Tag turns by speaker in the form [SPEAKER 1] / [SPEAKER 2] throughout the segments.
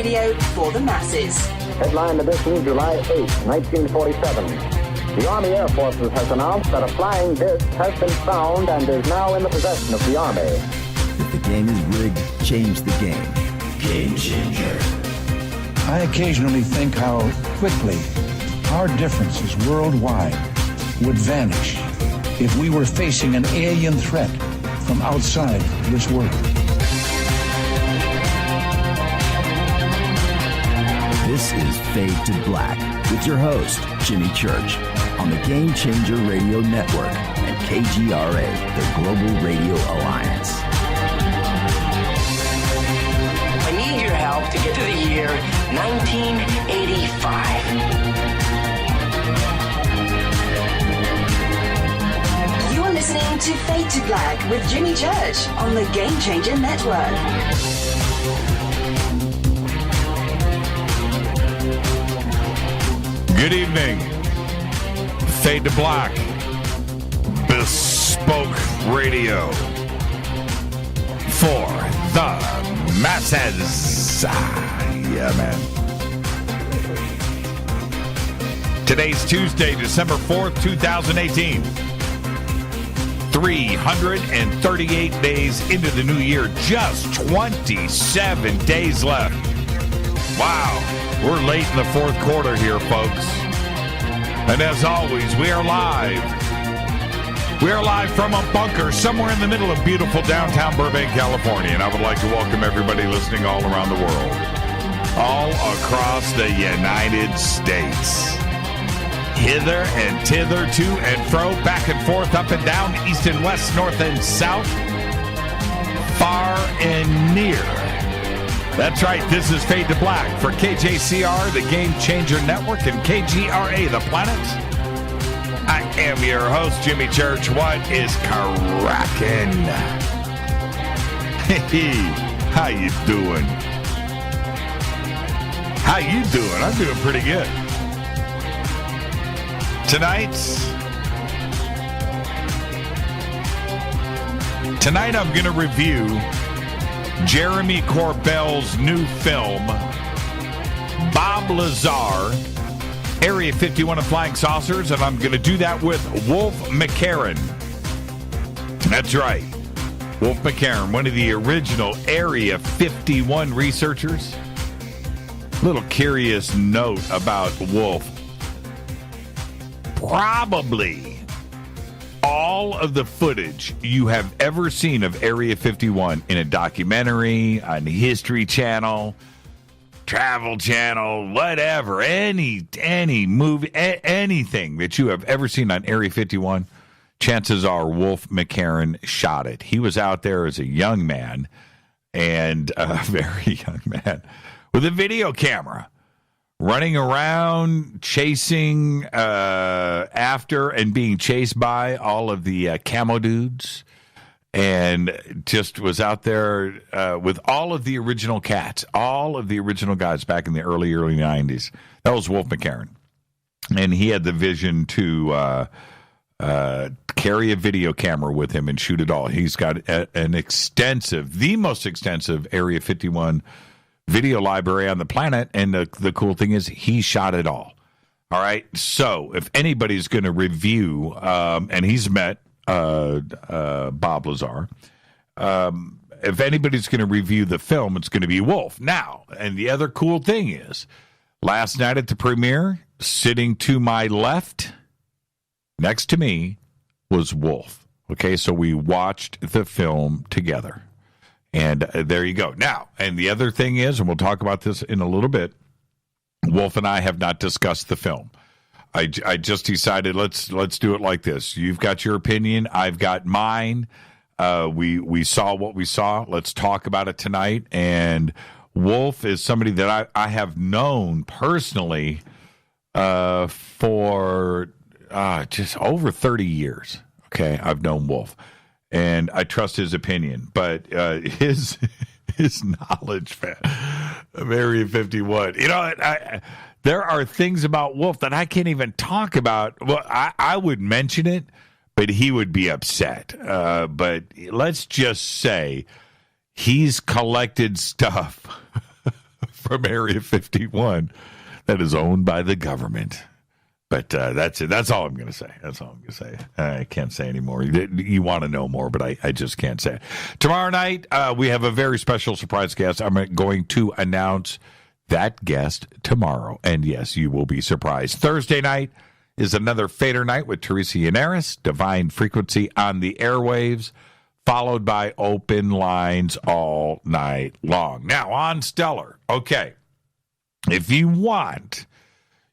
[SPEAKER 1] radio for the masses.
[SPEAKER 2] Headline edition, July 8, 1947. The Army Air Forces has announced that a flying disc has been found and is now in the possession of the Army.
[SPEAKER 3] If the game is rigged, change the game. Game changer.
[SPEAKER 4] I occasionally think how quickly our differences worldwide would vanish if we were facing an alien threat from outside this world.
[SPEAKER 3] This is Fade to Black with your host, Jimmy Church, on the Game Changer Radio Network and KGRA, the Global Radio Alliance.
[SPEAKER 5] I need your help to get to the year 1985.
[SPEAKER 1] You're listening to Fade to Black with Jimmy Church on the Game Changer Network.
[SPEAKER 6] Good evening. Fade to Black. Bespoke radio for the masses. Yeah, man. Today's Tuesday, December 4th, 2018. 338 days into the new year. Just 27 days left. Wow. We're late in the fourth quarter here, folks. And as always, we are live. We are live from a bunker somewhere in the middle of beautiful downtown Burbank, California. And I would like to welcome everybody listening all around the world. All across the United States. Hither and thither, to and fro, back and forth, up and down, east and west, north and south. Far and near. That's right, this is Fade to Black for KJCR, the Game Changer Network, and KGRA, the planet. I am your host, Jimmy Church. What is cracking? Hey, how you doing? How you doing? I'm doing pretty good. Tonight I'm going to review Jermey Corbell's new film, Bob Lazar, Area 51 and Flying Saucers, and I'm going to do that with Wolf McCarron. That's right. Wolf McCarron, one of the original Area 51 researchers. Little curious note about Wolf. Probably all of the footage you have ever seen of Area 51 in a documentary, on the History Channel, Travel Channel, whatever, any movie, anything that you have ever seen on Area 51, chances are Wolf McCarron shot it. He was out there as a young man, and a very young man, with a video camera, running around, chasing after and being chased by all of the camo dudes, and just was out there with all of the original cats, all of the original guys back in the early 90s. That was Wolf McCarron. And he had the vision to carry a video camera with him and shoot it all. He's got the most extensive Area 51 video library on the planet, and the cool thing is he shot it all. All right, so if anybody's going to review, and he's met Bob Lazar, if anybody's going to review the film, it's going to be Wolf. Now, and the other cool thing is, last night at the premiere, sitting to my left, next to me, was Wolf. Okay, so we watched the film together. And there you go. Now, and the other thing is, and we'll talk about this in a little bit, Wolf and I have not discussed the film. I just decided let's do it like this. You've got your opinion. I've got mine. We saw what we saw. Let's talk about it tonight. And Wolf is somebody that I have known personally for just over 30 years. Okay, I've known Wolf. And I trust his opinion, but his knowledge of Area 51. You know, there are things about Wolf that I can't even talk about. Well, I would mention it, but he would be upset. But let's just say he's collected stuff from Area 51 that is owned by the government. But that's it. That's all I'm going to say. That's all I'm going to say. I can't say any more. You want to know more, but I just can't say it. Tomorrow night, we have a very special surprise guest. I'm going to announce that guest tomorrow. And yes, you will be surprised. Thursday night is another Fader night with Teresa Yannaris, Divine Frequency on the airwaves, followed by open lines all night long. Now, on Stellar. Okay. If you want,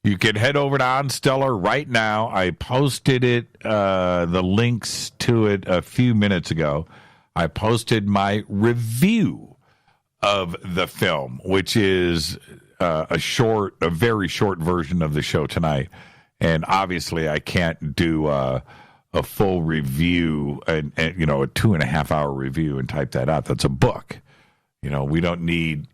[SPEAKER 6] you can head over to On Stellar right now. I posted it, the links to it a few minutes ago. I posted my review of the film, which is a very short version of the show tonight. And obviously, I can't do a full review and a 2.5 hour review and type that out. That's a book. We don't need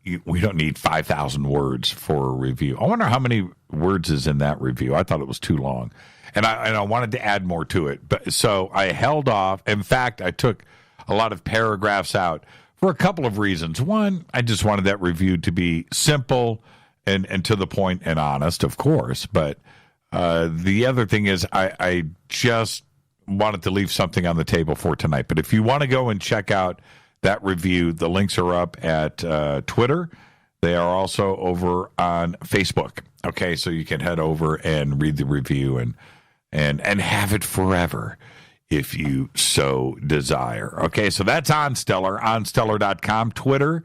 [SPEAKER 6] 5,000 words for a review. I wonder how many words is in that review. I thought it was too long, and I wanted to add more to it. But so I held off. In fact, I took a lot of paragraphs out for a couple of reasons. One, I just wanted that review to be simple and to the point and honest, of course. But the other thing is I just wanted to leave something on the table for tonight. But if you want to go and check out that review, the links are up at Twitter. They are also over on Facebook. Okay, so you can head over and read the review and have it forever if you so desire. Okay, so that's On Stellar, onstellar.com. Twitter,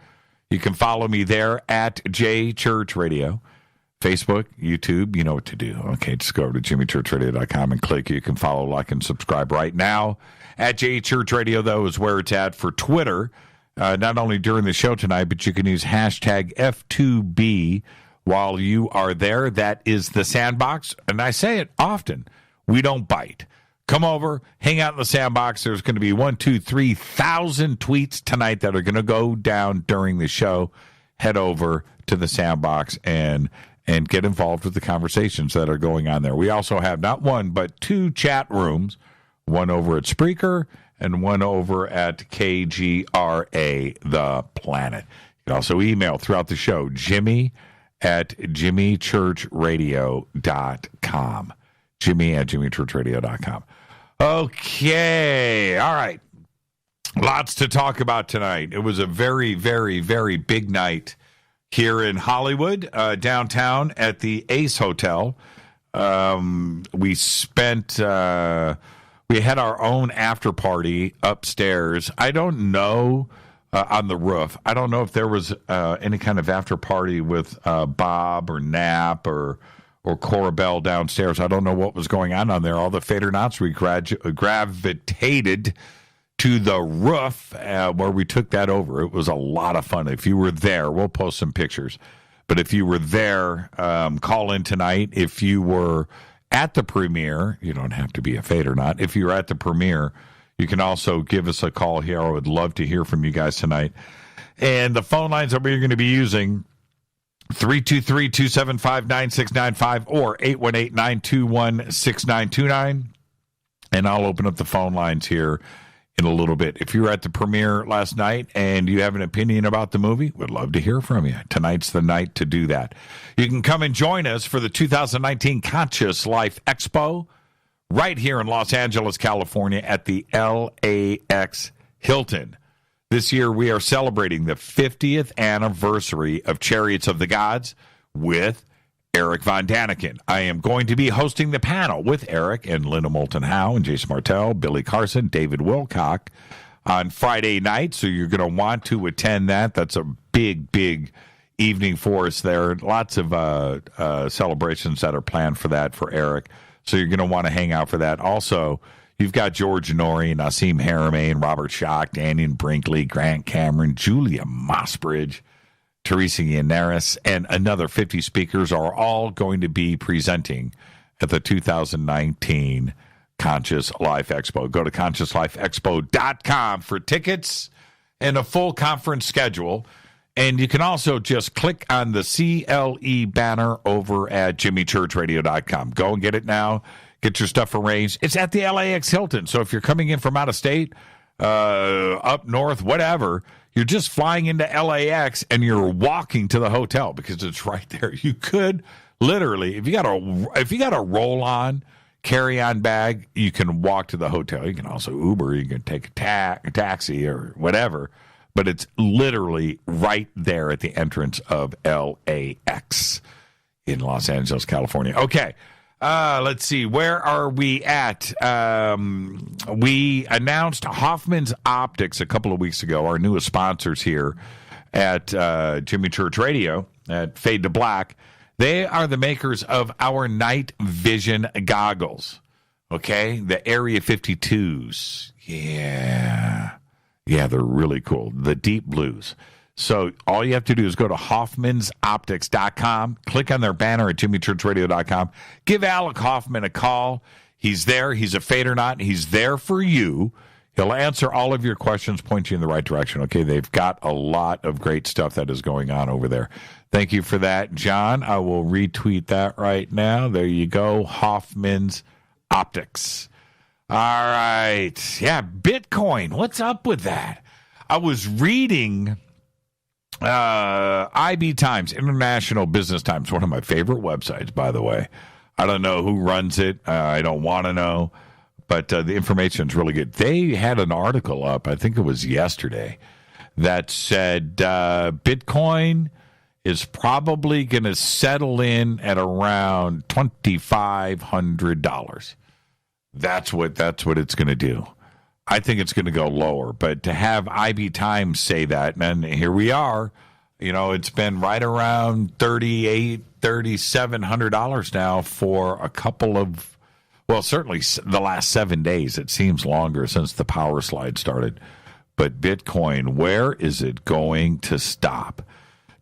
[SPEAKER 6] you can follow me there at JChurchRadio. Facebook, YouTube, you know what to do. Okay, just go over to jimmychurchradio.com and click. You can follow, like, and subscribe right now. At Church Radio, though, is where it's at for Twitter. Not only during the show tonight, but you can use hashtag F2B while you are there. That is the sandbox. And I say it often. We don't bite. Come over, hang out in the sandbox. There's going to be 3,000 tweets tonight that are going to go down during the show. Head over to the sandbox and get involved with the conversations that are going on there. We also have not one, but 2 chat rooms. One over at Spreaker and one over at KGRA, The Planet. You can also email throughout the show, Jimmy@jimmychurchradio.com. Jimmy@jimmychurchradio.com. Okay. All right. Lots to talk about tonight. It was a very, very, very big night here in Hollywood, downtown at the Ace Hotel. We spent... We had our own after party upstairs. I don't know on the roof. I don't know if there was any kind of after party with Bob or Knapp or Corbell downstairs. I don't know what was going on there. All the Fadernauts gravitated to the roof where we took that over. It was a lot of fun. If you were there, we'll post some pictures. But if you were there, call in tonight. If you were at the premiere, you don't have to be a Fadernaut. If you're at the premiere, you can also give us a call here. I would love to hear from you guys tonight. And the phone lines that we're going to be using, 323-275-9695 or 818-921-6929. And I'll open up the phone lines here in a little bit. If you were at the premiere last night and you have an opinion about the movie, we'd love to hear from you. Tonight's the night to do that. You can come and join us for the 2019 Conscious Life Expo right here in Los Angeles, California at the LAX Hilton. This year we are celebrating the 50th anniversary of Chariots of the Gods with Eric Von Daniken. I am going to be hosting the panel with Eric and Linda Moulton Howe and Jason Martell, Billy Carson, David Wilcock on Friday night. So you're going to want to attend that. That's a big, big evening for us there. Lots of celebrations that are planned for that for Eric. So you're going to want to hang out for that. Also, you've got George Norrie, Nassim Haramein, Robert Schock, Daniel Brinkley, Grant Cameron, Julia Mossbridge, Teresa Yannaris, and another 50 speakers are all going to be presenting at the 2019 Conscious Life Expo. Go to consciouslifeexpo.com for tickets and a full conference schedule. And you can also just click on the CLE banner over at jimmychurchradio.com. Go and get it now. Get your stuff arranged. It's at the LAX Hilton. So if you're coming in from out of state, up north, whatever, You're just flying into LAX and you're walking to the hotel because it's right there. You could literally, if you got a roll-on carry-on bag, you can walk to the hotel. You can also Uber. You can take a taxi or whatever. But it's literally right there at the entrance of LAX in Los Angeles, California. Okay. Let's see. Where are we at? We announced Hoffman's Optics a couple of weeks ago, our newest sponsors here at Jimmy Church Radio at Fade to Black. They are the makers of our night vision goggles. Okay? The Area 52s. Yeah, they're really cool. The deep blues. So all you have to do is go to hoffmansoptics.com, click on their banner at jimmychurchradio.com, give Alec Hoffman a call. He's there. He's a Fadernaut. He's there for you. He'll answer all of your questions, point you in the right direction. Okay, they've got a lot of great stuff that is going on over there. Thank you for that, John. I will retweet that right now. There you go, Hoffman's Optics. All right. Yeah, Bitcoin. What's up with that? I was reading IB Times, International Business Times, one of my favorite websites, by the way. I don't know who runs it. I don't want to know, but the information is really good. They had an article up, I think it was yesterday, that said Bitcoin is probably going to settle in at around $2,500. That's what it's going to do. I think it's going to go lower, but to have IB Times say that, and here we are, it's been right around $3,700 now for a couple of, well, certainly the last 7 days. It seems longer since the power slide started. But Bitcoin, where is it going to stop?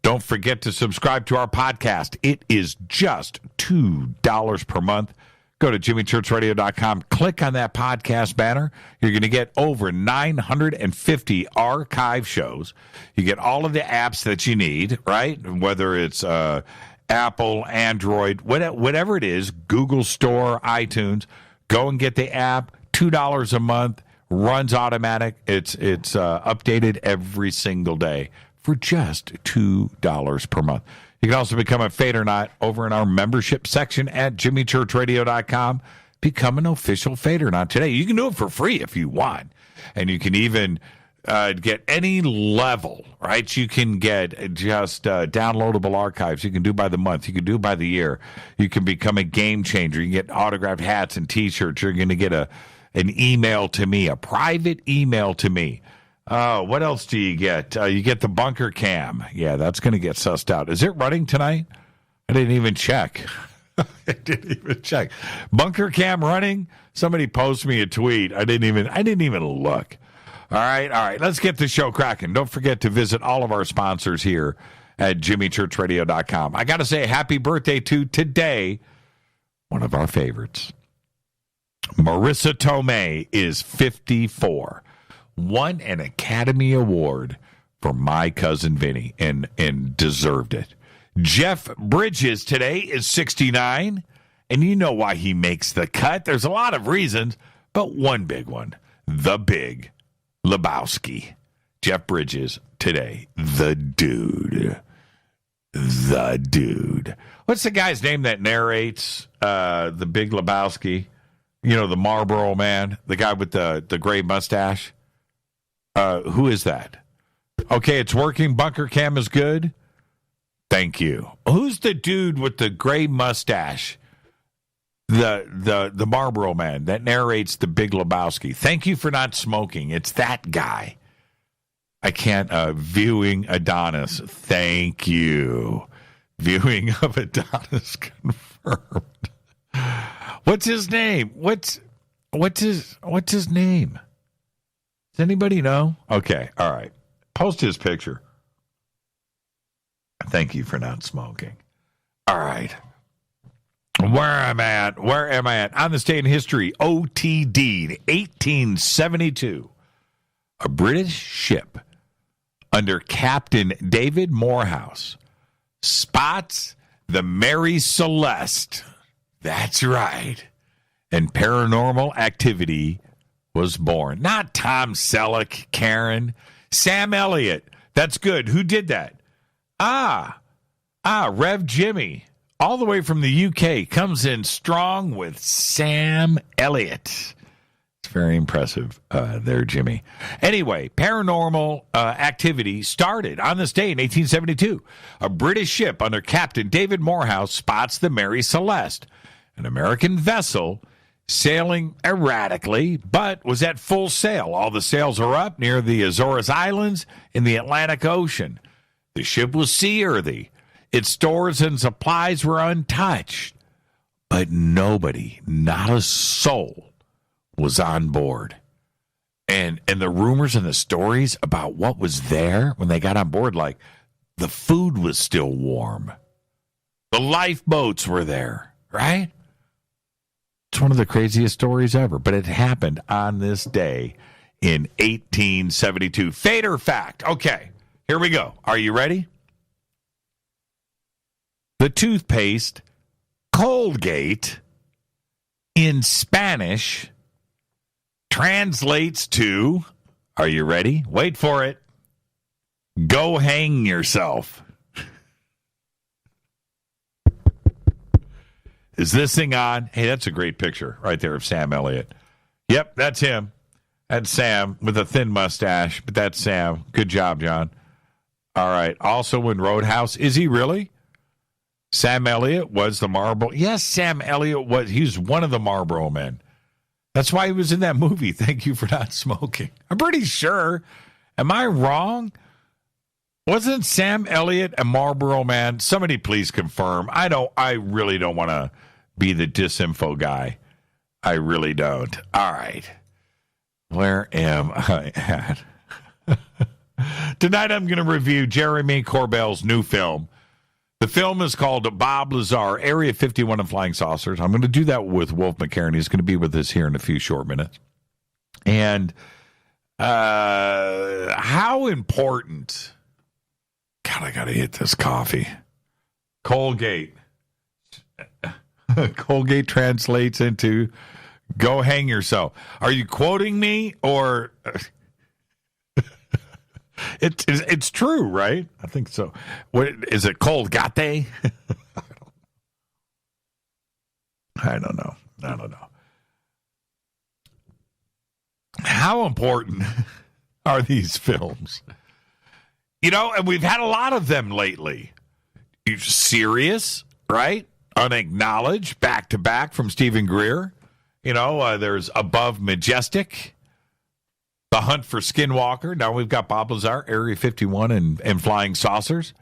[SPEAKER 6] Don't forget to subscribe to our podcast. It is just $2 per month. Go to jimmychurchradio.com, click on that podcast banner. You're going to get over 950 archive shows. You get all of the apps that you need, right? Whether it's Apple, Android, whatever it is, Google Store, iTunes. Go and get the app, $2 a month, runs automatic. It's updated every single day for just $2 per month. You can also become a Fadernaut over in our membership section at jimmychurchradio.com. Become an official Fadernaut today. You can do it for free if you want. And you can even get any level, right? You can get just downloadable archives. You can do by the month. You can do by the year. You can become a game changer. You can get autographed hats and T-shirts. You're going to get an email to me, a private email to me. What else do you get? You get the bunker cam. Yeah, that's going to get sussed out. Is it running tonight? I didn't even check. Bunker cam running? Somebody post me a tweet. I didn't even look. All right. Let's get the show cracking. Don't forget to visit all of our sponsors here at jimmychurchradio.com. I got to say happy birthday to today, one of our favorites. Marissa Tomei is 54. Won an Academy Award for My Cousin Vinny and deserved it. Jeff Bridges today is 69, and you know why he makes the cut. There's a lot of reasons, but one big one, the Big Lebowski. Jeff Bridges today, the dude. The dude. What's the guy's name that narrates the Big Lebowski? The Marlboro Man, the guy with the gray mustache. Who is that? Okay, it's working. Bunker cam is good. Thank you. Who's the dude with the gray mustache? The Marlboro Man that narrates the Big Lebowski. Thank you for not smoking. It's that guy. I can't. Viewing Adonis. Thank you. Viewing of Adonis confirmed. What's his name? What's his name? Does anybody know? Okay, all right. Post his picture. Thank you for not smoking. All right. Where am I at? On this day in history, OTD, 1872. A British ship under Captain David Morehouse spots the Mary Celeste. That's right. And paranormal activity was born. Not Tom Selleck, Karen. Sam Elliott. That's good. Who did that? Rev Jimmy, all the way from the UK, comes in strong with Sam Elliott. It's very impressive there, Jimmy. Anyway, paranormal activity started on this day in 1872. A British ship under Captain David Morehouse spots the Mary Celeste, an American vessel sailing erratically, but was at full sail. All the sails are up near the Azores Islands in the Atlantic Ocean. The ship was seaworthy. Its stores and supplies were untouched. But nobody, not a soul, was on board. And the rumors and the stories about what was there when they got on board, like the food was still warm. The lifeboats were there, right? It's one of the craziest stories ever, but it happened on this day in 1872. Fate or fact? Okay, here we go. Are you ready? The toothpaste Colgate in Spanish translates to, are you ready? Wait for it. Go hang yourself. Is this thing on? Hey, that's a great picture right there of Sam Elliott. Yep, that's him. That's Sam with a thin mustache, but that's Sam. Good job, John. All right. Also in Roadhouse, is he really? Sam Elliott was the Marlboro. Yes, Sam Elliott was. He was one of the Marlboro men. That's why he was in that movie. Thank you for not smoking. I'm pretty sure. Am I wrong? Wasn't Sam Elliott a Marlboro man? Somebody please confirm. I really don't want to be the disinfo guy. I really don't. All right. Where am I at? Tonight I'm going to review Jermey Corbell's new film. The film is called Bob Lazar Area 51 and Flying Saucers. I'm going to do that with Wolf McCarron. He's going to be with us here in a few short minutes. And how important... God, I got to hit this coffee. Colgate. Colgate translates into go hang yourself. Are you quoting me or... It's true, right? I think so. What is it? Colgate? I don't know. How important are these films? You know, and we've had a lot of them lately. Serious, right? Unacknowledged, back to back from Stephen Greer. You know, there's Above Majestic. The Hunt for Skinwalker. Now we've got Bob Lazar, Area 51, and Flying Saucers.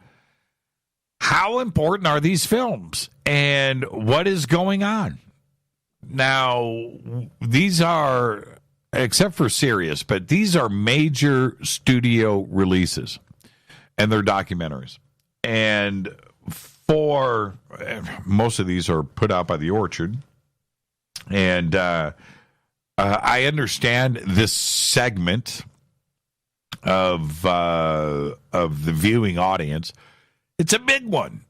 [SPEAKER 6] How important are these films? And what is going on? Now, these are, except for Sirius, but these are major studio releases. And they're documentaries. And for, most of these are put out by The Orchard. And, I understand this segment of the viewing audience. It's a big one.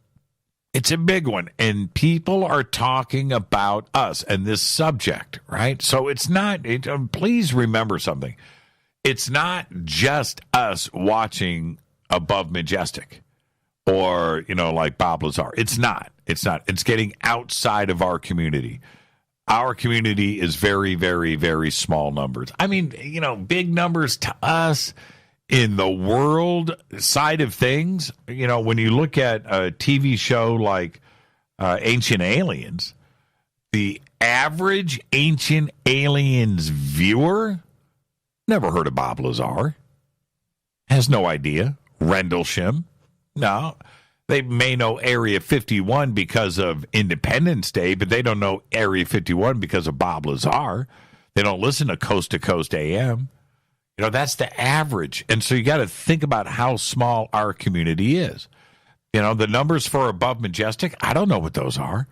[SPEAKER 6] And people are talking about us and this subject, right? So it's not, please remember something. It's not just us watching Above Majestic or, like Bob Lazar. It's not. It's getting outside of our community. Our community is very, very, very small numbers. I mean, big numbers to us in the world side of things. When you look at a TV show like Ancient Aliens, the average Ancient Aliens viewer never heard of Bob Lazar, has no idea. Rendlesham, no. They may know Area 51 because of Independence Day, but they don't know Area 51 because of Bob Lazar. They don't listen to Coast AM. That's the average. And so you got to think about how small our community is. The numbers for Above Majestic, I don't know what those are,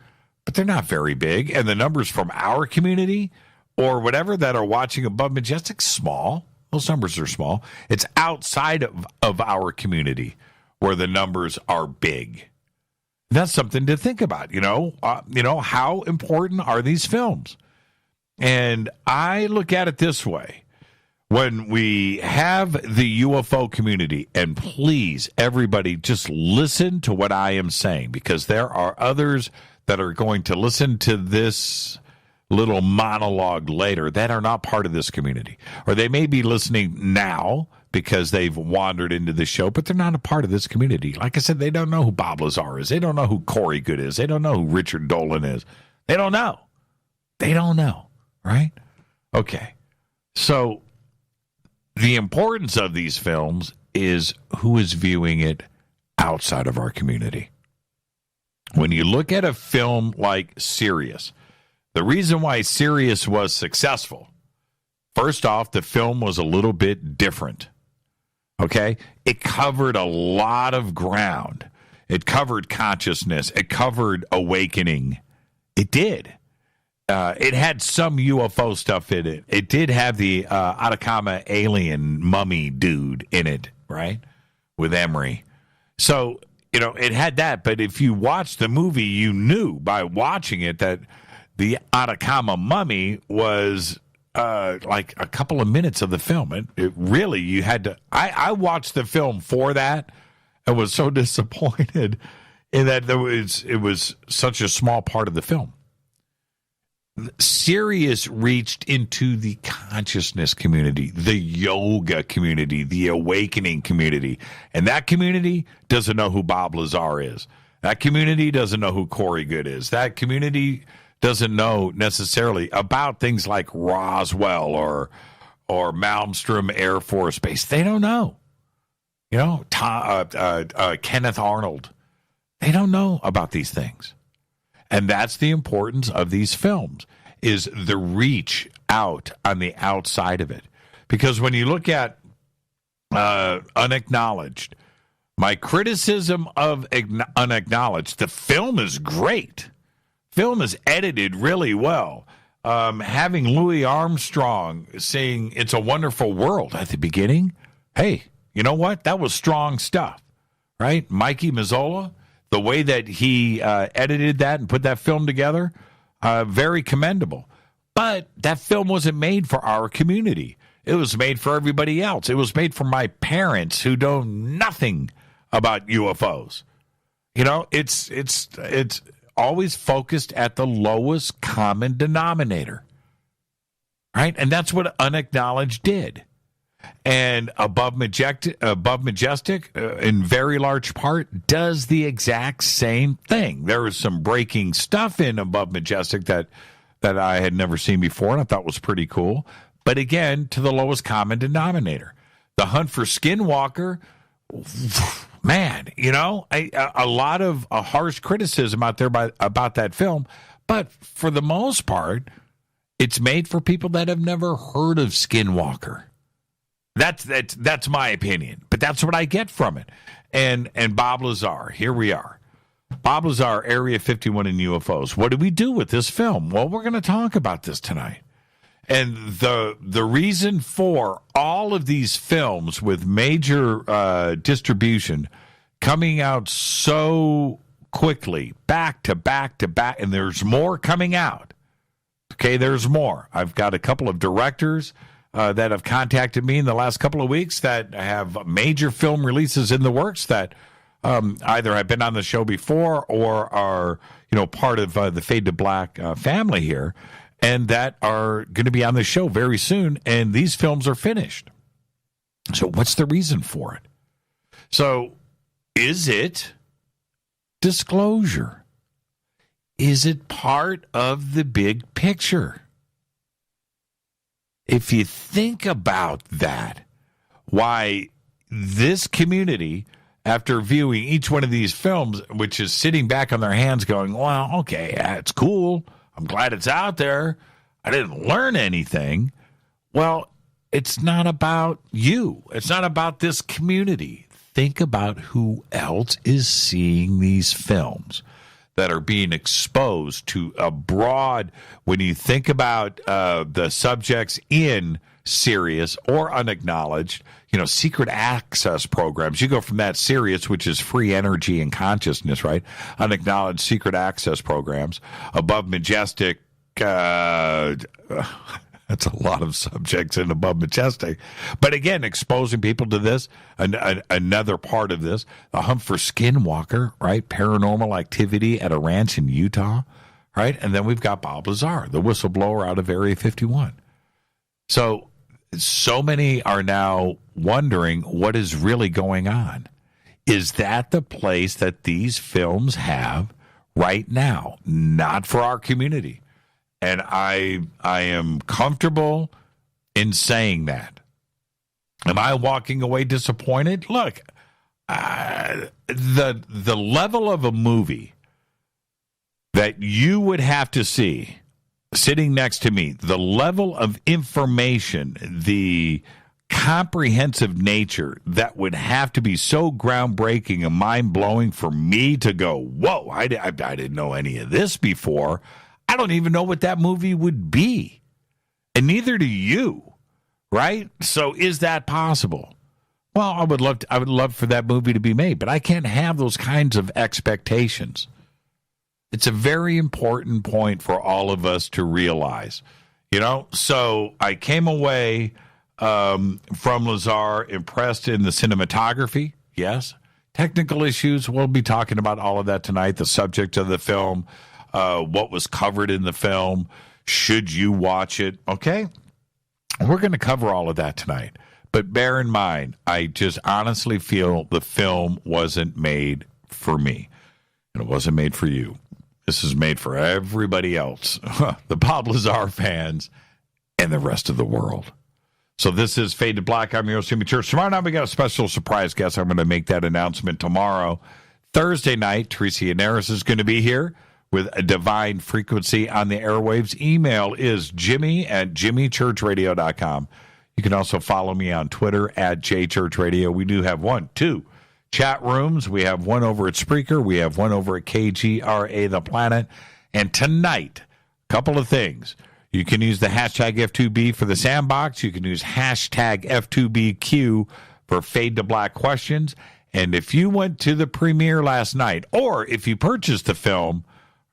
[SPEAKER 6] but they're not very big. And the numbers from our community or whatever that are watching Above Majestic, small. Those numbers are small. It's outside of our community where the numbers are big. That's something to think about, how important are these films? And I look at it this way. when we have the UFO community, and please, everybody, just listen to what I am saying, because there are others that are going to listen to this little monologue later that are not part of this community. Or they may be listening now because they've wandered into the show, but they're not a part of this community. Like I said, they don't know who Bob Lazar is. They don't know who Corey Good is. They don't know who Richard Dolan is. They don't know. They don't know, right? Okay. So the importance of these films is who is viewing it outside of our community. When you look at a film like Sirius, the reason why Sirius was successful, first off, the film was a little bit different. Okay? It covered a lot of ground. It covered consciousness. It covered awakening. It did. It had some UFO stuff in it. It did have the Atacama alien mummy dude in it, right? With Emery. So, it had that. But if you watched the movie, you knew by watching it that the Atacama mummy was like a couple of minutes of the film. It really, you had to. I watched the film for that and was so disappointed in that it was such a small part of the film. Sirius reached into the consciousness community, the yoga community, the awakening community. And that community doesn't know who Bob Lazar is. That community doesn't know who Corey Good is. That community doesn't know necessarily about things like Roswell or Malmstrom Air Force Base. They don't know. Kenneth Arnold. They don't know about these things. And that's the importance of these films, is the reach out on the outside of it. Because when you look at Unacknowledged, my criticism of Unacknowledged, the film is great. Film is edited really well. Having Louis Armstrong saying "It's a Wonderful World" at the beginning, hey, you know what? That was strong stuff, right? Mikey Mazzola, the way that he edited that and put that film together, very commendable. But that film wasn't made for our community. It was made for everybody else. It was made for my parents who know nothing about UFOs. It's always focused at the lowest common denominator, right? And that's what Unacknowledged did. And Above Majestic, in very large part, does the exact same thing. There was some breaking stuff in Above Majestic that I had never seen before, and I thought was pretty cool. But again, to the lowest common denominator. The Hunt for Skinwalker, man, a lot of harsh criticism out there about that film. But for the most part, it's made for people that have never heard of Skinwalker. That's my opinion, but that's what I get from it. And Bob Lazar, here we are. Bob Lazar, Area 51 and UFOs. What do we do with this film? Well, we're going to talk about this tonight. And the reason for all of these films with major distribution coming out so quickly, back to back to back, and there's more coming out. Okay, there's more. I've got a couple of directors that have contacted me in the last couple of weeks that have major film releases in the works that either have been on the show before or are, part of the Fade to Black family here, and that are going to be on the show very soon. And these films are finished. So what's the reason for it? So is it disclosure? Is it part of the big picture? If you think about that, why this community, after viewing each one of these films, which is sitting back on their hands going, well, okay, it's cool. I'm glad it's out there. I didn't learn anything. Well, it's not about you. It's not about this community. Think about who else is seeing these films that are being exposed to a broad, when you think about the subjects in Sirius or Unacknowledged, secret access programs. You go from that Sirius, which is free energy and consciousness, right? Unacknowledged secret access programs. Above Majestic, That's a lot of subjects in Above Majestic. But again, exposing people to this, another part of this, the hunt for Skinwalker, right? Paranormal activity at a ranch in Utah, right? And then we've got Bob Lazar, the whistleblower out of Area 51. So many are now wondering what is really going on. Is that the place that these films have right now? Not for our community. And I am comfortable in saying that. Am I walking away disappointed? Look, the level of a movie that you would have to see sitting next to me, the level of information, the comprehensive nature that would have to be so groundbreaking and mind-blowing for me to go, whoa, I didn't know any of this before. I don't even know what that movie would be. And neither do you, right? So is that possible? Well, I would love for that movie to be made, but I can't have those kinds of expectations. It's a very important point for all of us to realize. So I came away from Lazar impressed in the cinematography, yes. Technical issues, we'll be talking about all of that tonight, the subject of the film, what was covered in the film, should you watch it, okay? We're going to cover all of that tonight. But bear in mind, I just honestly feel the film wasn't made for me. And it wasn't made for you. This is made for everybody else, the Bob Lazar fans and the rest of the world. So this is Fade to Black. I'm your host, Jimmy Church. Tomorrow night, we got a special surprise guest. I'm going to make that announcement tomorrow. Thursday night, Teresa Yanaris is going to be here with a divine frequency on the airwaves. Email is jimmy@jimmychurchradio.com. You can also follow me on Twitter @jchurchradio. We do have 2 chat rooms. We have one over at Spreaker. We have one over at KGRA The Planet. And tonight, a couple of things. You can use the hashtag F2B for the sandbox. You can use hashtag F2BQ for Fade to Black questions. And if you went to the premiere last night, or if you purchased the film,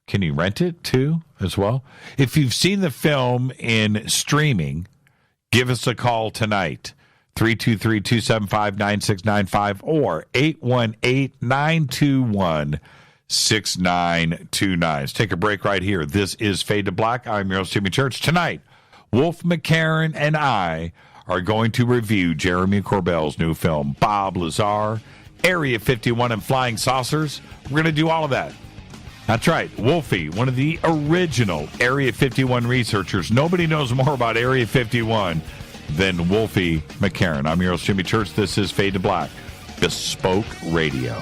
[SPEAKER 6] can you rent it too as well? If you've seen the film in streaming, give us a call tonight. 323-275-9695 or 818-921-6929. Let's take a break right here. This is Fade to Black. I'm your host, Jimmy Church. Tonight, Wolf McCarron and I are going to review Jermey Corbell's new film, Bob Lazar, Area 51 and Flying Saucers. We're going to do all of that. That's right. Wolfie, one of the original Area 51 researchers. Nobody knows more about Area 51 than Wolfie McCarron. I'm your host, Jimmy Church. This is Fade to Black, bespoke radio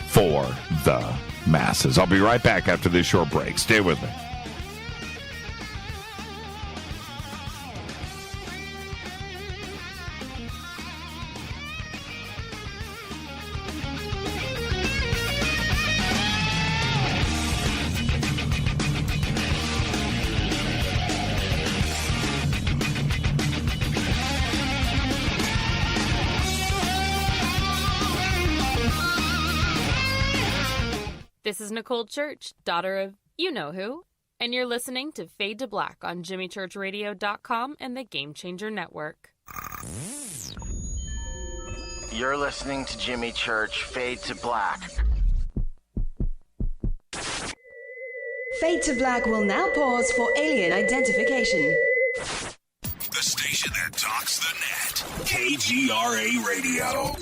[SPEAKER 6] for the masses. I'll be right back after this short break. Stay with me.
[SPEAKER 7] This is Nicole Church, daughter of you-know-who, and you're listening to Fade to Black on JimmyChurchRadio.com and the Game Changer Network.
[SPEAKER 8] You're listening to Jimmy Church, Fade to Black.
[SPEAKER 1] Fade to Black will now pause for alien identification.
[SPEAKER 3] The station that talks the net. KGRA Radio.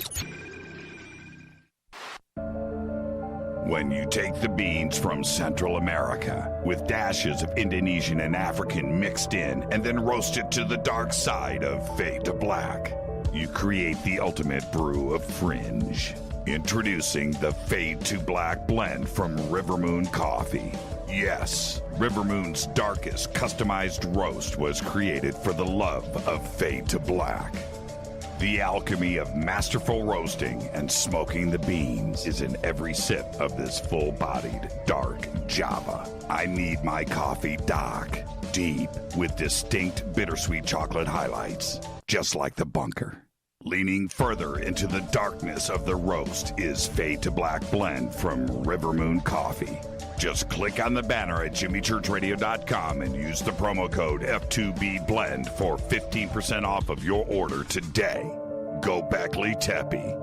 [SPEAKER 3] When you take the beans from Central America with dashes of Indonesian and African mixed in and then roast it to the dark side of Fade to Black, you create the ultimate brew of fringe. Introducing the Fade to Black blend from Rivermoon Coffee. Yes, Rivermoon's darkest customized roast was created for the love of Fade to Black. The alchemy of masterful roasting and smoking the beans is in every sip of this full-bodied, dark Java. I need my coffee dark, deep, with distinct bittersweet chocolate highlights, just like the bunker. Leaning further into the darkness of the roast is Fade to Black Blend from River Moon Coffee. Just click on the banner at jimmychurchradio.com and use the promo code F2BBLEND for 15% off of your order today. Go Beckley Teppy.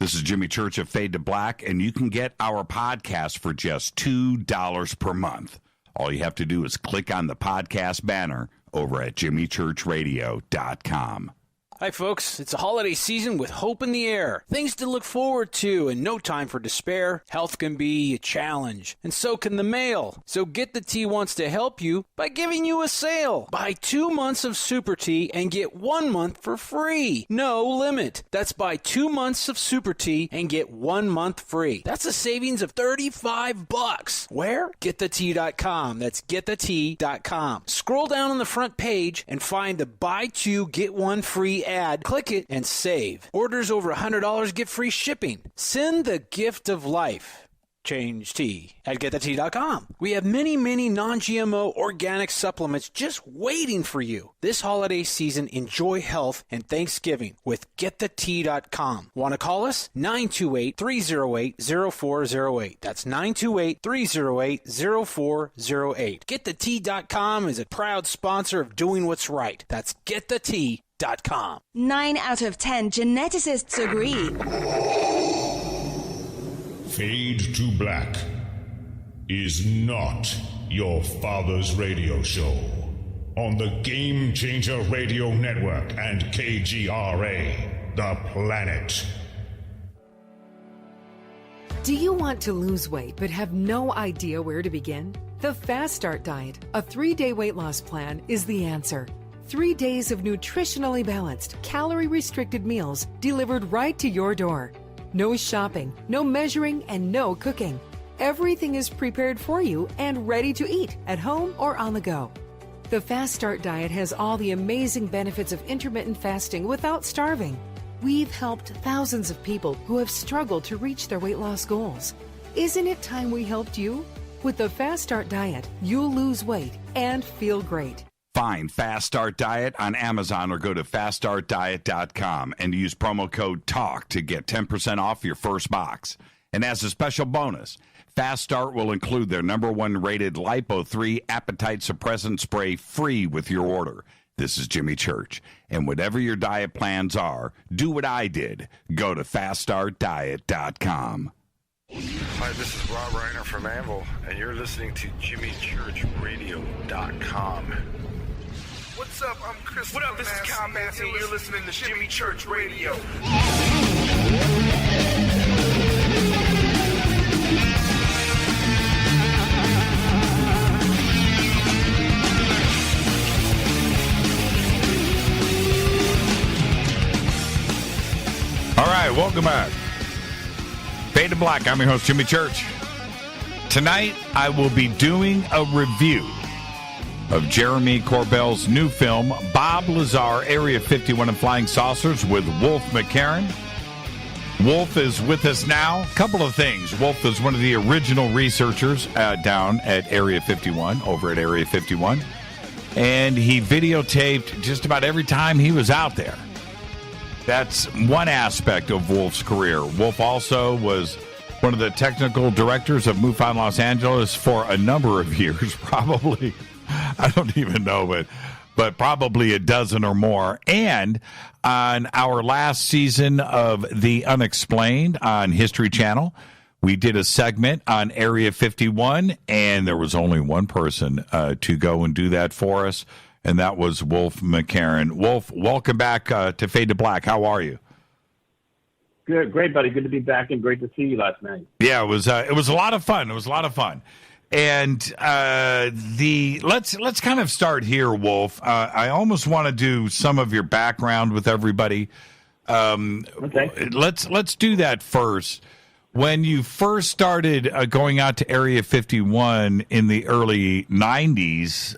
[SPEAKER 3] This is Jimmy Church of Fade to Black, and you can get our podcast for just $2 per month. All you have to do is click on the podcast banner over at jimmychurchradio.com.
[SPEAKER 9] Hi, folks. It's a holiday season with hope in the air. Things to look forward to and no time for despair. Health can be a challenge, and so can the mail. So Get the Tea wants to help you by giving you a sale. Buy 2 months of Super Tea and get 1 month for free. No limit. That's buy 2 months of Super Tea and get 1 month free. That's a savings of $35. Where? GetTheTea.com. That's GetTheTea.com. Scroll down on the front page and find the Buy 2, Get 1 free ad. Click it and save. Orders over $100 get free shipping. Send the gift of life. Change tea at GetTheTea.com. We have many, many non-GMO organic supplements just waiting for you. This holiday season, enjoy health and Thanksgiving with GetTheTea.com. Want to call us? 928-308-0408. That's 928-308-0408. GetTheTea.com is a proud sponsor of Doing What's Right. That's GetTheTea.com.
[SPEAKER 1] 9 out of 10 geneticists agree.
[SPEAKER 10] Fade to Black is not your father's radio show on the Game Changer Radio Network and KGRA, The Planet.
[SPEAKER 11] Do you want to lose weight but have no idea where to begin? The Fast Start Diet, a 3-day weight loss plan, is the answer. 3 days of nutritionally balanced, calorie-restricted meals delivered right to your door. No shopping, no measuring, and no cooking. Everything is prepared for you and ready to eat at home or on the go. The Fast Start Diet has all the amazing benefits of intermittent fasting without starving. We've helped thousands of people who have struggled to reach their weight loss goals. Isn't it time we helped you? With the Fast Start Diet, you'll lose weight and feel great.
[SPEAKER 3] Find Fast Start Diet on Amazon or go to faststartdiet.com and use promo code TALK to get 10% off your first box. And as a special bonus, Fast Start will include their #1 rated Lipo3 appetite suppressant spray free with your order. This is Jimmy Church. And whatever your diet plans are, do what I did. Go to faststartdiet.com.
[SPEAKER 12] Hi, this is Rob Reiner from Anvil, and you're listening to JimmyChurchRadio.com.
[SPEAKER 13] What's up? I'm Chris. What up? This is Kyle Massey. You're listening to Jimmy Church Radio.
[SPEAKER 6] All right, welcome back. Fade to Black. I'm your host, Jimmy Church. Tonight, I will be doing a review of Jermey Corbell's new film, Bob Lazar Area 51 and Flying Saucers, with Wolf McCarron. Wolf is with us now. A couple of things. Wolf is one of the original researchers down at Area 51, over at Area 51. And he videotaped just about every time he was out there. That's one aspect of Wolf's career. Wolf also was one of the technical directors of MUFON Los Angeles for a number of years, probably. I don't even know, but probably a dozen or more. And on our last season of The Unexplained on History Channel, we did a segment on Area 51, and there was only one person to go and do that for us, and that was Wolf McCarron. Wolf, welcome back to Fade to Black. How are you?
[SPEAKER 14] Good, great, buddy. Good to be back, and great to see you last night.
[SPEAKER 6] Yeah, it was a lot of fun. It was a lot of fun. And let's kind of start here, Wolf. I almost want to do some of your background with everybody.
[SPEAKER 14] Okay.
[SPEAKER 6] Let's do that first. When you first started going out to Area 51 in the early 90s,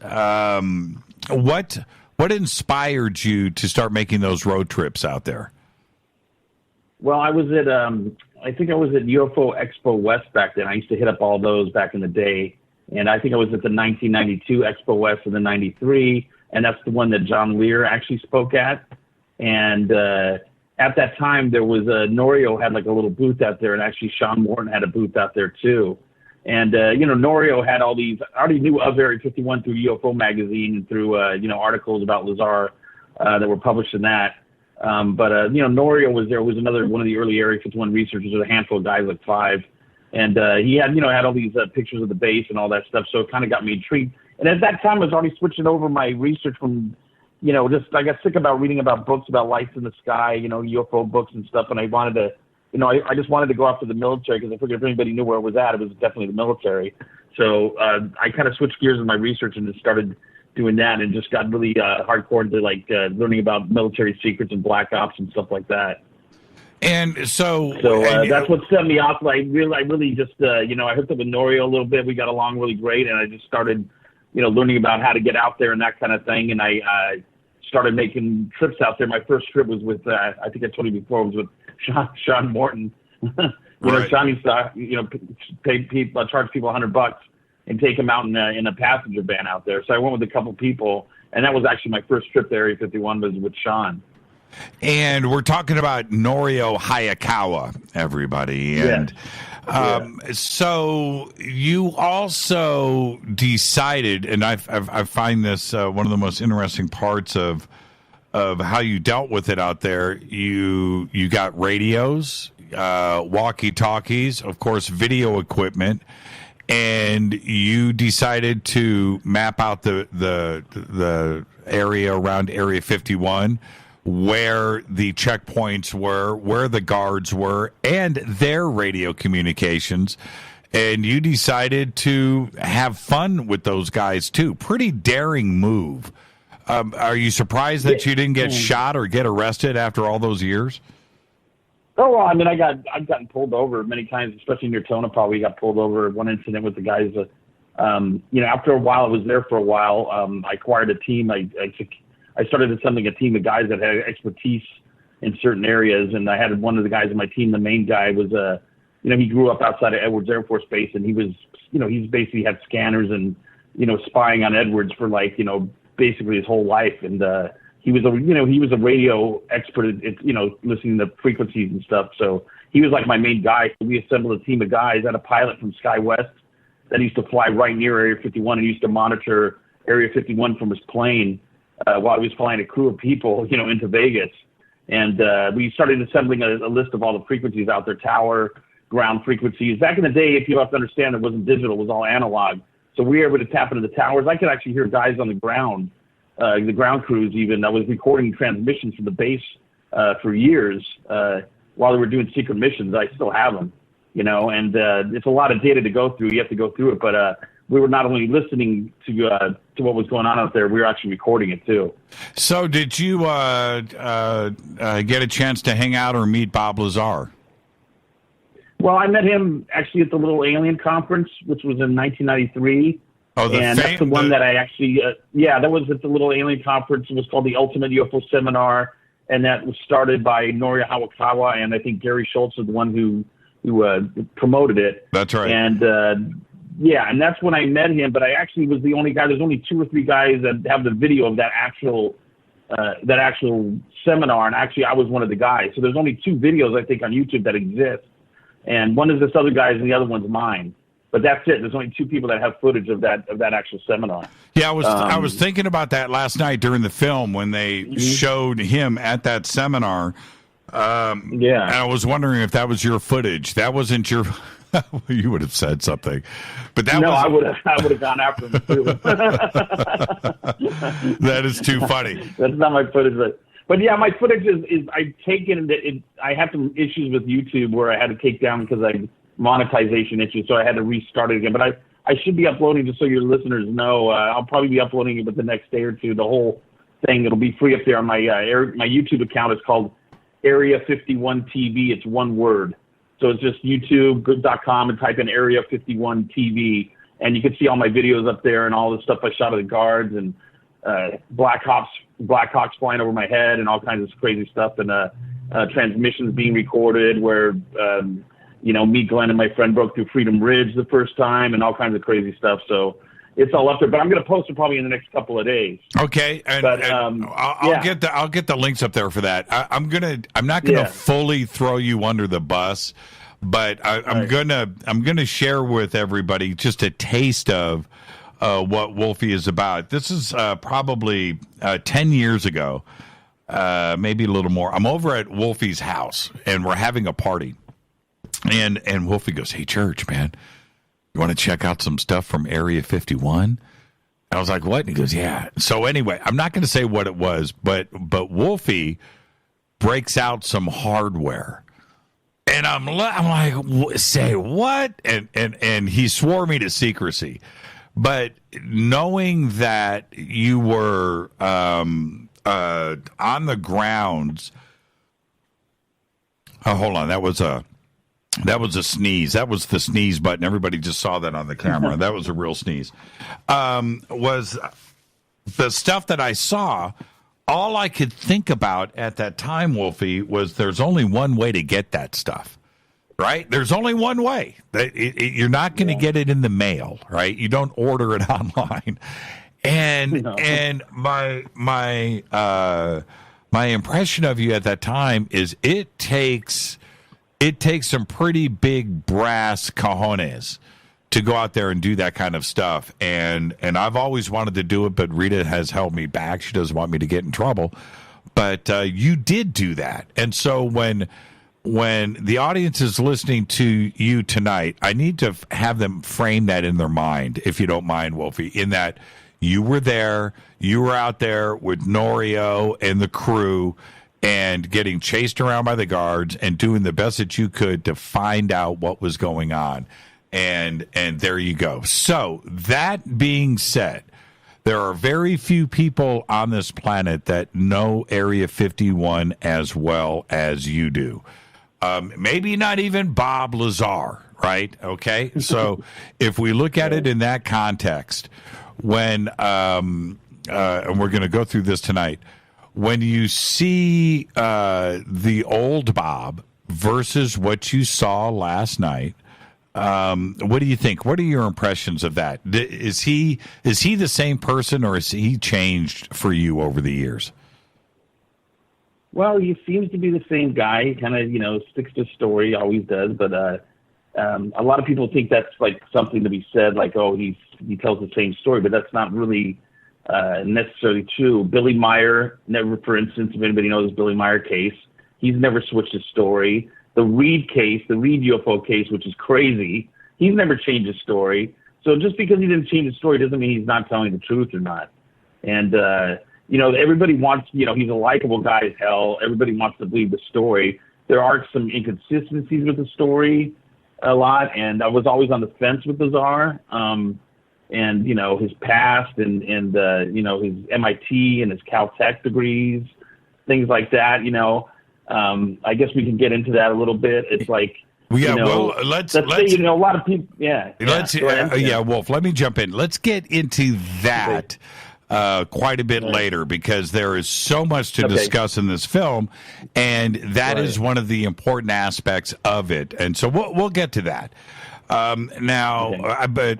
[SPEAKER 6] what inspired you to start making those road trips out there?
[SPEAKER 14] Well, I was at I think I was at UFO Expo West back then. I used to hit up all those back in the day. And I think I was at the 1992 Expo West and the 93. And that's the one that John Lear actually spoke at. And at that time, there was Norio had like a little booth out there, and actually Sean Morton had a booth out there too. And Norio had all these. I already knew of Area 51 through UFO magazine and through articles about Lazar that were published in that. But Norio was there. Was another one of the early Area 51 researchers with a handful of guys, like 5. And he had had all these pictures of the base and all that stuff. So it kind of got me intrigued. And at that time, I was already switching over my research from, just I got sick about reading about books about lights in the sky, UFO books and stuff. And I wanted to, I just wanted to go after the military, because I figured if anybody knew where it was at, it was definitely the military. So I kind of switched gears in my research and just started doing that, and just got really hardcore into learning about military secrets and black ops and stuff like that.
[SPEAKER 6] And so
[SPEAKER 14] that's what set me off. I really just, I hooked up with Norio a little bit. We got along really great, and I just started, learning about how to get out there and that kind of thing. And I started making trips out there. My first trip was with, I think I told you before, was with Sean Morton.
[SPEAKER 6] Right.
[SPEAKER 14] Sean used to, charge people $100 and take them out in a passenger van out there. So I went with a couple people, and that was actually my first trip to Area 51 was with Sean.
[SPEAKER 6] And we're talking about Norio Hayakawa, everybody. And so you also decided, and I find this one of the most interesting parts of how you dealt with it out there. You got radios, walkie-talkies, of course, video equipment, and you decided to map out the area around Area 51, where the checkpoints were, where the guards were, and their radio communications. And you decided to have fun with those guys too. Pretty daring move. Are you surprised that you didn't get shot or get arrested after all those years?
[SPEAKER 14] Oh, well, I mean, I've gotten pulled over many times, especially near Tonopah. We got pulled over. One incident with the guys. After a while, I was there for a while. I acquired a team. I started assembling a team of guys that had expertise in certain areas, and I had one of the guys on my team. The main guy was he grew up outside of Edwards Air Force Base, and he was, he's basically had scanners and spying on Edwards for basically his whole life, and he was a radio expert at listening to frequencies and stuff. So he was like my main guy. So we assembled a team of guys. I had a pilot from Sky West that used to fly right near Area 51 and used to monitor Area 51 from his plane while he was flying a crew of people, into Vegas. And we started assembling a list of all the frequencies out there, tower, ground frequencies. Back in the day, if you have to understand, it wasn't digital, it was all analog. So we were able to tap into the towers. I could actually hear guys on the ground crews even. I was recording transmissions from the base for years while they were doing secret missions. I still have them, and it's a lot of data to go through. You have to go through it, but we were not only listening to what was going on out there, we were actually recording it too. So
[SPEAKER 6] did you get a chance to hang out or meet Bob Lazar?
[SPEAKER 14] Well, I met him actually at the Little Alien Conference, which was in 1993.
[SPEAKER 6] Oh,
[SPEAKER 14] that's the one that I actually, that was at the Little Alien Conference. It was called the Ultimate UFO Seminar, and that was started by Norio Hayakawa, and I think Gary Schultz is the one who promoted it.
[SPEAKER 6] That's right.
[SPEAKER 14] And and that's when I met him. But I actually was the only guy. There's only 2 or 3 guys that have the video of that actual seminar, and actually I was one of the guys. So there's only 2 videos I think on YouTube that exist, and one is this other guy's, and the other one's mine. But that's it. There's only 2 people that have footage of that actual seminar.
[SPEAKER 6] Yeah, I was thinking about that last night during the film when they showed him at that seminar. And I was wondering if that was your footage. That wasn't your. You would have said something, but that
[SPEAKER 14] I would have gone after him too.
[SPEAKER 6] That is too funny.
[SPEAKER 14] That's not my footage, but yeah, my footage is I've taken it. I had some issues with YouTube where I had to take down because monetization issues, so I had to restart it again. But I should be uploading, just so your listeners know. I'll probably be uploading it within the next day or two. The whole thing, it'll be free up there on my my YouTube account. It's called Area 51 TV. It's one word. So it's just youtube.com and type in Area 51 TV, and you can see all my videos up there and all the stuff I shot of the guards and Black Hawks flying over my head and all kinds of crazy stuff, and transmissions being recorded where me, Glenn, and my friend broke through Freedom Ridge the first time and all kinds of crazy stuff. So it's all up there. But I'm going to post it probably in the next couple of days.
[SPEAKER 6] Okay, I'll get the links up there for that. I'm not gonna fully throw you under the bus, but I'm gonna share with everybody just a taste of what Wolfie is about. This is probably 10 years ago, maybe a little more. I'm over at Wolfie's house, and we're having a party. And Wolfie goes, "Hey, Church, man, you want to check out some stuff from Area 51?" I was like, "What?" And he goes, "Yeah." So anyway, I'm not going to say what it was, but Wolfie breaks out some hardware. And I'm like, "Say what?" And he swore me to secrecy. But knowing that you were on the grounds, hold on, that was a sneeze. That was the sneeze button. Everybody just saw that on the camera. That was a real sneeze. Was the stuff that I saw. All I could think about at that time, Wolfie, was there's only one way to get that stuff. Right? There's only one way. You're not going to get it in the mail, right? You don't order it online. And my impression of you at that time is it takes some pretty big brass cojones to go out there and do that kind of stuff. And I've always wanted to do it, but Rita has held me back. She doesn't want me to get in trouble. But you did do that. And so when the audience is listening to you tonight, I need to have them frame that in their mind, if you don't mind, Wolfie, in that you were there, you were out there with Norio and the crew and getting chased around by the guards and doing the best that you could to find out what was going on. And there you go. So that being said, there are very few people on this planet that know Area 51 as well as you do. Maybe not even Bob Lazar, right? Okay, so if we look at it in that context, when and we're going to go through this tonight, when you see the old Bob versus what you saw last night, what do you think? What are your impressions of that? Is he the same person, or has he changed for you over the years?
[SPEAKER 14] Well, he seems to be the same guy. He kind of, sticks to story, always does. But a lot of people think that's like something to be said, like, oh, he tells the same story. But that's not really necessarily true. Billy Meyer, never, for instance, if anybody knows the Billy Meyer case, he's never switched his story. The Reed case, the Reed UFO case, which is crazy, he's never changed his story. So just because he didn't change his story doesn't mean he's not telling the truth or not. And everybody wants, he's a likable guy as hell. Everybody wants to believe the story. There are some inconsistencies with the story a lot, and I was always on the fence with Lazar. And, his past and his MIT and his Caltech degrees, things like that, I guess we can get into that a little bit. It's like, let's say, a lot of people,
[SPEAKER 6] Wolf, let me jump in. Let's get into that quite a bit later, because there is so much to discuss in this film, and that is one of the important aspects of it. And so we'll get to that. But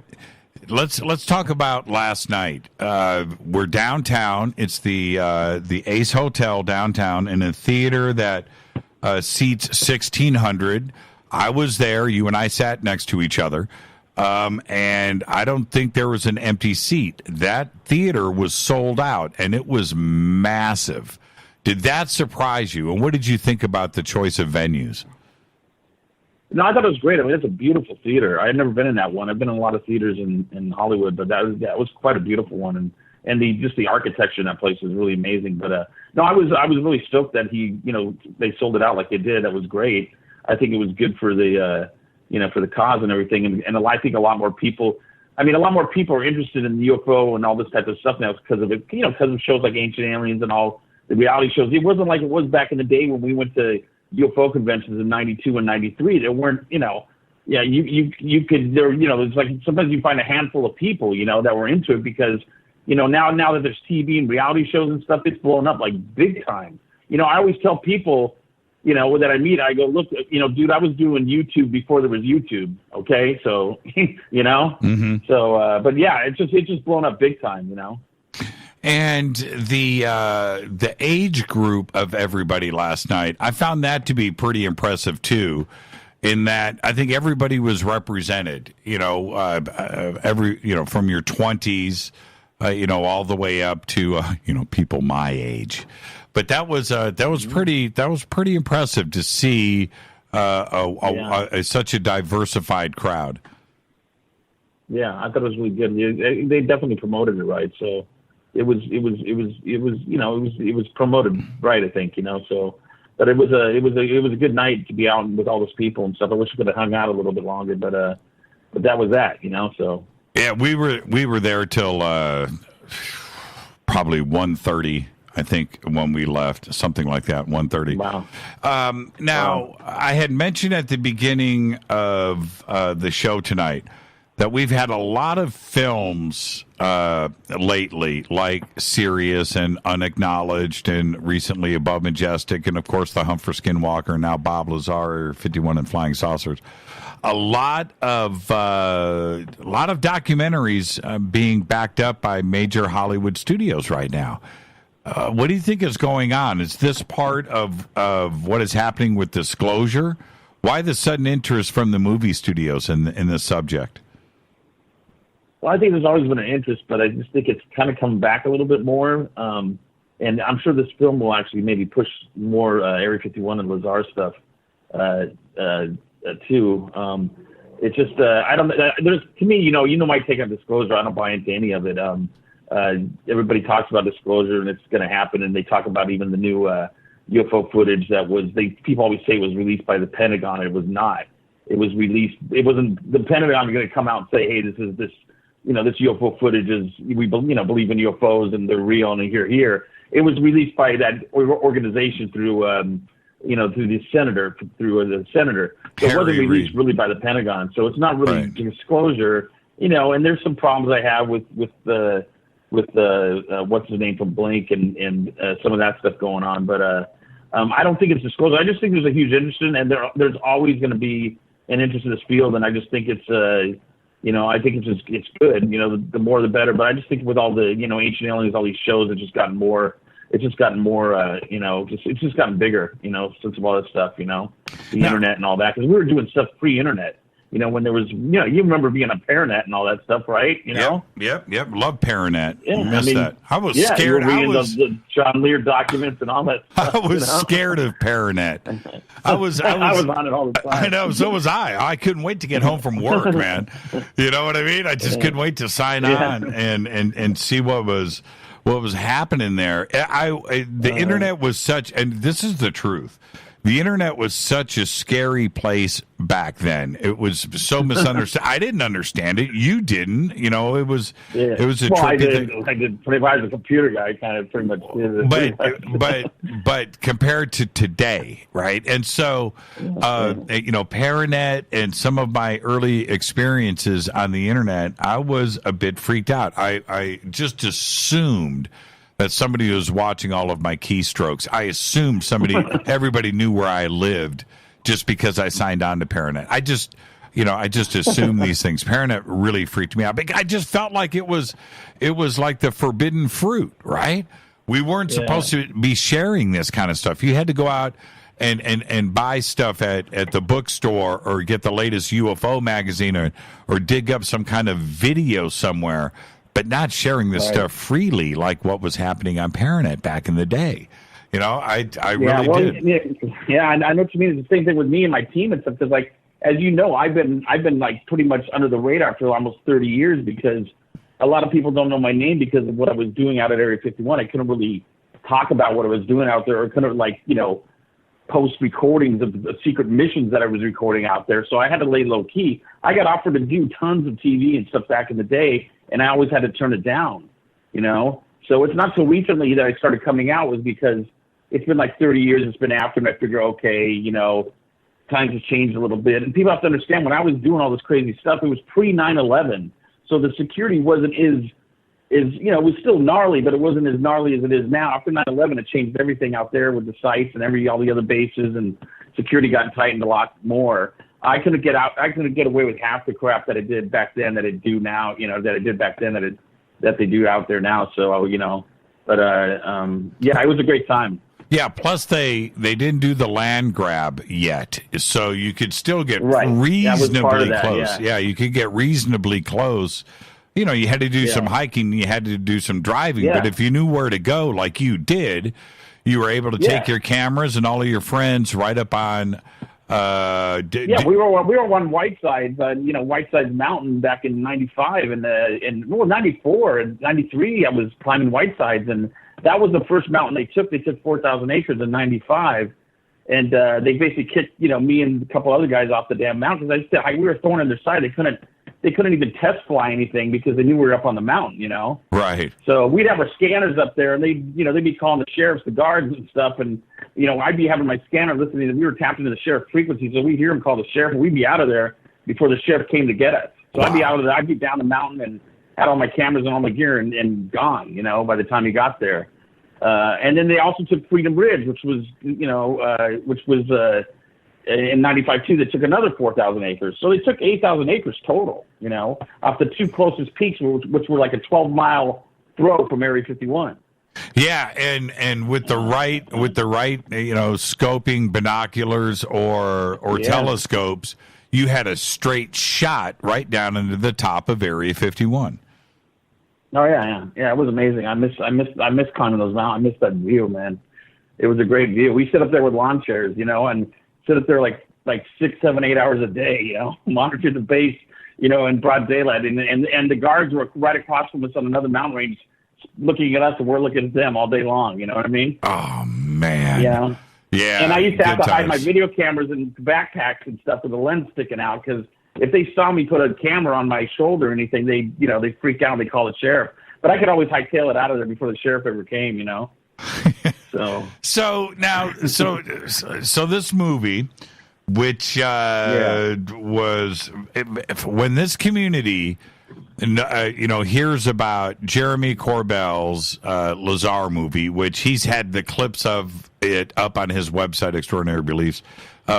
[SPEAKER 6] let's talk about last night. We're downtown. It's the Ace Hotel downtown in a theater that seats 1,600. I was there. You and I sat next to each other. And I don't think there was an empty seat. That theater was sold out, and it was massive. Did that surprise you? And what did you think about the choice of venues?
[SPEAKER 14] No, I thought it was great. I mean, it's a beautiful theater. I had never been in that one. I've been in a lot of theaters in Hollywood, but that was quite a beautiful one. And the architecture in that place is really amazing. But no, I was really stoked that they sold it out like they did. That was great. I think it was good for the for the cause and everything. And I think a lot more people are interested in the UFO and all this type of stuff now because of it, because of shows like Ancient Aliens and all the reality shows. It wasn't like it was back in the day when we went to UFO conventions in 92 and 93. There weren't, you could, it's like sometimes you find a handful of people, that were into it because, now that there's TV and reality shows and stuff, it's blown up like big time. I always tell people, that I meet, I go, look, dude, I was doing YouTube before there was YouTube. Okay. So, but yeah, it's just blown up big time,
[SPEAKER 6] And the age group of everybody last night, I found that to be pretty impressive too, in that I think everybody was represented. From your 20s, all the way up to people my age. But that was pretty impressive to see such a diversified crowd.
[SPEAKER 14] Yeah, I thought it was really good. They definitely promoted it right, so. It was promoted right, I think, so, but it was a good night to be out with all those people and stuff. I wish we could have hung out a little bit longer, but that was that, so. Yeah,
[SPEAKER 6] we were there till probably 1:30, I think, when we left, something like that, 1:30.
[SPEAKER 14] Wow.
[SPEAKER 6] Now, I had mentioned at the beginning of the show tonight that we've had a lot of films lately, like Sirius and Unacknowledged, and recently Above Majestic, and of course the Hunt for Skinwalker, and now Bob Lazar Area 51 and Flying Saucers. A lot of documentaries being backed up by major Hollywood studios right now. What do you think is going on? Is this part of what is happening with disclosure? Why the sudden interest from the movie studios in this subject?
[SPEAKER 14] Well, I think there's always been an interest, but I just think it's kind of come back a little bit more. And I'm sure this film will actually maybe push more Area 51 and Lazar stuff too. It's just I don't. There's to me, my take on disclosure. I don't buy into any of it. Everybody talks about disclosure and it's going to happen, and they talk about even the new UFO footage that people always say was released by the Pentagon. It was not. It was released. It wasn't the Pentagon going to come out and say, hey, this UFO footage is, we believe in UFOs and they're real and here. It was released by that organization through the senator. So it wasn't released really by the Pentagon. So it's not really disclosure, and there's some problems I have with the what's his name from Blink and some of that stuff going on. But I don't think it's disclosure. I just think there's a huge interest in, and there's always going to be an interest in this field. And I just think it's, I think it's good. The more the better. But I just think with all the Ancient Aliens, all these shows, it's just gotten more. It's just gotten bigger. Since all this stuff. The internet and all that. Because we were doing stuff pre-internet. When there was, you remember being on Paranet and all that stuff, right?
[SPEAKER 6] Yep. Love Paranet.
[SPEAKER 14] Yeah,
[SPEAKER 6] Missed that. I was scared.
[SPEAKER 14] You were reading the John Lear documents and all that stuff.
[SPEAKER 6] I was scared of Paranet. I was
[SPEAKER 14] on it all the time.
[SPEAKER 6] I know. So was I. I couldn't wait to get home from work, man. You know what I mean? I just couldn't wait to sign on and see what was happening there. The internet was such, and this is the truth. The internet was such a scary place back then. It was so misunderstood. I didn't understand it. You didn't. It was a trippy thing.
[SPEAKER 14] I did. If I was a computer guy, I kind of pretty much did it.
[SPEAKER 6] But compared to today, right? And so, Paranet and some of my early experiences on the internet, I was a bit freaked out. I just assumed that somebody was watching all of my keystrokes. I assumed everybody knew where I lived just because I signed on to Paranet. I just assumed these things. Paranet really freaked me out. But I just felt like it was like the forbidden fruit, right? We weren't supposed to be sharing this kind of stuff. You had to go out and buy stuff at the bookstore or get the latest UFO magazine or dig up some kind of video somewhere, but not sharing this stuff freely like what was happening on Paranet back in the day. I really did.
[SPEAKER 14] Yeah, I know what you mean. It's the same thing with me and my team and stuff. Because, like, as you know, I've been like pretty much under the radar for almost 30 years because a lot of people don't know my name because of what I was doing out at Area 51. I couldn't really talk about what I was doing out there, or couldn't post recordings of secret missions that I was recording out there. So I had to lay low key. I got offered to do tons of TV and stuff back in the day, and I always had to turn it down, So it's not so recently that I started coming out, was because it's been like 30 years. It's been after, and I figure, okay, times have changed a little bit. And people have to understand, when I was doing all this crazy stuff, it was pre 9/11. So the security wasn't as was still gnarly, but it wasn't as gnarly as it is now. After 9/11, it changed everything out there with the sites and all the other bases, and security got tightened a lot more. I couldn't get away with half the crap that I did back then that I do now. That I did back then that they do out there now. So it was a great time.
[SPEAKER 6] Yeah, plus they didn't do the land grab yet, so you could still get reasonably close. Yeah, you could get reasonably close. You had to do some hiking, you had to do some driving, but if you knew where to go like you did, you were able to take your cameras and all of your friends right up on
[SPEAKER 14] we were on Whitesides, Whitesides Mountain back in 95 and 94 and 93 I was climbing Whitesides, and that was the first mountain they took. They took 4,000 acres in 95, and they basically kicked, me and a couple other guys off the damn mountain because we were thorn in their side. They couldn't even test fly anything because they knew we were up on the mountain,
[SPEAKER 6] Right.
[SPEAKER 14] So we'd have our scanners up there, and they'd be calling the sheriffs, the guards and stuff, and I'd be having my scanner listening. We were tapped into the sheriff frequency, so we'd hear them call the sheriff, and we'd be out of there before the sheriff came to get us. So I'd be out of there. I'd be down the mountain and had all my cameras and all my gear and gone, by the time he got there. And then they also took Freedom Ridge, which was in 95 too. They took another 4,000 acres. So they took 8,000 acres total, off the two closest peaks, which were like a 12-mile throw from Area 51.
[SPEAKER 6] Yeah, and with the right scoping binoculars or telescopes, you had a straight shot right down into the top of Area 51.
[SPEAKER 14] Oh yeah. It was amazing. I miss climbing those mountains. I miss that view, man. It was a great view. We sit up there with lawn chairs, and sit up there like 6, 7, 8 hours a day, monitor the base, in broad daylight, and the guards were right across from us on another mountain range, looking at us, and we're looking at them all day long. You know what I mean?
[SPEAKER 6] Oh man.
[SPEAKER 14] Yeah.
[SPEAKER 6] Yeah.
[SPEAKER 14] And I used to have to hide
[SPEAKER 6] times.
[SPEAKER 14] my video cameras in backpacks and stuff with the lens sticking out because if they saw me put a camera on my shoulder or anything, they freak out and they call the sheriff. But I could always hightail it out of there before the sheriff ever came,
[SPEAKER 6] So this movie, which was when this community, hears about Jermey Corbell's Lazar movie, which he's had the clips of it up on his website, Extraordinary Beliefs,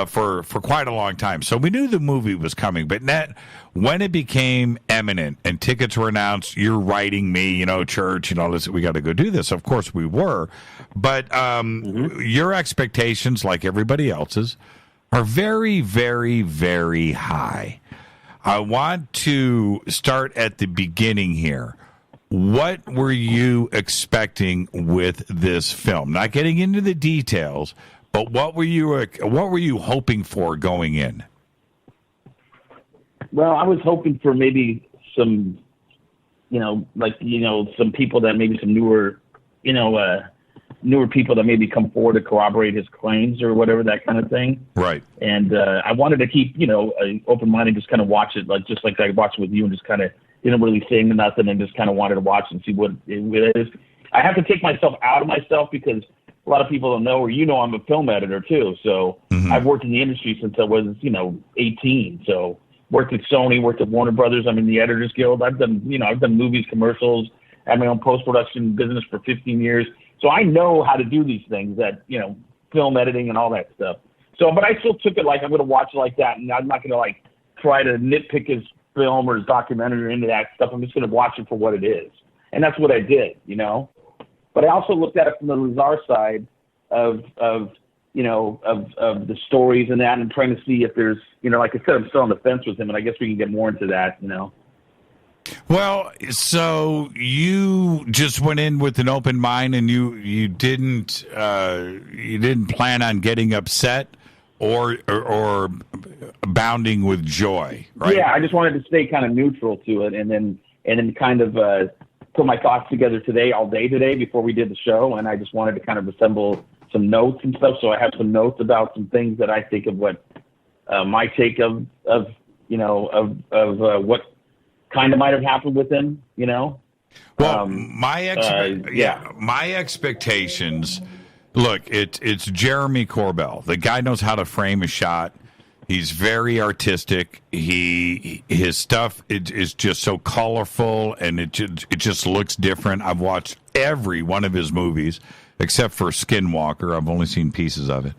[SPEAKER 6] for quite a long time. So we knew the movie was coming, but when it became imminent and tickets were announced, you're writing me, church, this, we got to go do this. Of course we were, but your expectations, like everybody else's, are very, very, very high. I want to start at the beginning here. What were you expecting with this film? Not getting into the details, but what were you hoping for going in?
[SPEAKER 14] Well, I was hoping for maybe some, some people that maybe some newer people that maybe come forward to corroborate his claims or whatever, that kind of thing.
[SPEAKER 6] Right.
[SPEAKER 14] And I wanted to keep, an open mind and just kind of watch it, just like I watched with you, and just kind of didn't really say nothing and just kind of wanted to watch and see what it is. I have to take myself out of myself because a lot of people don't know, or I'm a film editor too. So I've worked in the industry since I was, 18. So worked at Sony, worked at Warner Brothers. I'm in the Editors Guild. I've done movies, commercials, had my own post-production business for 15 years. So I know how to do these things, that, film editing and all that stuff. So, but I still took it like I'm going to watch it like that, and I'm not going to try to nitpick his film or his documentary or into that stuff. I'm just going to watch it for what it is. And that's what I did, But I also looked at it from the Lazar side of the stories and that, and trying to see if there's, like I said, I'm still on the fence with him, and I guess we can get more into that,
[SPEAKER 6] Well, so you just went in with an open mind, and you didn't plan on getting upset or bounding with joy, right?
[SPEAKER 14] Yeah, I just wanted to stay kind of neutral to it, and then kind of put my thoughts together all day today before we did the show, and I just wanted to kind of assemble some notes and stuff. So I have some notes about some things that I think of what my take of what kind of might have happened with him, Well,
[SPEAKER 6] my expectations. Look, it's Jermey Corbell. The guy knows how to frame a shot. He's very artistic. His stuff is just so colorful, and it just looks different. I've watched every one of his movies except for Skinwalker. I've only seen pieces of it.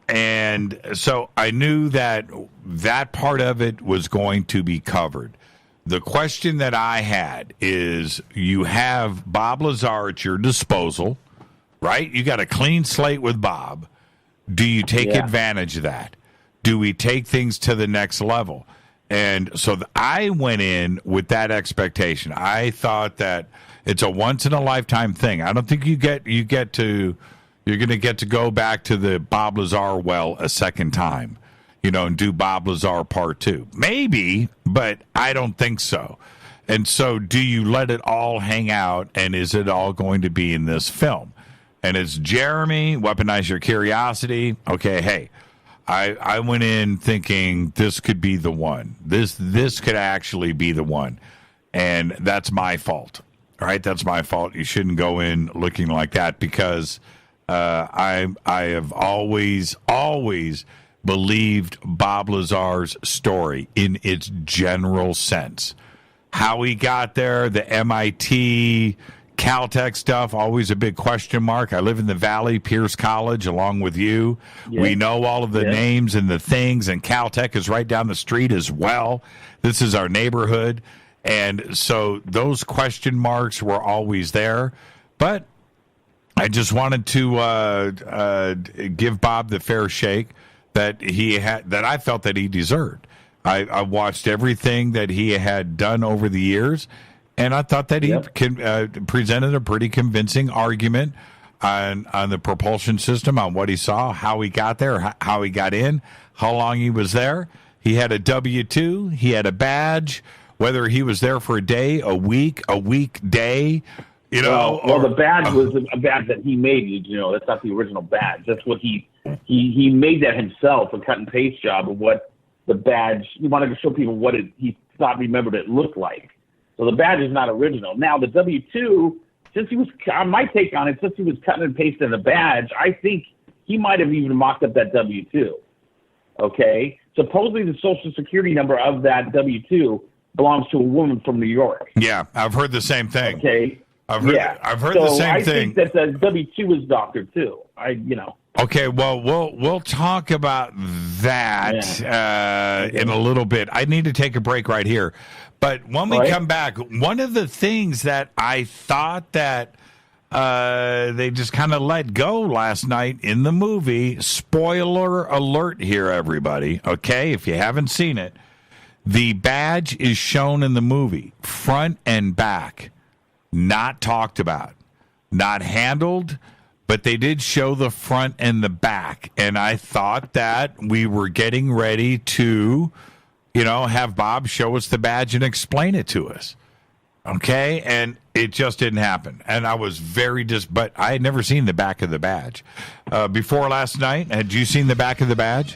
[SPEAKER 6] And so I knew that part of it was going to be covered. The question that I had is, you have Bob Lazar at your disposal, right? You got a clean slate with Bob. Do you take advantage of that? Do we take things to the next level? And so I went in with that expectation. I thought that it's a once in a lifetime thing. I don't think you're going to get to go back to the Bob Lazar well a second time, and do Bob Lazar Part 2. Maybe, but I don't think so. And so do you let it all hang out, and is it all going to be in this film? And it's Jeremy, Weaponize Your Curiosity. Okay, hey, I went in thinking this could be the one. This could actually be the one. And that's my fault. All right, that's my fault. You shouldn't go in looking like that, because I have always believed Bob Lazar's story in its general sense. How he got there, the MIT, Caltech stuff, always a big question mark. I live in the Valley, Pierce College, along with you. Yeah. We know all of the names and the things, and Caltech is right down the street as well. This is our neighborhood. And so those question marks were always there. But I just wanted to give Bob the fair shake that I felt that he deserved. I watched everything that he had done over the years, and I thought that he presented a pretty convincing argument on the propulsion system, on what he saw, how he got there, how he got in, how long he was there. He had a W-2, he had a badge, whether he was there for a day, a weekday.
[SPEAKER 14] Well, the badge was a badge that he made. That's not the original badge. That's what he made that himself, a cut and paste job of what the badge. He wanted to show people what he remembered it looked like. So the badge is not original. Now the W-2, my take on it, since he was cutting and pasting the badge, I think he might have even mocked up that W-2. Okay, supposedly the Social Security number of that W-2 belongs to a woman from New York.
[SPEAKER 6] Yeah, I've heard the same thing.
[SPEAKER 14] Okay.
[SPEAKER 6] I've heard the same thing.
[SPEAKER 14] I think that the W-2 is doctored too.
[SPEAKER 6] Okay, well, we'll talk about that in a little bit. I need to take a break right here. But when we come back, one of the things that I thought that they just kind of let go last night in the movie, spoiler alert here, everybody, okay, if you haven't seen it, the badge is shown in the movie, front and back, not talked about, not handled, but they did show the front and the back. And I thought that we were getting ready to, have Bob show us the badge and explain it to us. Okay? And it just didn't happen. And I was but I had never seen the back of the badge. Before last night, had you seen the back of the badge?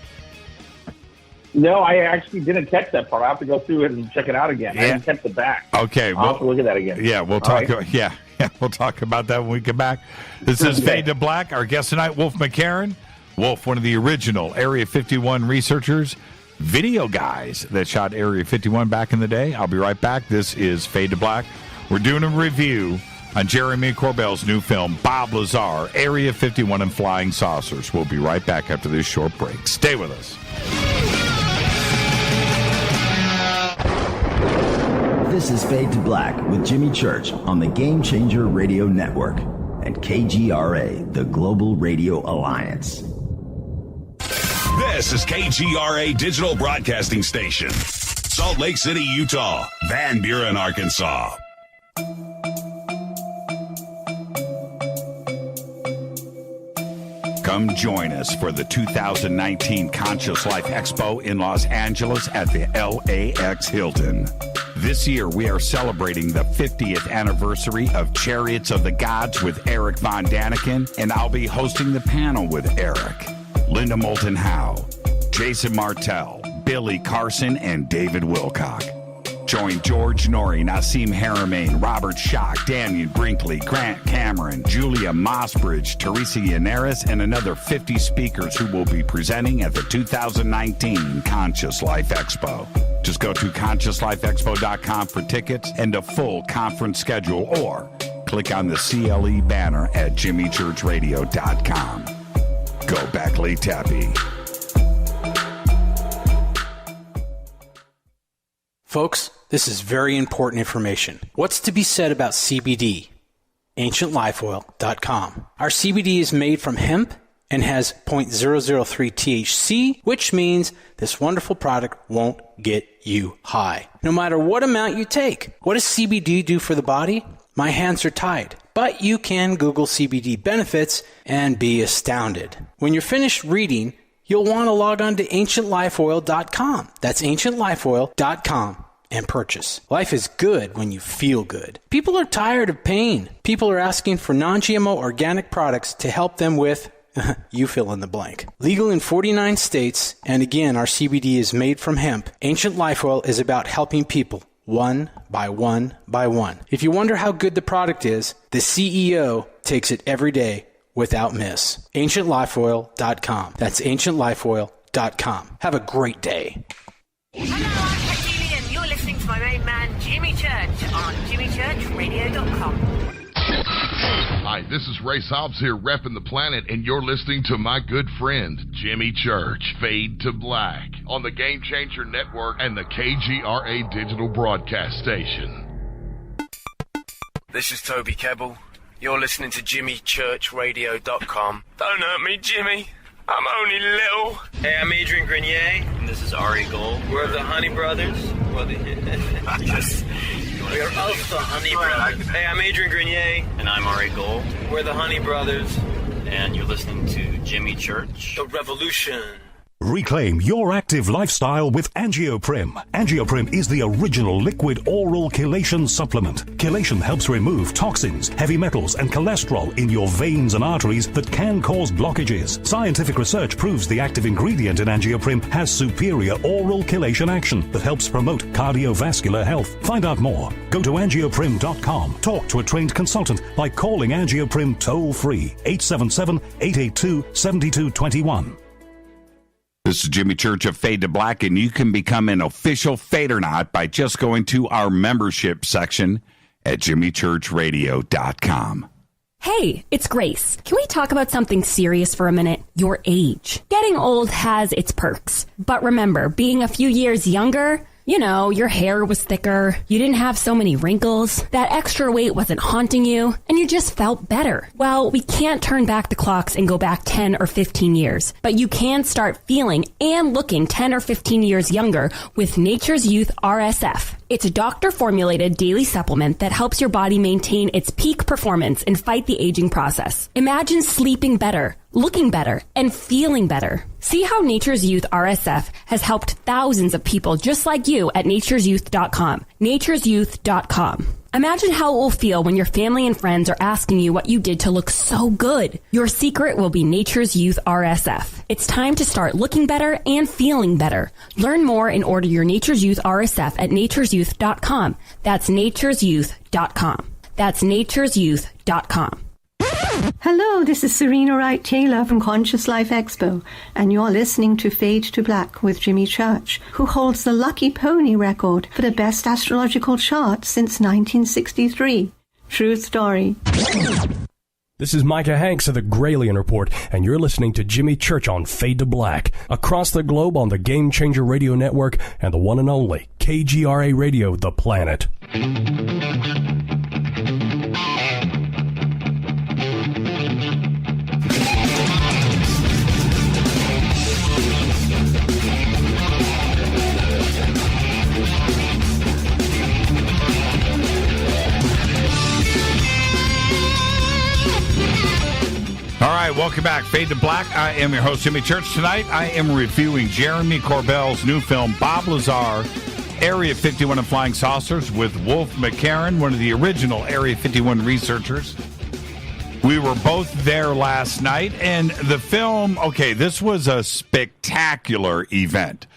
[SPEAKER 14] No, I actually didn't catch that part. I have to go through it and check it out again. I didn't catch the back.
[SPEAKER 6] Okay.
[SPEAKER 14] I'll have to look at that again.
[SPEAKER 6] Yeah, we'll talk. Right. We'll talk about that when we come back. This is Fade to Black. Our guest tonight, Wolf McCarron. Wolf, one of the original Area 51 researchers, video guys that shot Area 51 back in the day. I'll be right back. This is Fade to Black. We're doing a review on Jermey Corbell's new film, Bob Lazar, Area 51 and Flying Saucers. We'll be right back after this short break. Stay with us.
[SPEAKER 15] This is Fade to Black with Jimmy Church on the Game Changer Radio Network and KGRA, the Global Radio Alliance.
[SPEAKER 16] This is KGRA Digital Broadcasting Station, Salt Lake City, Utah, Van Buren, Arkansas.
[SPEAKER 3] Come join us for the 2019 Conscious Life Expo in Los Angeles at the LAX Hilton. This year, we are celebrating the 50th anniversary of Chariots of the Gods with Eric Von Daniken, and I'll be hosting the panel with Eric, Linda Moulton Howe, Jason Martell, Billy Carson, and David Wilcock. Join George Norrie, Nassim Haramein, Robert Schock, Daniel Brinkley, Grant Cameron, Julia Mossbridge, Teresa Yannaris, and another 50 speakers who will be presenting at the 2019 Conscious Life Expo. Just go to ConsciousLifeExpo.com for tickets and a full conference schedule, or click on the CLE banner at JimmyChurchRadio.com. Go back, Lee Tappy.
[SPEAKER 9] Folks, this is very important information. What's to be said about CBD? AncientLifeOil.com. Our CBD is made from hemp and has 0.003 THC, which means this wonderful product won't get you high, no matter what amount you take. What does CBD do for the body? My hands are tied. But you can Google CBD benefits and be astounded. When you're finished reading, you'll want to log on to AncientLifeOil.com. That's AncientLifeOil.com and purchase. Life is good when you feel good. People are tired of pain. People are asking for non-GMO organic products to help them with, you fill in the blank. Legal in 49 states, and again, our CBD is made from hemp. Ancient Life Oil is about helping people one by one by one. If you wonder how good the product is, the CEO takes it every day without miss. AncientLifeOil.com. That's AncientLifeOil.com. Have a great day.
[SPEAKER 17] Hello, I'm Katie, and you're listening to my main man, Jimmy Church, on JimmyChurchRadio.com.
[SPEAKER 18] Hi, this is Ray Hobbs here, repping the planet, and you're listening to my good friend, Jimmy Church, Fade to Black, on the Game Changer Network and the KGRA Digital Broadcast Station.
[SPEAKER 19] This is Toby Kebbell. You're listening to JimmyChurchRadio.com. Don't hurt me, Jimmy. I'm only little.
[SPEAKER 20] Hey, I'm Adrian Grenier.
[SPEAKER 21] And this is Ari Gold.
[SPEAKER 20] We're the Honey Brothers.
[SPEAKER 21] Yes.
[SPEAKER 20] We are of the Honey Brothers. Hey, I'm Adrian Grenier.
[SPEAKER 21] And I'm Ari Gold.
[SPEAKER 20] We're the Honey Brothers.
[SPEAKER 21] And you're listening to Jimmy Church.
[SPEAKER 20] The Revolution.
[SPEAKER 22] Reclaim your active lifestyle with Angioprim. Angioprim is the original liquid oral chelation supplement. Chelation helps remove toxins, heavy metals, and cholesterol in your veins and arteries that can cause blockages. Scientific research proves the active ingredient in Angioprim has superior oral chelation action that helps promote cardiovascular health. Find out more. Go to angioprim.com. Talk to a trained consultant by calling Angioprim toll-free 877-882-7221.
[SPEAKER 3] This is Jimmy Church of Fade to Black, and you can become an official Fadernaut by just going to our membership section at JimmyChurchRadio.com.
[SPEAKER 23] Hey, it's Grace. Can we talk about something serious for a minute? Your age. Getting old has its perks. But remember, being a few years younger, you know, your hair was thicker, you didn't have so many wrinkles, that extra weight wasn't haunting you, and you just felt better. Well, we can't turn back the clocks and go back 10 or 15 years, but you can start feeling and looking 10 or 15 years younger with Nature's Youth RSF. It's a doctor-formulated daily supplement that helps your body maintain its peak performance and fight the aging process. Imagine sleeping better, looking better, and feeling better. See how Nature's Youth RSF has helped thousands of people just like you at nature'syouth.com. nature'syouth.com. Imagine how it will feel when your family and friends are asking you what you did to look so good. Your secret will be Nature's Youth RSF. It's time to start looking better and feeling better. Learn more and order your Nature's Youth RSF at nature'syouth.com. That's nature'syouth.com. That's nature'syouth.com.
[SPEAKER 24] Hello, this is Serena Wright Taylor from Conscious Life Expo, and you're listening to Fade to Black with Jimmy Church, who holds the Lucky Pony record for the best astrological chart since 1963. True story.
[SPEAKER 25] This is Micah Hanks of the Gralien Report, and you're listening to Jimmy Church on Fade to Black, across the globe on the Game Changer Radio Network and the one and only KGRA Radio, The Planet.
[SPEAKER 6] All right, welcome back. Fade to Black. I am your host, Jimmy Church. Tonight, I am reviewing Jermey Corbell's new film, Bob Lazar, Area 51 and Flying Saucers, with Wolf McCarron, one of the original Area 51 researchers. We were both there last night, and the film, okay, this was a spectacular event.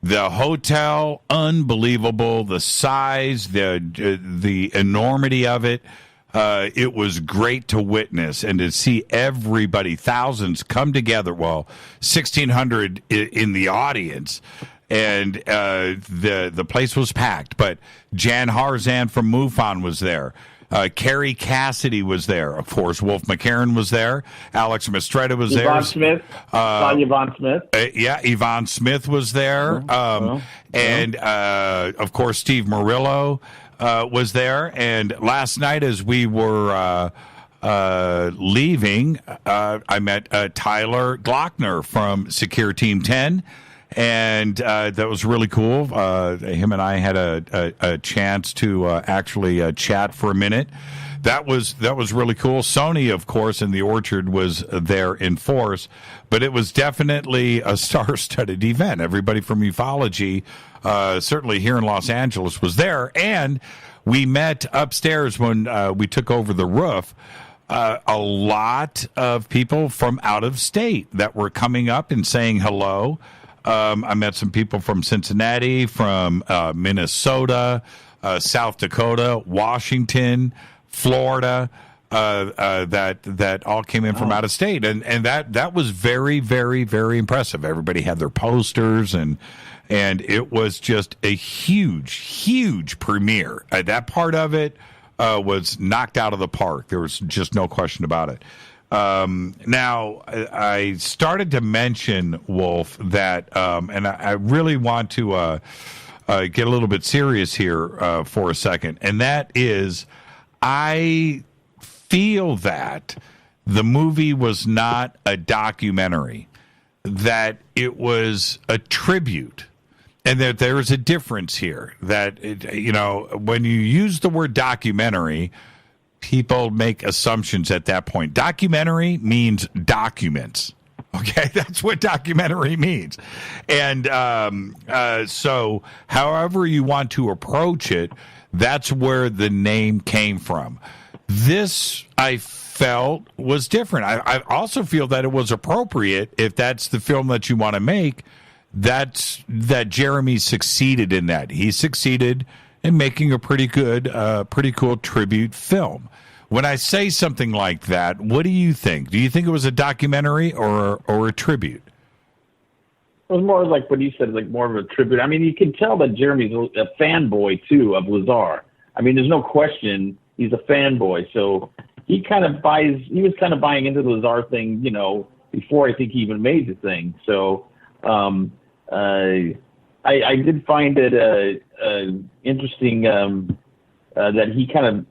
[SPEAKER 6] The hotel, unbelievable. The size, the enormity of it. It was great to witness and to see everybody, thousands, come together. Well, 1,600 in the audience, and the place was packed. But Jan Harzan from MUFON was there. Carrie Cassidy was there. Of course, Wolf McCarron was there. Alex Mistretta was there.
[SPEAKER 14] Yvonne Smith. Yvonne Smith.
[SPEAKER 6] Yvonne Smith was there. And, of course, Steve Murillo was there. And last night as we were leaving, I met Tyler Glockner from Secure Team 10. And that was really cool. Him and I had a chance to actually chat for a minute. That was really cool. Sony, of course, in the Orchard was there in force, but it was definitely a star-studded event. Everybody from ufology, certainly here in Los Angeles, was there. And we met upstairs when we took over the roof. A lot of people from out of state that were coming up and saying hello. I met some people from Cincinnati, from Minnesota, South Dakota, Washington, Florida, that all came in from out of state, and that was very, very, very impressive. Everybody had their posters, and it was just a huge premiere. That part of it was knocked out of the park. There was just no question about it. Now, I started to mention, Wolf, that, and I really want to get a little bit serious here for a second, and that is, I feel that the movie was not a documentary, that it was a tribute, and that there is a difference here, that, when you use the word documentary, people make assumptions at that point. Documentary means documents. Okay, that's what documentary means. And so however you want to approach it, that's where the name came from. This, I felt, was different. I also feel that it was appropriate, if that's the film that you want to make, that Jeremy succeeded in that. He succeeded in making a pretty cool tribute film. When I say something like that, what do you think? Do you think it was a documentary or a tribute?
[SPEAKER 14] It was more like what you said, like more of a tribute. I mean, you can tell that Jeremy's a fanboy too of Lazar. I mean, there's no question he's a fanboy. So he was kind of buying into the Lazar thing, before I think he even made the thing. So I did find it interesting that he kind of,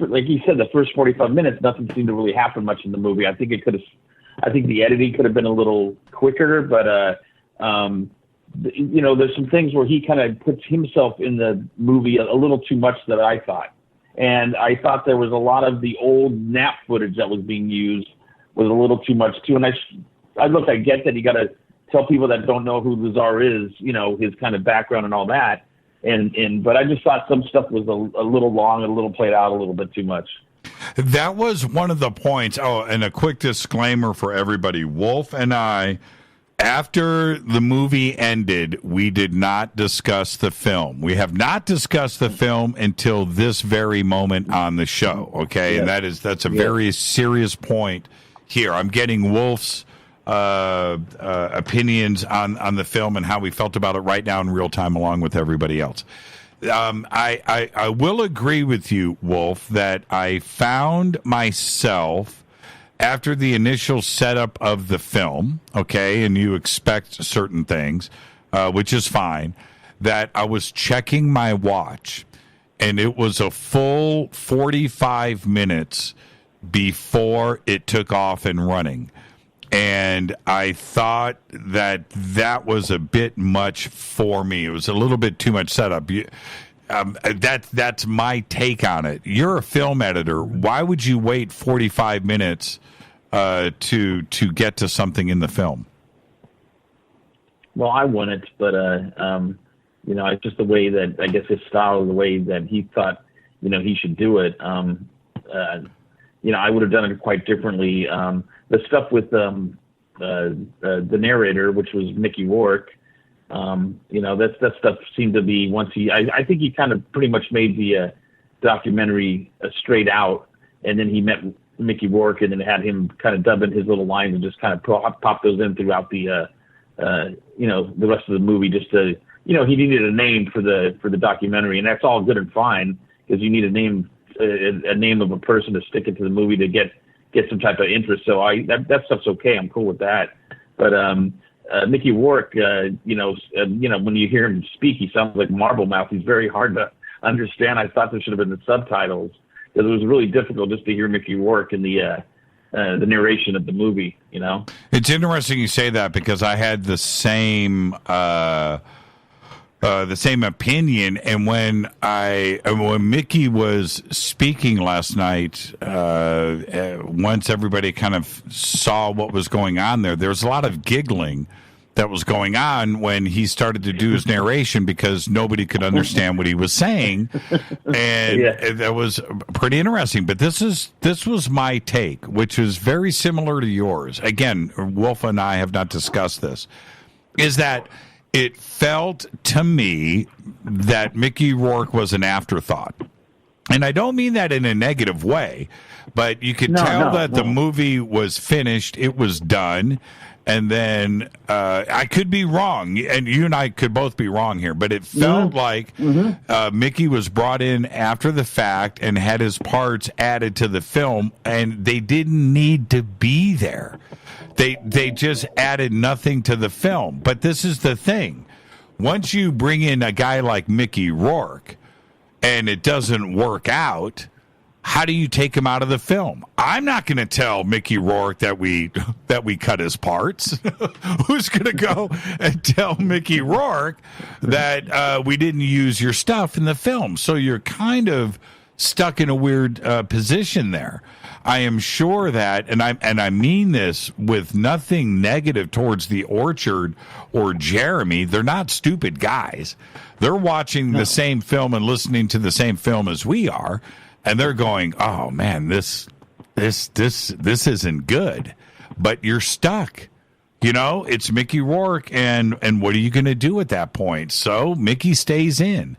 [SPEAKER 14] like he said, the first 45 minutes, nothing seemed to really happen much in the movie. I think the editing could have been a little quicker, but there's some things where he kind of puts himself in the movie a little too much, that I thought. And I thought there was a lot of the old nap footage that was being used was a little too much too. And I get that you got to tell people that don't know who Lazar is, his kind of background and all that. But I just thought some stuff was a little long and a little played out a little bit too much.
[SPEAKER 6] That was one of the points. Oh, and a quick disclaimer for everybody. Wolf and I, after the movie ended, we did not discuss the film. We have not discussed the film until this very moment on the show, okay? Yes. And that's a very serious point here. I'm getting Wolf's opinions on the film and how we felt about it right now in real time, along with everybody else. I will agree with you, Wolf, that I found myself after the initial setup of the film, okay, and you expect certain things, which is fine, that I was checking my watch, and it was a full 45 minutes before it took off and running. And I thought that was a bit much for me. It was a little bit too much setup. That's my take on it. You're a film editor. Why would you wait 45 minutes to get to something in the film?
[SPEAKER 14] Well, I wouldn't, but it's just the way that, I guess, his style, the way that he thought, he should do it. I would have done it quite differently. The stuff with the narrator, which was Mickey Rourke, That stuff seemed to be I think he kind of pretty much made the documentary straight out, and then he met Mickey Rourke and then had him kind of dub in his little lines and just kind of pop those in throughout the rest of the movie, just to, he needed a name for the documentary, and that's all good and fine, because you need a name of a person to stick into the movie to get some type of interest. So that stuff's okay. I'm cool with that. But Mickey Rourke, when you hear him speak, he sounds like Marble Mouth. He's very hard to understand. I thought there should have been the subtitles, because it was really difficult just to hear Mickey Rourke in the narration of the movie.
[SPEAKER 6] It's interesting you say that, because I had the same opinion. And when Mickey was speaking last night, once everybody kind of saw what was going on there was a lot of giggling that was going on when he started to do his narration, because nobody could understand what he was saying. And that was pretty interesting. But this was my take, which is very similar to yours. Again, Wolf and I have not discussed this, is that it felt to me that Mickey Rourke was an afterthought. And I don't mean that in a negative way, but you could tell that the movie was finished, it was done. And then I could be wrong, and you and I could both be wrong here, but it felt like Mickey was brought in after the fact and had his parts added to the film, and they didn't need to be there. They just added nothing to the film. But this is the thing. Once you bring in a guy like Mickey Rourke and it doesn't work out, how do you take him out of the film? I'm not going to tell Mickey Rourke that we cut his parts. Who's going to go and tell Mickey Rourke that we didn't use your stuff in the film? So you're kind of stuck in a weird position there. I am sure that, and I mean this with nothing negative towards the Orchard or Jeremy. They're not stupid guys. They're watching the same film and listening to the same film as we are. And they're going, oh man, this isn't good. But you're stuck. It's Mickey Rourke, and what are you going to do at that point? So Mickey stays in.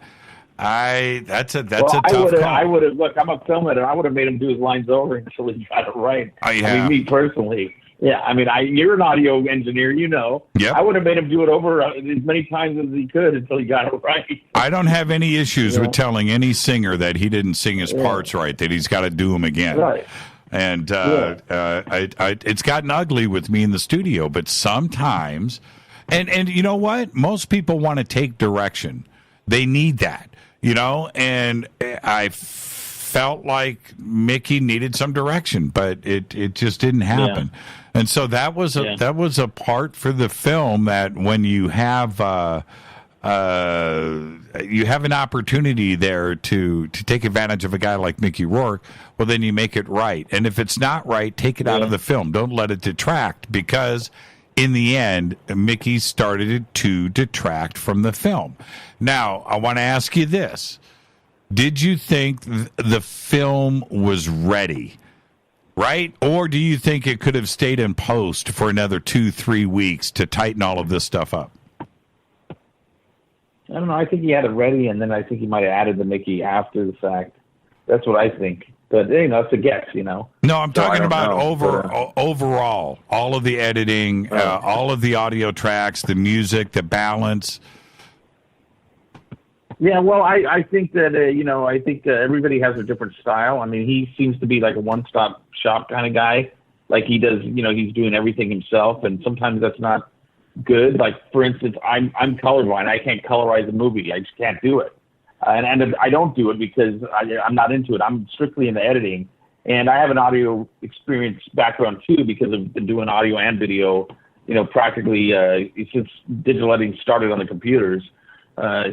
[SPEAKER 6] That's a tough call.
[SPEAKER 14] I would have. Look, I'm a film editor. I would have made him do his lines over until he got it right. I mean, me personally. Yeah, I mean, you're an audio engineer, Yep. I would have made him do it over as many times as he could until he got it right.
[SPEAKER 6] I don't have any issues with telling any singer that he didn't sing his parts right, that he's got to do them again.
[SPEAKER 14] Right.
[SPEAKER 6] And it's gotten ugly with me in the studio, but sometimes, and you know what? Most people want to take direction. They need that, and I felt like Mickey needed some direction, but it just didn't happen. Yeah. And so that was a part for the film that when you have an opportunity there to take advantage of a guy like Mickey Rourke, well, then you make it right. And if it's not right, take it out of the film. Don't let it detract, because in the end, Mickey started to detract from the film. Now, I want to ask you this. Did you think the film was ready, right? Or do you think it could have stayed in post for another 2-3 weeks to tighten all of this stuff up?
[SPEAKER 14] I don't know. I think he had it ready, and then I think he might have added the Mickey after the fact. That's what I think. But, it's a guess,
[SPEAKER 6] No, I'm talking about overall, all of the editing, all of the audio tracks, the music, the balance.
[SPEAKER 14] Yeah, well, I think that, I think everybody has a different style. I mean, he seems to be like a one-stop shop kind of guy. Like he does, he's doing everything himself, and sometimes that's not good. Like, for instance, I'm colorblind. I can't colorize a movie. I just can't do it. And I don't do it because I'm not into it. I'm strictly into editing. And I have an audio experience background, too, because I've been doing audio and video, practically since digital editing started on the computers.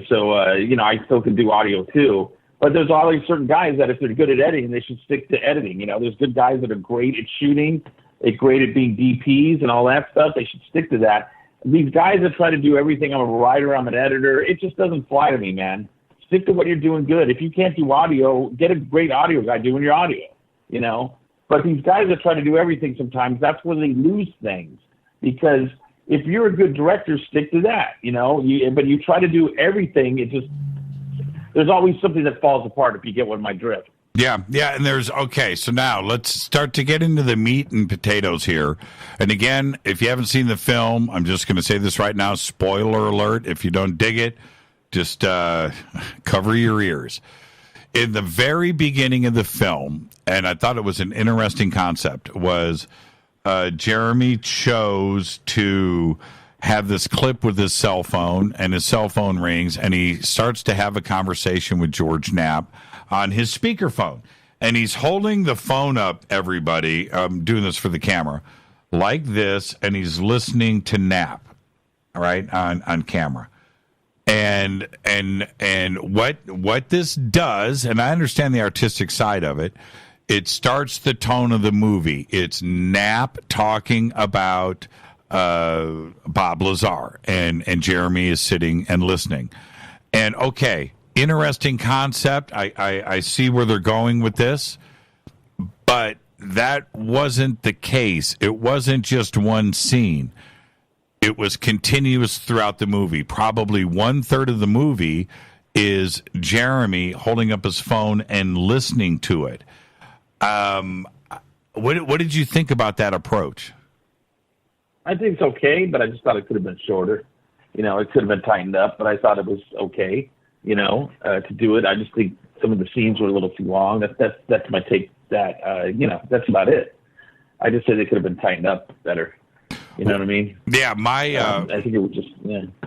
[SPEAKER 14] So I still can do audio too, but there's always certain guys that if they're good at editing, they should stick to editing. There's good guys that are great at shooting, they're great at being DPs and all that stuff. They should stick to that. These guys that try to do everything, I'm a writer, I'm an editor, it just doesn't fly to me, man. Stick to what you're doing good. If you can't do audio, get a great audio guy doing your audio, But these guys that try to do everything sometimes, that's where they lose things, because if you're a good director, stick to that, but you try to do everything. There's always something that falls apart if you get what my drift.
[SPEAKER 6] Yeah, and so now let's start to get into the meat and potatoes here. And again, if you haven't seen the film, I'm just going to say this right now, spoiler alert, if you don't dig it, just cover your ears. In the very beginning of the film, and I thought it was an interesting concept, was Jeremy chose to have this clip with his cell phone, and his cell phone rings, and he starts to have a conversation with George Knapp on his speakerphone. And he's holding the phone up, everybody, I'm doing this for the camera, like this, and he's listening to Knapp, all right, on camera. And what this does, and I understand the artistic side of it, it starts the tone of the movie. It's Knapp talking about Bob Lazar, and Jeremy is sitting and listening. And okay, interesting concept. I see where they're going with this, but that wasn't the case. It wasn't just one scene. It was continuous throughout the movie. Probably 1/3 of the movie is Jeremy holding up his phone and listening to it. What did you think about that approach?
[SPEAKER 14] I think it's okay, but I just thought it could have been shorter. It could have been tightened up, but I thought it was okay, to do it. I just think some of the scenes were a little too long. That's my take. That's about it. I just say they could have been tightened up better. You know what I mean?
[SPEAKER 6] Yeah,
[SPEAKER 14] I think it was just,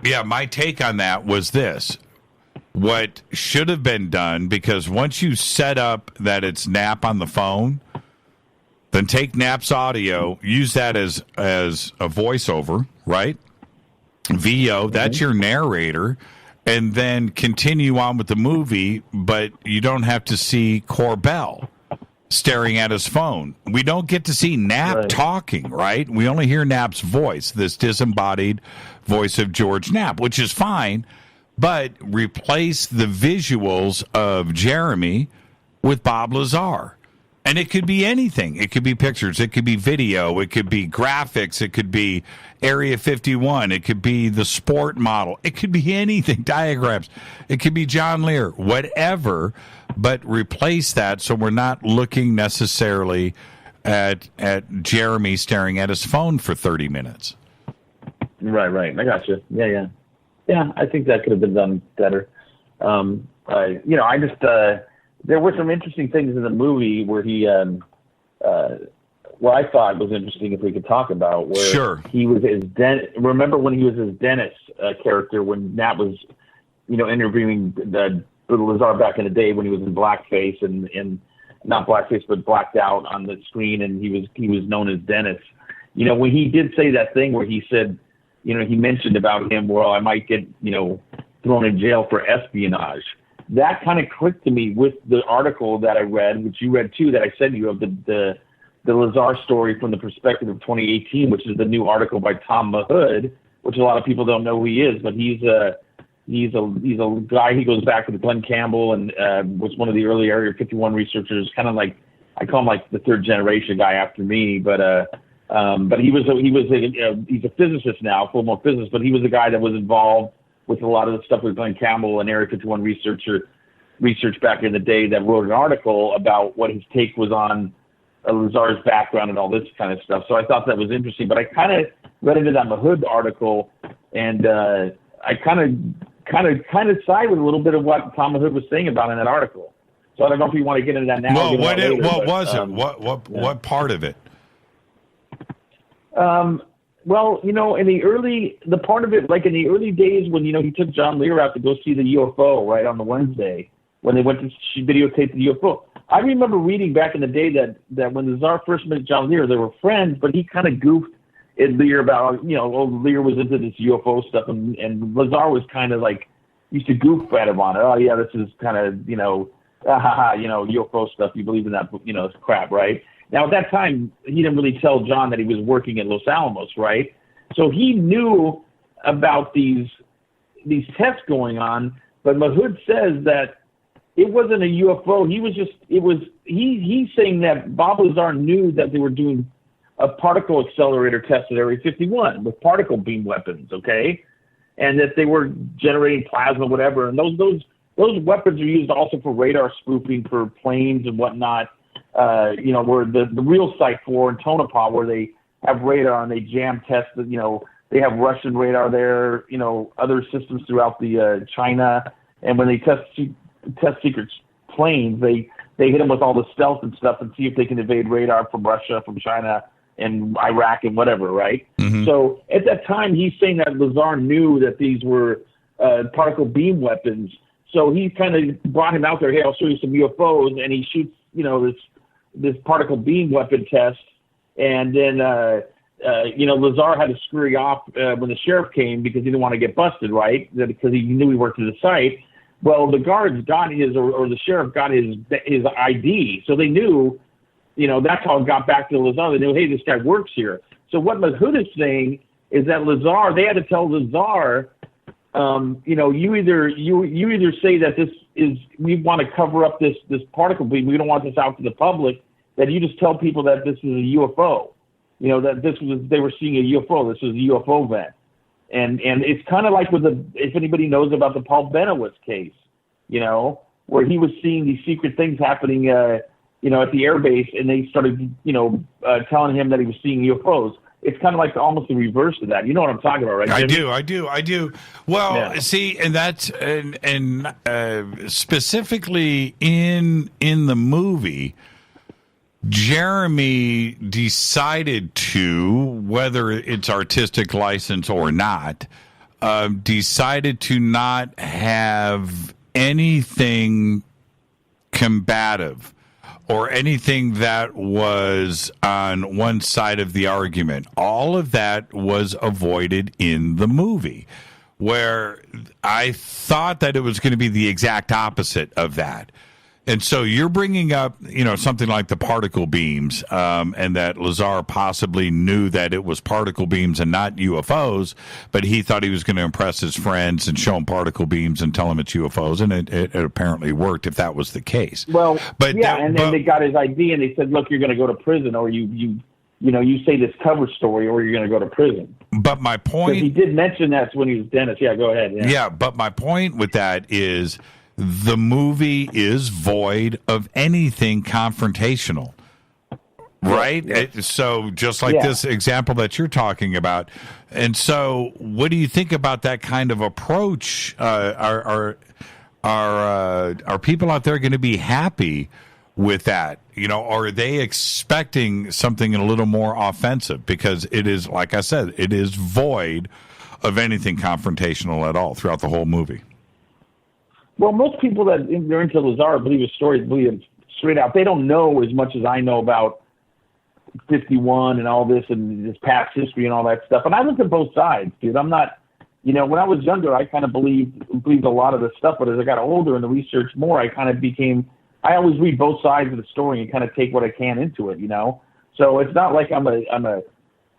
[SPEAKER 6] Yeah, my take on that was this. What should have been done, because once you set up that it's Knapp on the phone, then take Knapp's audio, use that as a voiceover, right? VO, that's your narrator, and then continue on with the movie, but you don't have to see Corbell staring at his phone. We don't get to see Knapp talking, right? We only hear Knapp's voice, this disembodied voice of George Knapp, which is fine, but replace the visuals of Jeremy with Bob Lazar. And it could be anything. It could be pictures. It could be video. It could be graphics. It could be Area 51. It could be the sport model. It could be anything, diagrams. It could be John Lear, whatever, but replace that so we're not looking necessarily at Jeremy staring at his phone for 30 minutes.
[SPEAKER 14] Right. I got you. Yeah. I think that could have been done better. There were some interesting things in the movie where he, what I thought was interesting, if we could talk about, where he was his remember when he was his Dennis character, when Nat was, interviewing Lazar back in the day when he was in blackface and not blackface, but blacked out on the screen, and he was known as Dennis. When he did say that thing where he said, he mentioned about him, well, I might get, thrown in jail for espionage. That kind of clicked to me with the article that I read, which you read too, that I sent you, of the Lazar story from the perspective of 2018, which is the new article by Tom Mahood, which a lot of people don't know who he is, but he's a guy. He goes back to Glenn Campbell and was one of the early Area 51 researchers, kind of like, I call him like the third generation guy after me, but he's a physicist now, full more physicist, but he was a guy that was involved with a lot of the stuff with Glenn Campbell and Area 51 research back in the day, that wrote an article about what his take was on Lazar's background and all this kind of stuff. So I thought that was interesting, but I kind of read into that Mahood article, and I kind of side with a little bit of what Tom Mahood was saying about in that article. So I don't know if you want to get into that now.
[SPEAKER 6] Well, what was it? What part of it?
[SPEAKER 14] Well, in the early days when, he took John Lear out to go see the UFO, right, on the Wednesday, when they went to videotape the UFO. I remember reading back in the day that when Lazar first met John Lear, they were friends, but he kind of goofed at Lear about, Lear was into this UFO stuff, and Lazar was kind of like, used to goof at him on it. Oh, yeah, this is kind of, UFO stuff. You believe in that, crap, right? Now, at that time, he didn't really tell John that he was working at Los Alamos, right? So he knew about these tests going on, but Mahood says that it wasn't a UFO. He's saying that Bob Lazar knew that they were doing a particle accelerator test at Area 51 with particle beam weapons, okay? And that they were generating plasma, whatever. And those weapons are used also for radar spoofing for planes and whatnot. You know, where the real Site 4 in Tonopah, where they have radar and they jam test, you know, they have Russian radar there, you know, other systems throughout the China. And when they test secret planes, they hit them with all the stealth and stuff and see if they can evade radar from Russia, from China, and Iraq and whatever, right? Mm-hmm. So at that time, he's saying that Lazar knew that these were particle beam weapons. So he kind of brought him out there, hey, I'll show you some UFOs, and he shoots, you know, this particle beam weapon test. And then, you know, Lazar had to scurry off when the sheriff came because he didn't want to get busted, right? Because he knew he worked at the site. Well, the guards got his, or the sheriff got his ID. So they knew, you know, that's how it got back to Lazar. They knew, hey, this guy works here. So what Mahood is saying is that Lazar, they had to tell Lazar, you know, you either say that this is, we want to cover up this particle beam, we don't want this out to the public, that you just tell people that this is a UFO, you know, that they were seeing a UFO, this is a UFO event. And it's kind of like if anybody knows about the Paul Benowitz case, you know, where he was seeing these secret things happening, you know, at the airbase, and they started, you know, telling him that he was seeing UFOs. It's kind of like almost the reverse of that. You know what I'm talking about, right, Jimmy?
[SPEAKER 6] I do. Well, yeah. See, and that's and specifically in the movie, Jermey decided to, whether it's artistic license or not, decided to not have anything combative or anything that was on one side of the argument. All of that was avoided in the movie, where I thought that it was going to be the exact opposite of that. And so you're bringing up, you know, something like the particle beams, and that Lazar possibly knew that it was particle beams and not UFOs, but he thought he was going to impress his friends and show them particle beams and tell them it's UFOs, and it apparently worked if that was the case.
[SPEAKER 14] Well, but yeah, and then they got his ID and they said, look, you're going to go to prison, or you say this cover story, or you're going to go to prison.
[SPEAKER 6] But my point,
[SPEAKER 14] he did mention that when he was Dennis. Yeah, go ahead.
[SPEAKER 6] Yeah, but my point with that is, the movie is void of anything confrontational, right?
[SPEAKER 14] Yeah.
[SPEAKER 6] So just like this example that you're talking about. And so what do you think about that kind of approach? Are people out there going to be happy with that? You know, or are they expecting something a little more offensive? Because it is, like I said, it is void of anything confrontational at all throughout the whole movie.
[SPEAKER 14] Well, most people that they're into Lazar believe his story, believe it straight out. They don't know as much as I know about 51 and all this and his past history and all that stuff. And I look at both sides, dude. I'm not, you know, when I was younger, I kind of believed a lot of this stuff. But as I got older and the research more, I kind of I always read both sides of the story and kind of take what I can into it, you know. So it's not like I'm a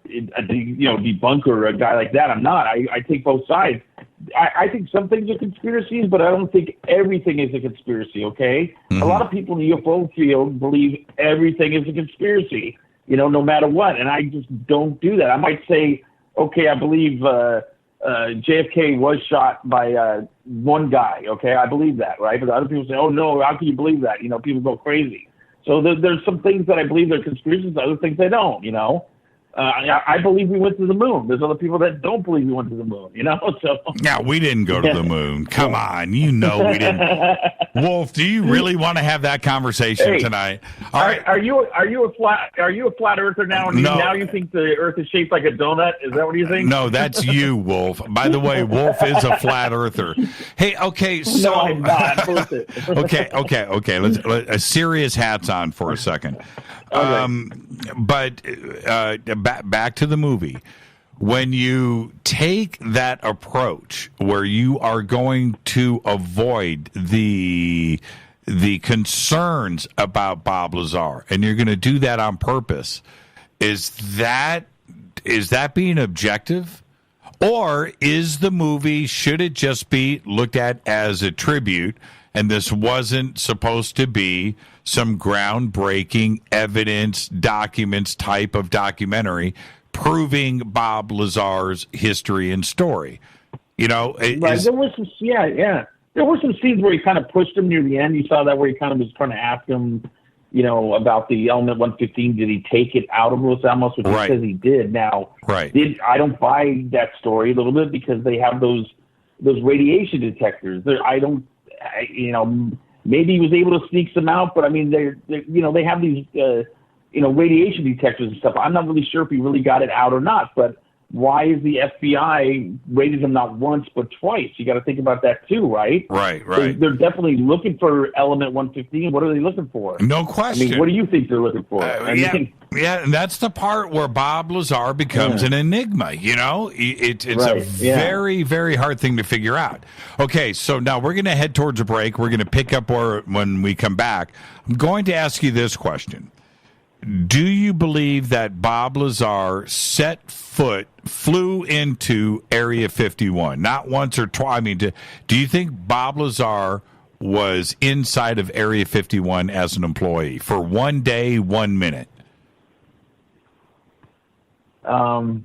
[SPEAKER 14] debunker or a guy like that. I'm not. I take both sides. I think some things are conspiracies, but I don't think everything is a conspiracy, okay? Mm-hmm. A lot of people in the UFO field believe everything is a conspiracy, you know, no matter what. And I just don't do that. I might say, okay, I believe JFK was shot by one guy, okay? I believe that, right? But other people say, oh, no, how can you believe that? You know, people go crazy. So there's some things that I believe they're conspiracies, other things I don't, you know? I believe we went to the moon. There's other people that don't believe we went to the moon, you know? So
[SPEAKER 6] no, we didn't go to the moon. Come on, you know we didn't. Wolf, do you really want to have that conversation tonight? All right.
[SPEAKER 14] Are you a flat earther now? And
[SPEAKER 6] no.
[SPEAKER 14] Now you think the Earth is shaped like a donut? Is that what you think?
[SPEAKER 6] No, that's you, Wolf. By the way, Wolf is a flat earther. Hey, okay, so
[SPEAKER 14] no, I'm not.
[SPEAKER 6] okay. Let's serious hats on for a second. But back to the movie. When you take that approach where you are going to avoid the concerns about Bob Lazar, and you're going to do that on purpose, is that being objective? Or is the movie, should it just be looked at as a tribute And this wasn't supposed to be some groundbreaking evidence, documents type of documentary proving Bob Lazar's history and story. You know,
[SPEAKER 14] right. There was some, there were some scenes where he kind of pushed him near the end. You saw that where he kind of was trying to ask him, you know, about the element 115. Did he take it out of Los Alamos? Which he says he did. Now, I don't buy that story a little bit because they have those radiation detectors. Maybe he was able to sneak some out, but I mean, they have these, radiation detectors and stuff. I'm not really sure if he really got it out or not, but why is the FBI raided him not once but twice? You got to think about that too, right?
[SPEAKER 6] Right.
[SPEAKER 14] They're definitely looking for element 115. What are they looking for?
[SPEAKER 6] No question.
[SPEAKER 14] I mean, what do you think they're looking for?
[SPEAKER 6] And that's the part where Bob Lazar becomes an enigma. You know, it's a very, very hard thing to figure out. Okay, so now we're going to head towards a break. We're going to pick up when we come back. I'm going to ask you this question. Do you believe that Bob Lazar flew into Area 51? Not once or twice. I mean, do you think Bob Lazar was inside of Area 51 as an employee for 1 day, 1 minute?
[SPEAKER 14] Because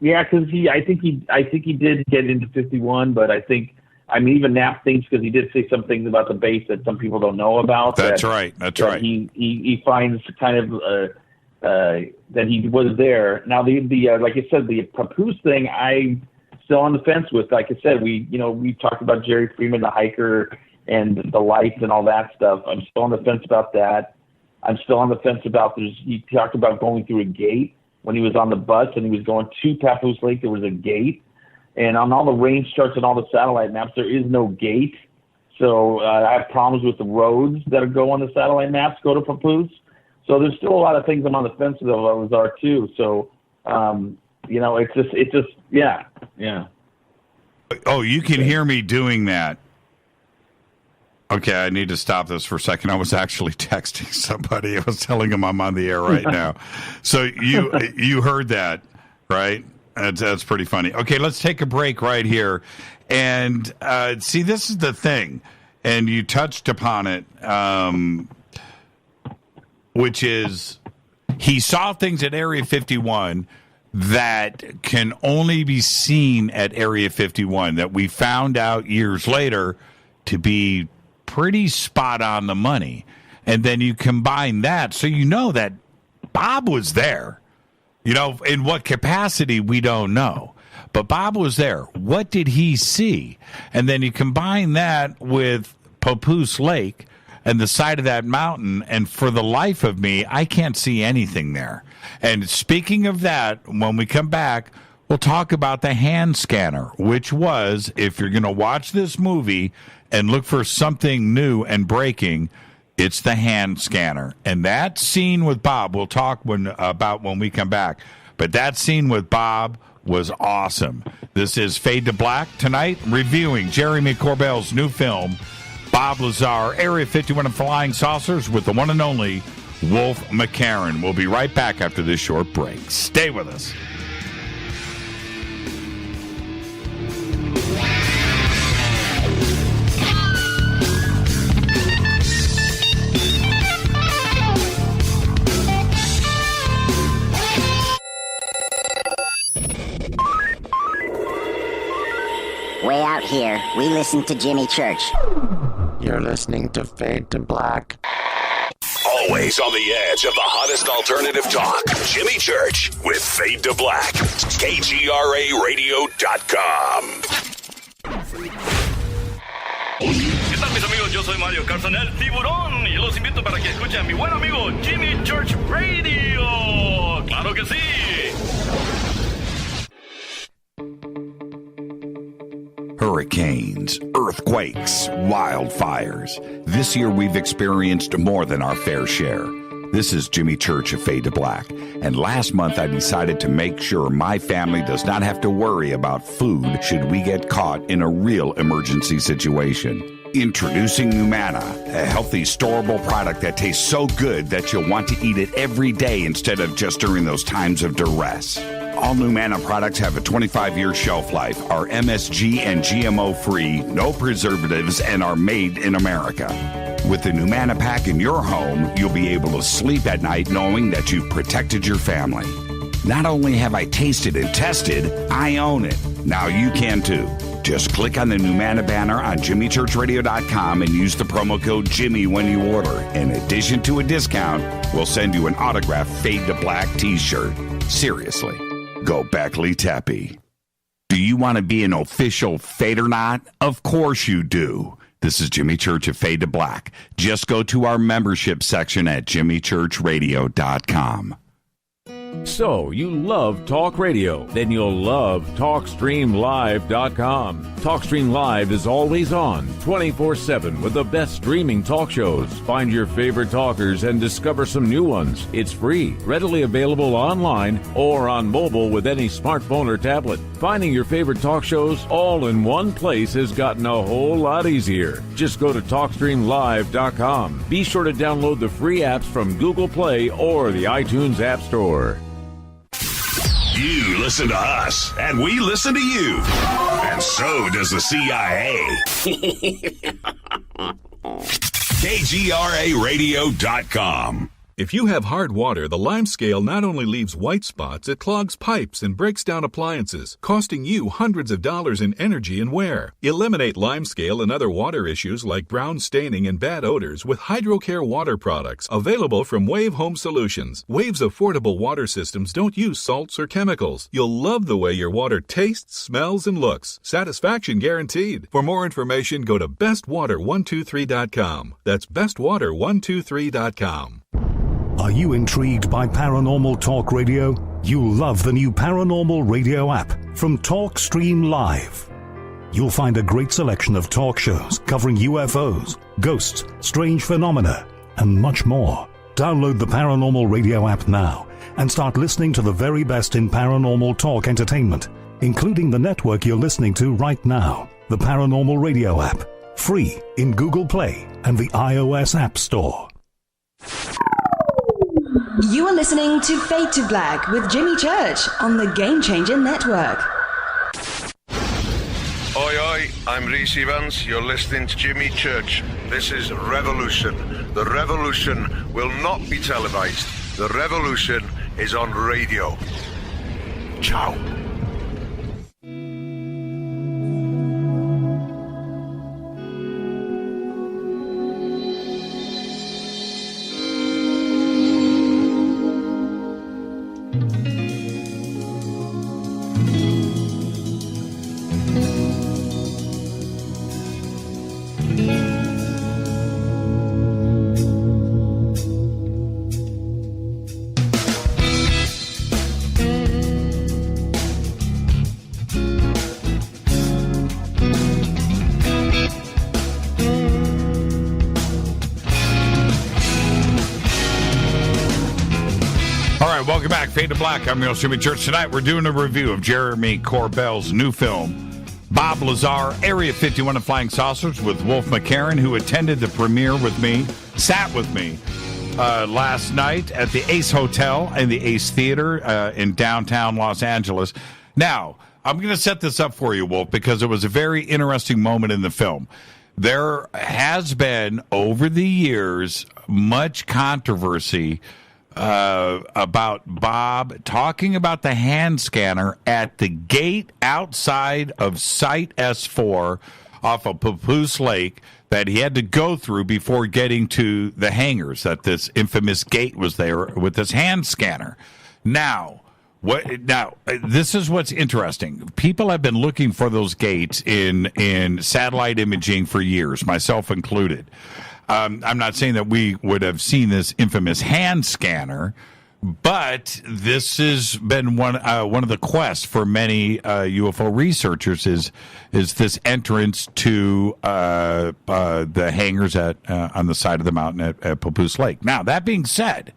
[SPEAKER 14] I think he did get into 51, but I think. I mean, even Knapp thinks, because he did say some things about the base that some people don't know about.
[SPEAKER 6] That's right.
[SPEAKER 14] He finds kind of that he was there. Now, the like I said, the papoose thing, I'm still on the fence with. Like I said, we talked about Jerry Freeman, the hiker, and the lights and all that stuff. I'm still on the fence about that. I'm still on the fence about he talked about going through a gate when he was on the bus and he was going to Papoose Lake. There was a gate. And on all the range charts and all the satellite maps, there is no gate. So I have problems with the roads that go on the satellite maps go to Papoose. So there's still a lot of things I'm on the fence with Lazar too. So, it's just, yeah.
[SPEAKER 6] Oh, you can hear me doing that. Okay, I need to stop this for a second. I was actually texting somebody. I was telling them I'm on the air right now. So you heard that, right? That's pretty funny. Okay, let's take a break right here. And see, this is the thing, and you touched upon it, which is he saw things at Area 51 that can only be seen at Area 51 that we found out years later to be pretty spot on the money. And then you combine that, so you know that Bob was there. You know, in what capacity, we don't know. But Bob was there. What did he see? And then you combine that with Papoose Lake and the side of that mountain, and for the life of me, I can't see anything there. And speaking of that, when we come back, we'll talk about the hand scanner, which was, if you're going to watch this movie and look for something new and breaking, it's the hand scanner. And that scene with Bob, we'll talk about when we come back. But that scene with Bob was awesome. This is Fade to Black tonight, reviewing Jermey Corbell's new film, Bob Lazar, Area 51 and Flying Saucers, with the one and only Wolf McCarron. We'll be right back after this short break. Stay with us.
[SPEAKER 2] Way out here, we listen to Jimmy Church.
[SPEAKER 4] You're listening to Fade to Black.
[SPEAKER 16] Always on the edge of the hottest alternative talk. Jimmy Church with Fade to Black. KGRARadio.com.
[SPEAKER 5] ¿Qué tal, mis amigos? Yo soy Mario Carson, el tiburón, y los invito para que escuchen a mi buen amigo Jimmy Church Radio. ¡Claro que sí!
[SPEAKER 3] Hurricanes, earthquakes, wildfires. This year we've experienced more than our fair share. This is Jimmy Church of Fade to Black, and last month I decided to make sure my family does not have to worry about food should we get caught in a real emergency situation. Introducing Numana, a healthy, storable product that tastes so good that you'll want to eat it every day instead of just during those times of duress. All Numana products have a 25-year shelf life, are MSG and GMO free, no preservatives, and are made in America. With the Numana pack in your home, you'll be able to sleep at night knowing that you've protected your family. Not only have I tasted and tested, I own it. Now you can too. Just click on the Numana banner on JimmyChurchRadio.com and use the promo code Jimmy when you order. In addition to a discount, we'll send you an autographed Fade to Black t-shirt. Seriously, go Beckley Tappy. Do you want to be an official Fadernaut? Of course you do. This is Jimmy Church of Fade to Black. Just go to our membership section at JimmyChurchRadio.com.
[SPEAKER 1] So, you love talk radio? Then you'll love TalkStreamLive.com. TalkStream Live is always on, 24/7, with the best streaming talk shows. Find your favorite talkers and discover some new ones. It's free, readily available online or on mobile with any smartphone or tablet. Finding your favorite talk shows all in one place has gotten a whole lot easier. Just go to TalkStreamLive.com. Be sure to download the free apps from Google Play or the iTunes App Store.
[SPEAKER 16] You listen to us, and we listen to you. And so does the CIA. KGRARadio.com.
[SPEAKER 7] If you have hard water, the lime scale not only leaves white spots, it clogs pipes and breaks down appliances, costing you hundreds of dollars in energy and wear. Eliminate lime scale and other water issues like brown staining and bad odors with HydroCare water products, available from Wave Home Solutions. Wave's affordable water systems don't use salts or chemicals. You'll love the way your water tastes, smells, and looks. Satisfaction guaranteed. For more information, go to bestwater123.com. That's bestwater123.com.
[SPEAKER 22] Are you intrigued by paranormal talk radio? You'll love the new paranormal radio app from TalkStream Live. You'll find a great selection of talk shows covering UFOs, ghosts, strange phenomena, and much more. Download the paranormal radio app now and start listening to the very best in paranormal talk entertainment, including the network you're listening to right now, the Paranormal Radio app, free in Google Play and the iOS App Store.
[SPEAKER 8] You are listening to Fade to Black with Jimmy Church on the Game Changer Network.
[SPEAKER 12] Oi, oi, I'm Reese Evans. You're listening to Jimmy Church. This is Revolution. The revolution will not be televised. The revolution is on radio. Ciao.
[SPEAKER 6] Welcome back, Fade to Black. I'm your host, Jimmy Church. Tonight, we're doing a review of Jermey Corbell's new film, Bob Lazar Area 51 and Flying Saucers, with Wolf McCarron, who attended the premiere with me, sat with me last night at the Ace Hotel and the Ace Theater in downtown Los Angeles. Now, I'm going to set this up for you, Wolf, because it was a very interesting moment in the film. There has been, over the years, much controversy about Bob talking about the hand scanner at the gate outside of Site S4 off of Papoose Lake that he had to go through before getting to the hangars, that this infamous gate was there with this hand scanner. Now, this is what's interesting. People have been looking for those gates in satellite imaging for years, myself included. I'm not saying that we would have seen this infamous hand scanner, but this has been one of the quests for many UFO researchers is this entrance to the hangars on the side of the mountain at Papoose Lake. Now, that being said,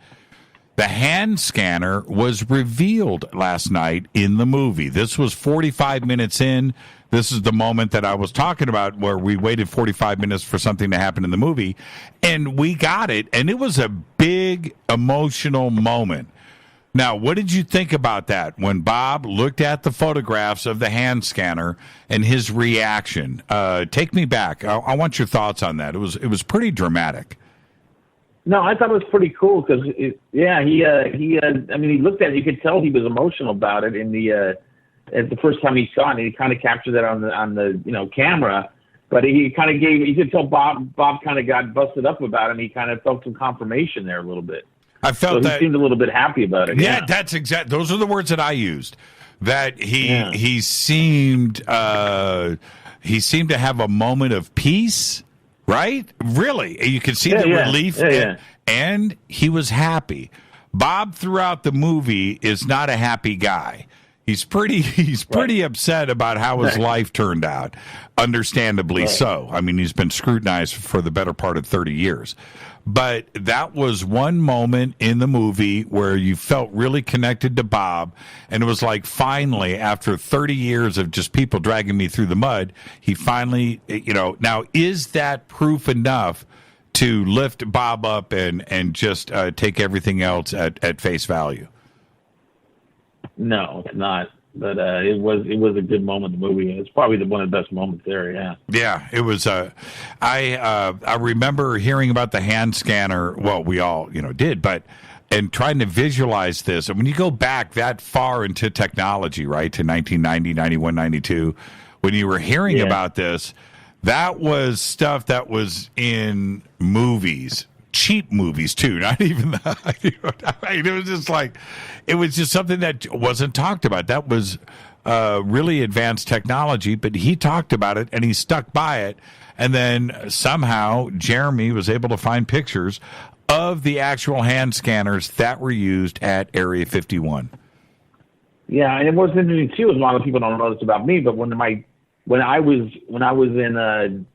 [SPEAKER 6] the hand scanner was revealed last night in the movie. This was 45 minutes in. This is the moment that I was talking about where we waited 45 minutes for something to happen in the movie, and we got it, and it was a big emotional moment. Now, what did you think about that when Bob looked at the photographs of the hand scanner and his reaction? Take me back. I want your thoughts on that. It was pretty dramatic.
[SPEAKER 14] No, I thought it was pretty cool because, he looked at it. You could tell he was emotional about it at the first time he saw it, and he kind of captured that on the camera. But he kind of you could tell Bob kind of got busted up about it, and he kind of felt some confirmation there a little bit.
[SPEAKER 6] I felt
[SPEAKER 14] he seemed a little bit happy about it.
[SPEAKER 6] Yeah, that's exact. Those are the words that I used. That he seemed to have a moment of peace, right? Really, you could see the relief, and he was happy. Bob, throughout the movie, is not a happy guy. He's pretty upset about how his life turned out. Understandably so. I mean, he's been scrutinized for the better part of 30 years. But that was one moment in the movie where you felt really connected to Bob, and it was like finally, after 30 years of just people dragging me through the mud, he finally, now is that proof enough to lift Bob up and just take everything else at face value?
[SPEAKER 14] No, it's not. But it was a good moment in the movie. It's probably one of the best moments there. Yeah.
[SPEAKER 6] Yeah, it was. I remember hearing about the hand scanner. Well, we all did, and trying to visualize this. And when you go back that far into technology, right, to 1990, 91, 92, when you were hearing about this, that was stuff that was in movies. Cheap movies too, not even it was just something that wasn't talked about. That was really advanced technology, but he talked about it and he stuck by it. And then somehow Jermey was able to find pictures of the actual hand scanners that were used at Area 51.
[SPEAKER 14] Yeah, and what's interesting too is a lot of people don't know this about me, but when I was in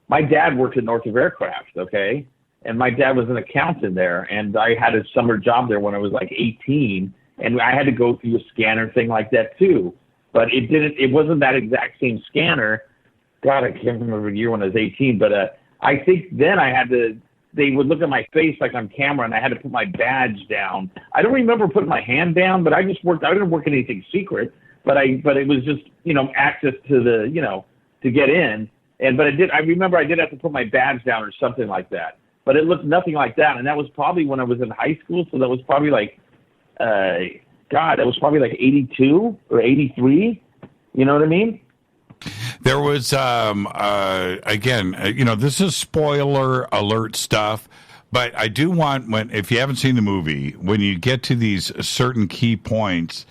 [SPEAKER 14] my dad worked at Northrop Aircraft, okay. And my dad was an accountant there, and I had a summer job there when I was like 18, and I had to go through a scanner thing like that too. But it wasn't that exact same scanner. God, I can't remember the year when I was 18, but I think then they would look at my face like on camera, and I had to put my badge down. I don't remember putting my hand down, but I didn't work anything secret, but it was just, access to to get in. I remember I did have to put my badge down or something like that. But it looked nothing like that, and that was probably when I was in high school. So that was probably like, that was probably like 82 or 83. You know what I mean?
[SPEAKER 6] There was, again, this is spoiler alert stuff, but I do want, if you haven't seen the movie, when you get to these certain key points,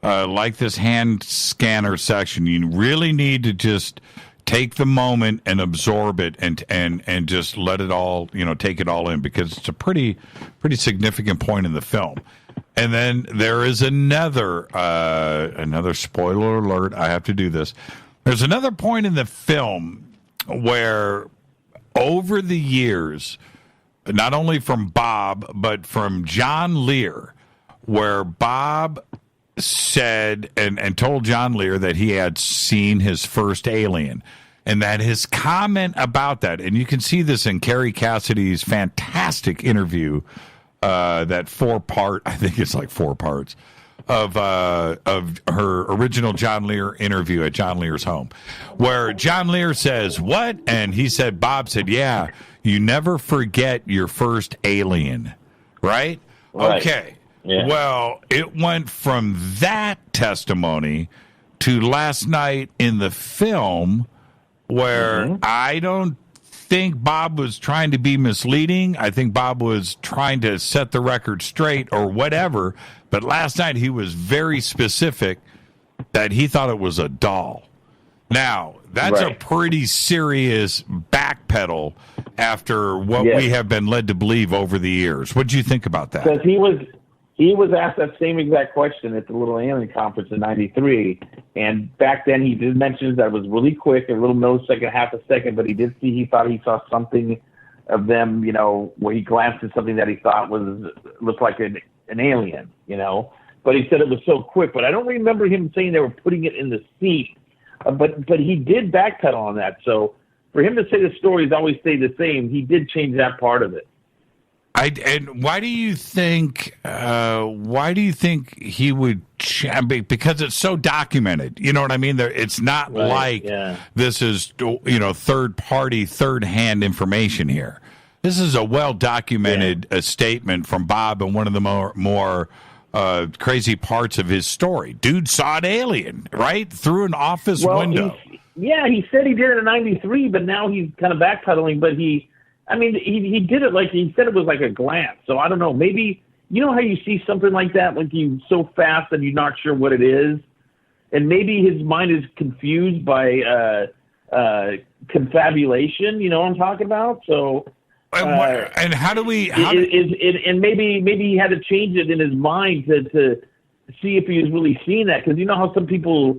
[SPEAKER 6] like this hand scanner section, you really need to just take the moment and absorb it and just let it all, take it all in, because it's a pretty significant point in the film. And then there is another spoiler alert. I have to do this. There's another point in the film where over the years, not only from Bob, but from John Lear, where Bob said and told John Lear that he had seen his first alien, and that his comment about that, and you can see this in Carrie Cassidy's fantastic interview, that 4-part, I think it's like 4 parts of her original John Lear interview at John Lear's home, where John Lear says, "What?" And he said, Bob said, "Yeah, you never forget your first alien, right?" Okay. Yeah. Well, it went from that testimony to last night in the film, where I don't think Bob was trying to be misleading. I think Bob was trying to set the record straight or whatever. But last night he was very specific that he thought it was a doll. Now, that's a pretty serious backpedal after what we have been led to believe over the years. What do you think about that?
[SPEAKER 14] Because he was asked that same exact question at the Little Alien Conference in '93, and back then he did mention that it was really quick, a little millisecond, half a second, but he thought he saw something of them, where he glanced at something that he thought looked like an alien, But he said it was so quick. But I don't remember him saying they were putting it in the seat. But he did backpedal on that. So for him to say the stories always stay the same, he did change that part of it.
[SPEAKER 6] And why do you think? Why do you think he would? Because it's so documented. You know what I mean? It's not like this is third party, third hand information here. This is a well documented statement from Bob, and one of the more crazy parts of his story. Dude saw an alien right through an office window.
[SPEAKER 14] He said he did it in '93, but now he's kind of backpedaling. But he did it like he said it was like a glance. So I don't know. Maybe you know how you see something like that, like you so fast and you're not sure what it is, and maybe his mind is confused by confabulation. You know what I'm talking about? So.
[SPEAKER 6] And how do we?
[SPEAKER 14] And maybe he had to change it in his mind to see if he was really seeing that, because you know how some people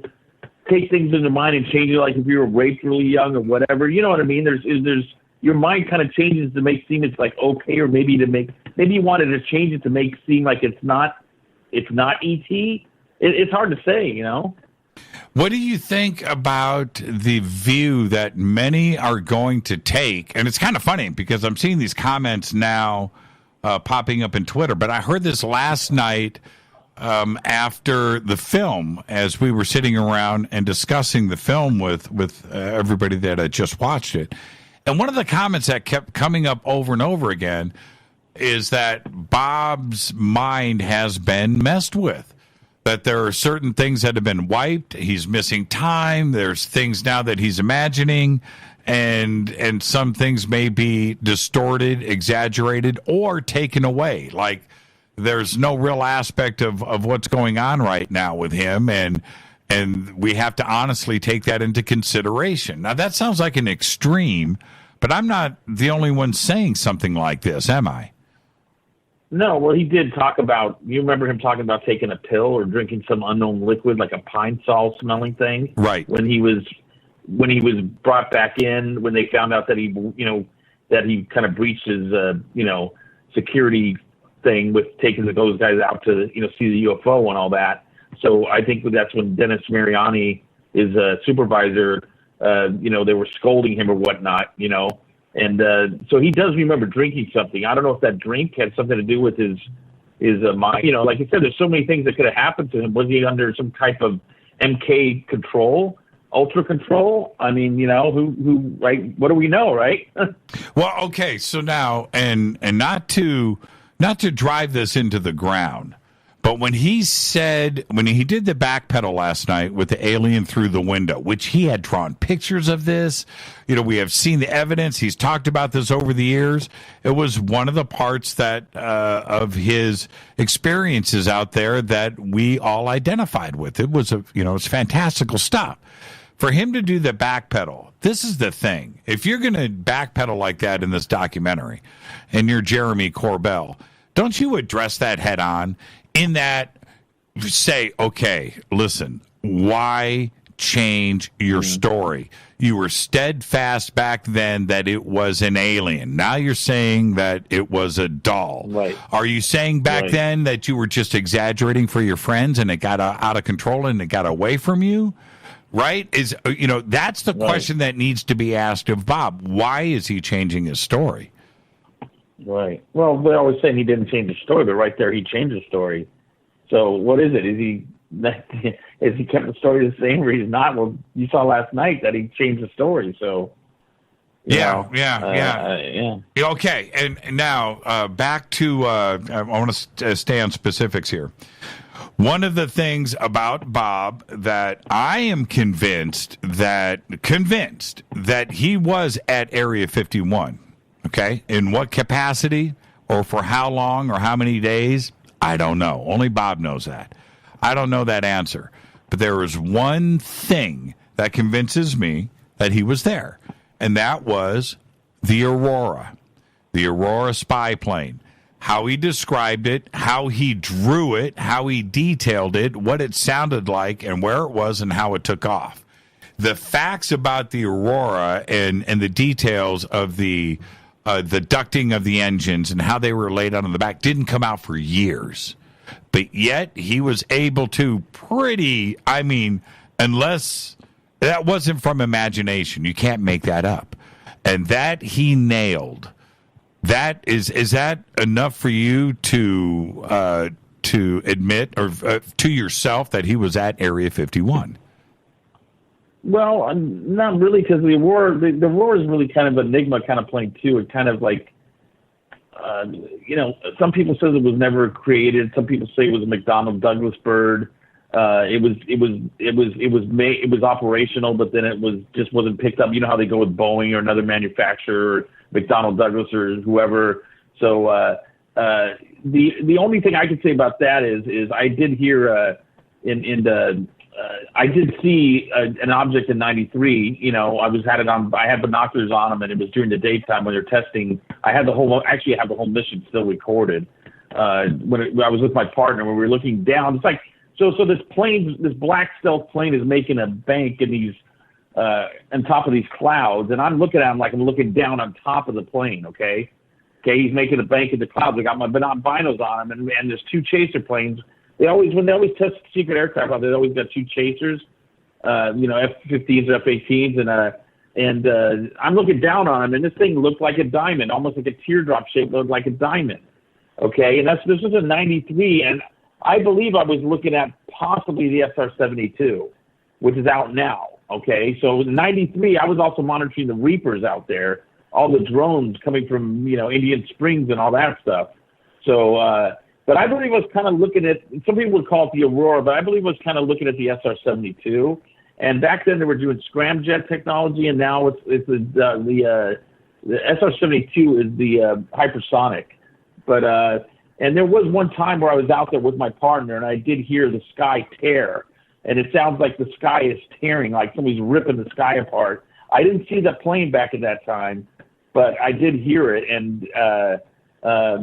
[SPEAKER 14] take things in their mind and change it, like if you were raped really young or whatever. You know what I mean? There's your mind kind of changes to make seem it's like okay, or maybe you wanted to change it to make seem like it's not ET. It's hard to say, you know.
[SPEAKER 6] What do you think about the view that many are going to take? And it's kind of funny because I'm seeing these comments now popping up in Twitter, but I heard this last night after the film, as we were sitting around and discussing the film with everybody that had just watched it. And one of the comments that kept coming up over and over again is that Bob's mind has been messed with. That there are certain things that have been wiped. He's missing time. There's things now that he's imagining, and some things may be distorted, exaggerated, or taken away. Like there's no real aspect of what's going on right now with him, and we have to honestly take that into consideration. Now that sounds like an extreme, but I'm not the only one saying something like this, am I?
[SPEAKER 14] No, well, he did talk about, you remember him talking about taking a pill or drinking some unknown liquid, like a pine sol smelling thing?
[SPEAKER 6] Right.
[SPEAKER 14] When he was brought back in, when they found out that he kind of breached his, security thing with taking those guys out to, see the UFO and all that. So I think that's when Dennis Mariani, his supervisor, they were scolding him or whatnot, And so he does remember drinking something. I don't know if that drink had something to do with his mind. Like I said, there's so many things that could have happened to him. Was he under some type of MK control, ultra control? I mean, who right? What do we know, right?
[SPEAKER 6] Well, okay. So now, and not to drive this into the ground, but when he did the backpedal last night with the alien through the window, which he had drawn pictures of this, we have seen the evidence. He's talked about this over the years. It was one of the parts that of his experiences out there that we all identified with. It was it's fantastical stuff. For him to do the backpedal, this is the thing. If you're going to backpedal like that in this documentary, and you're Jermey Corbell, don't you address that head on? In that, say, okay, listen, why change your story? You were steadfast back then that it was an alien. Now you're saying that it was a doll.
[SPEAKER 14] Right.
[SPEAKER 6] Are you saying back then that you were just exaggerating for your friends and it got out of control and it got away from you? Right? That's the question that needs to be asked of Bob. Why is he changing his story?
[SPEAKER 14] Right. Well, they're always saying he didn't change the story, but right there he changed the story. So what is it? Is he kept the story the same, or he's not? Well, you saw last night that he changed the story. So
[SPEAKER 6] yeah. Okay, and now back to I want to stay on specifics here. One of the things about Bob that I am convinced that he was at Area 51. Okay, in what capacity or for how long or how many days, I don't know. Only Bob knows that. I don't know that answer. But there is one thing that convinces me that he was there, and that was the Aurora spy plane. How he described it, how he drew it, how he detailed it, what it sounded like, and where it was, and how it took off. The facts about the Aurora and the details of the ducting of the engines and how they were laid out on the back didn't come out for years. But yet he was able to unless that wasn't from imagination, you can't make that up. And that he nailed That is that enough for you to admit or to yourself that he was at Area 51?
[SPEAKER 14] Well, not really, because the Aurora is really kind of an enigma kind of plane too. It kind of like, some people say it was never created. Some people say it was a McDonnell Douglas bird. It was operational, but then it wasn't picked up. You know how they go with Boeing or another manufacturer, or McDonnell Douglas or whoever. So the only thing I can say about that is I did hear I did see an object in '93. I had binoculars on them, and it was during the daytime when they're testing. I have the whole mission still recorded. I was with my partner when we were looking down. It's like so this black stealth plane is making a bank in these on top of these clouds, and I'm looking at him like I'm looking down on top of the plane. Okay, he's making a bank in the clouds. I got my binos on him, and there's two chaser planes. When they always test secret aircraft out there, they always got two chasers, F-15s or F-18s, and I'm looking down on them, and this thing looked like a diamond, almost like a teardrop shape, looked like a diamond. Okay, and this was in '93, and I believe I was looking at possibly the SR-72, which is out now. Okay, so in '93, I was also monitoring the Reapers out there, all the drones coming from Indian Springs and all that stuff. So. But I believe I was kind of looking at, some people would call it the Aurora, but I believe I was kind of looking at the SR-72. And back then they were doing scramjet technology, and now it's the SR-72 is the hypersonic. But and there was one time where I was out there with my partner, and I did hear the sky tear, and it sounds like the sky is tearing, like somebody's ripping the sky apart. I didn't see the plane back at that time, but I did hear it, and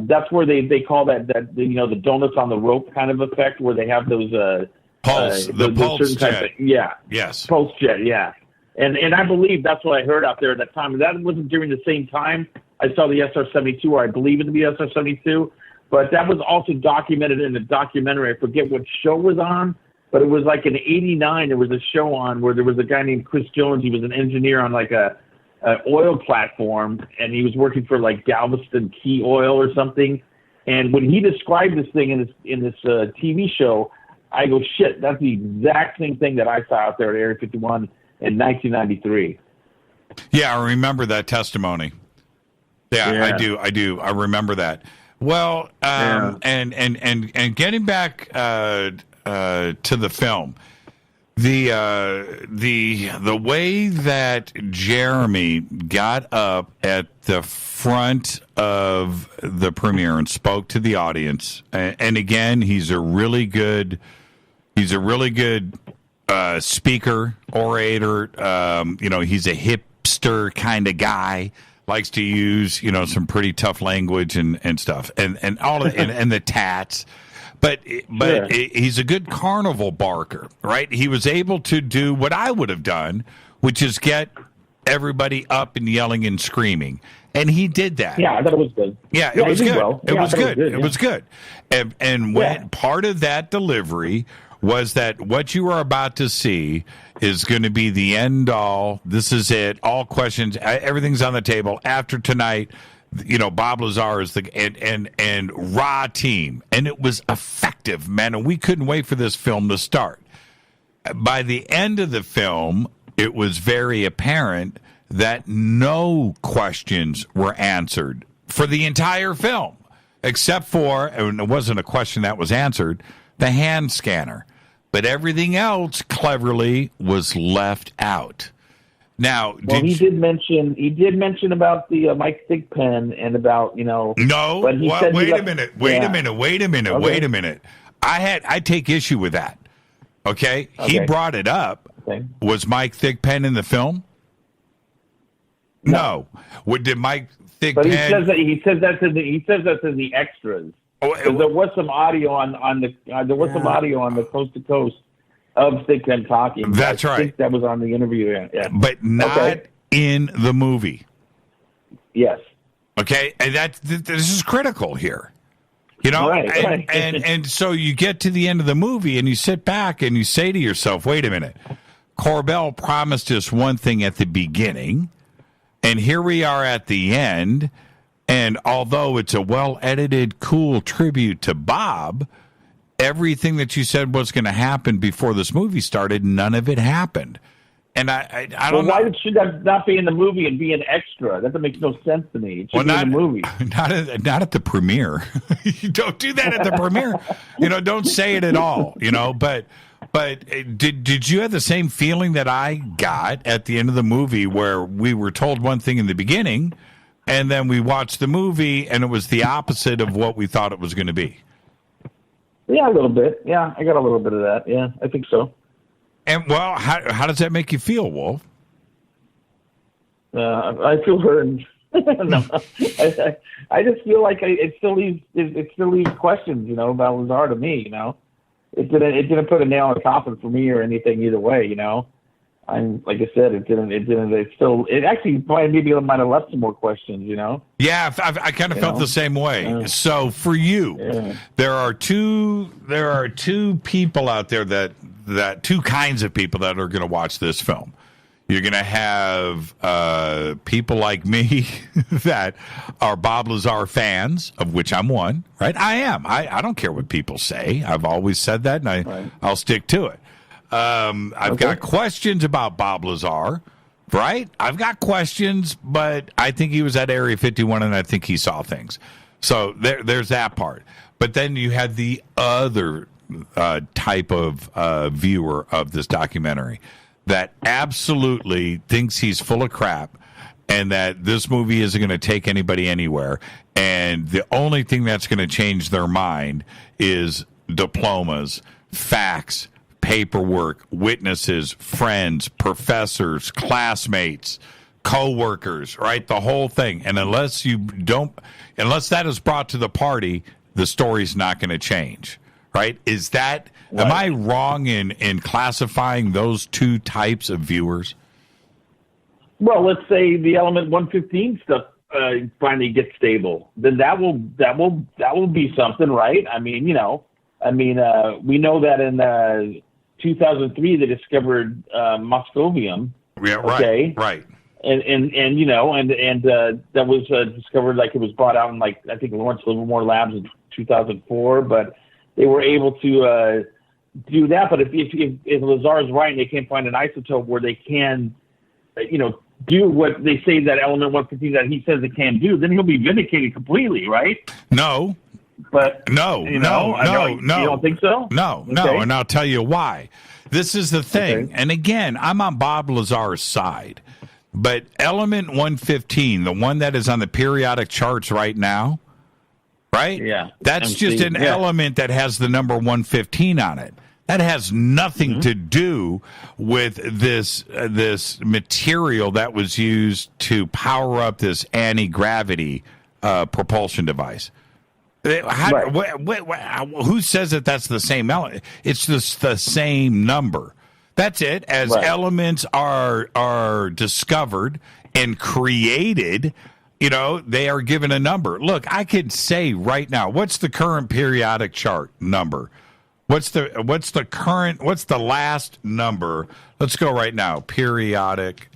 [SPEAKER 14] that's where they call that the donuts on the rope kind of effect, where they have those
[SPEAKER 6] pulse jet. Yes,
[SPEAKER 14] pulse jet. Yeah, and I believe that's what I heard out there at that time. And that wasn't during the same time I saw the SR-72, or I believe it to be SR-72, but that was also documented in a documentary. I forget what show it was on, but it was like in '89. There was a show on where there was a guy named Chris Jones. He was an engineer on like an oil platform, and he was working for like Galveston Key Oil or something. And when he described this thing in this TV show, I go, shit, that's the exact same thing that I saw out there at Area 51 in 1993.
[SPEAKER 6] Yeah, I remember that testimony. Yeah. I do. I remember that. Well, and getting back to the film. The way that Jermey got up at the front of the premiere and spoke to the audience, and again, he's a really good speaker, orator. He's a hipster kind of guy. Likes to use some pretty tough language and stuff, and all of, and the tats. But sure. He's a good carnival barker, right? He was able to do what I would have done, which is get everybody up and yelling and screaming. And he did that.
[SPEAKER 14] Yeah, I thought it was good.
[SPEAKER 6] Yeah, it was good. Well. It was good. It was good. And when part of that delivery was that what you are about to see is going to be the end all. This is it. All questions. Everything's on the table. After tonight, Bob Lazar is and raw team, and it was effective, man. And we couldn't wait for this film to start. By the end of the film, it was very apparent that no questions were answered for the entire film, except for, and it wasn't a question that was answered, the hand scanner. But everything else cleverly was left out. Now,
[SPEAKER 14] he did mention about the Mike Thigpen and about
[SPEAKER 6] No, wait a minute. I take issue with that. Okay, he brought it up. Okay. Was Mike Thigpen in the film? No. Did Mike Thigpen?
[SPEAKER 14] But he says that's in the extras. There was some audio on the coast to coast of Thigpen talking.
[SPEAKER 6] That's right.
[SPEAKER 14] I think that was on the interview. Yeah.
[SPEAKER 6] But not in the movie.
[SPEAKER 14] Yes.
[SPEAKER 6] Okay, and this is critical here. Right. And so you get to the end of the movie and you sit back and you say to yourself, wait a minute, Corbell promised us one thing at the beginning, and here we are at the end, And although it's a well-edited, cool tribute to Bob, everything that you said was going to happen before this movie started, none of it happened. And I don't know.
[SPEAKER 14] Why should that not be in the movie and be an extra? That makes no sense to me. It should be in the movie.
[SPEAKER 6] Not at the premiere. You don't do that at the premiere. Don't say it at all. But did you have the same feeling that I got at the end of the movie, where we were told one thing in the beginning, and then we watched the movie, and it was the opposite of what we thought it was going to be?
[SPEAKER 14] Yeah, a little bit. Yeah, I got a little bit of that. Yeah, I think so.
[SPEAKER 6] And, well, how does that make you feel, Wolf?
[SPEAKER 14] I feel hurt. No, I just feel like it still leaves questions, about Lazar to me. It didn't put a nail in the coffin for me or anything either way. I'm like I said, it actually maybe might have left some more questions.
[SPEAKER 6] Yeah, I kind of felt the same way.
[SPEAKER 14] Yeah.
[SPEAKER 6] So for you, there are two people out there that two kinds of people that are going to watch this film. You're going to have people like me that are Bob Lazar fans, of which I'm one, right? I am. I don't care what people say. I've always said that, and I'll stick to it. I've got questions about Bob Lazar, right? I've got questions, but I think he was at Area 51, and I think he saw things. So there's that part. But then you had the other type of viewer of this documentary that absolutely thinks he's full of crap and that this movie isn't going to take anybody anywhere. And the only thing that's going to change their mind is diplomas, facts, paperwork, witnesses, friends, professors, classmates, co-workers, right? The whole thing. And unless that is brought to the party, the story's not going to change. Right? Am I wrong in classifying those two types of viewers?
[SPEAKER 14] Well, let's say the Element 115 stuff finally gets stable. Then that will be something, right? We know that in 2003 they discovered moscovium.
[SPEAKER 6] Yeah, right.
[SPEAKER 14] Okay?
[SPEAKER 6] Right.
[SPEAKER 14] And that was discovered, like, it was brought out in, like, I think Lawrence Livermore Labs in 2004, but they were able to do that. But if Lazar is right and they can't find an isotope where they can, do what they say that Element 115 that he says it can do, then he'll be vindicated completely, right?
[SPEAKER 6] No.
[SPEAKER 14] But
[SPEAKER 6] no.
[SPEAKER 14] You don't think so?
[SPEAKER 6] No, and I'll tell you why. This is the thing. Okay. And again, I'm on Bob Lazar's side. But Element 115, the one that is on the periodic charts right now, right?
[SPEAKER 14] Yeah.
[SPEAKER 6] That's just an element that has the number 115 on it. That has nothing to do with this material that was used to power up this anti-gravity propulsion device. Who says that that's the same element? It's just the same number. That's it. As elements are discovered and created, they are given a number. Look, I could say right now, what's the current periodic chart number? What's the last number? Let's go right now. Periodic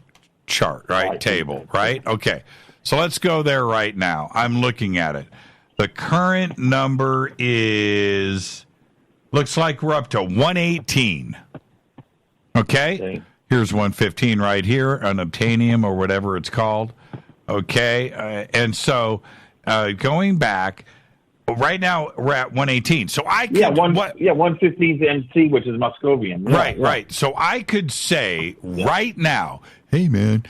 [SPEAKER 6] chart, right? Table, right? Okay. So let's go there right now. I'm looking at it. The current number looks like we're up to 118. Okay? Here's 115 right here, unobtainium or whatever it's called. Okay, and so going back, right now we're at 118. So I could
[SPEAKER 14] 115 to MC, which is moscovium.
[SPEAKER 6] Right. So I could say right now, hey man,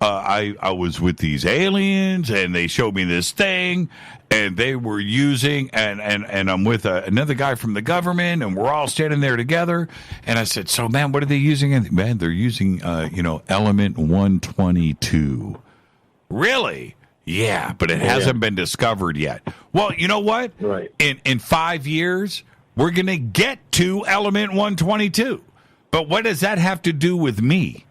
[SPEAKER 6] I was with these aliens and they showed me this thing and they were using and I'm with another guy from the government and we're all standing there together and I said, so man, what are they using? And man, they're using Element 122. Really? Yeah, but it hasn't been discovered yet. Well, you know what?
[SPEAKER 14] Right.
[SPEAKER 6] In 5 years, we're going to get to Element 122. But what does that have to do with me?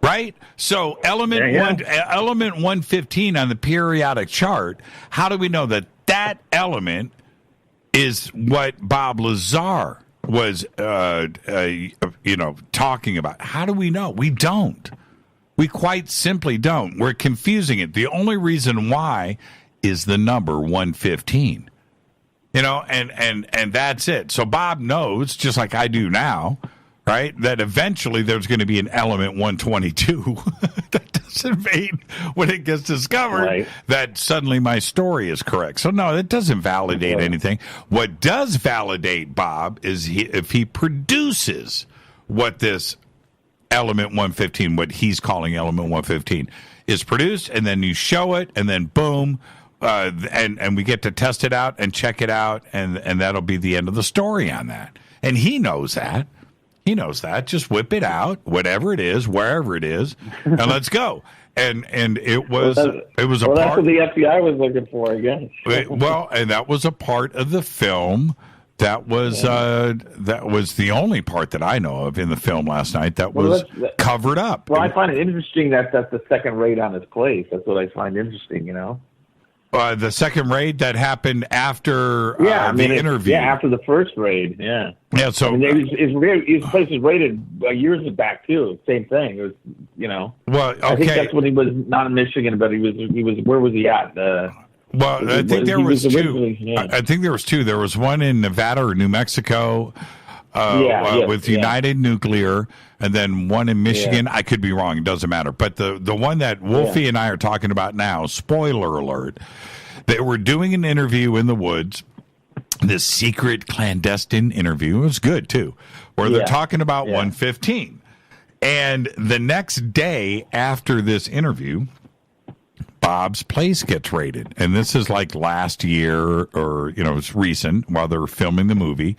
[SPEAKER 6] Right? So Element 115 on the periodic chart, how do we know that element is what Bob Lazar was talking about? How do we know? We don't. We quite simply don't. We're confusing it. The only reason why is the number 115. You know, and that's it. So Bob knows, just like I do now, right, that eventually there's going to be an element 122. That doesn't mean when it gets discovered that suddenly my story is correct. So no, it doesn't validate anything. What does validate Bob is if he produces what this element 115, what he's calling element 115, is produced, and then you show it, and then boom, and we get to test it out and check it out, and that'll be the end of the story on that. And he knows that. He knows that. Just whip it out, whatever it is, wherever it is, and let's go. And it was a part.
[SPEAKER 14] That's what the FBI was looking for, I guess.
[SPEAKER 6] Well, and that was a part of the film. That was the only part that I know of in the film last night that was covered up.
[SPEAKER 14] Well, I find it interesting that that's the second raid on his place. That's what I find interesting, you know.
[SPEAKER 6] The second raid that happened after the interview.
[SPEAKER 14] Yeah, after the first raid, yeah.
[SPEAKER 6] Yeah, so...
[SPEAKER 14] I mean, his place was raided years back, too. Same thing. It was, you know...
[SPEAKER 6] Well, okay.
[SPEAKER 14] I think that's when he was not in Michigan, but he was where was he at?
[SPEAKER 6] Well, I think there was two. Yeah. I think there was two. There was one in Nevada or New Mexico with United Nuclear, and then one in Michigan. I could be wrong. It doesn't matter. But the one that Wolfie and I are talking about now, spoiler alert, they were doing an interview in the woods, this secret clandestine interview. It was good, too, where they're talking about 115. And the next day after this interview, Bob's place gets raided. And this is like last year, or, you know, it's recent while they were filming the movie.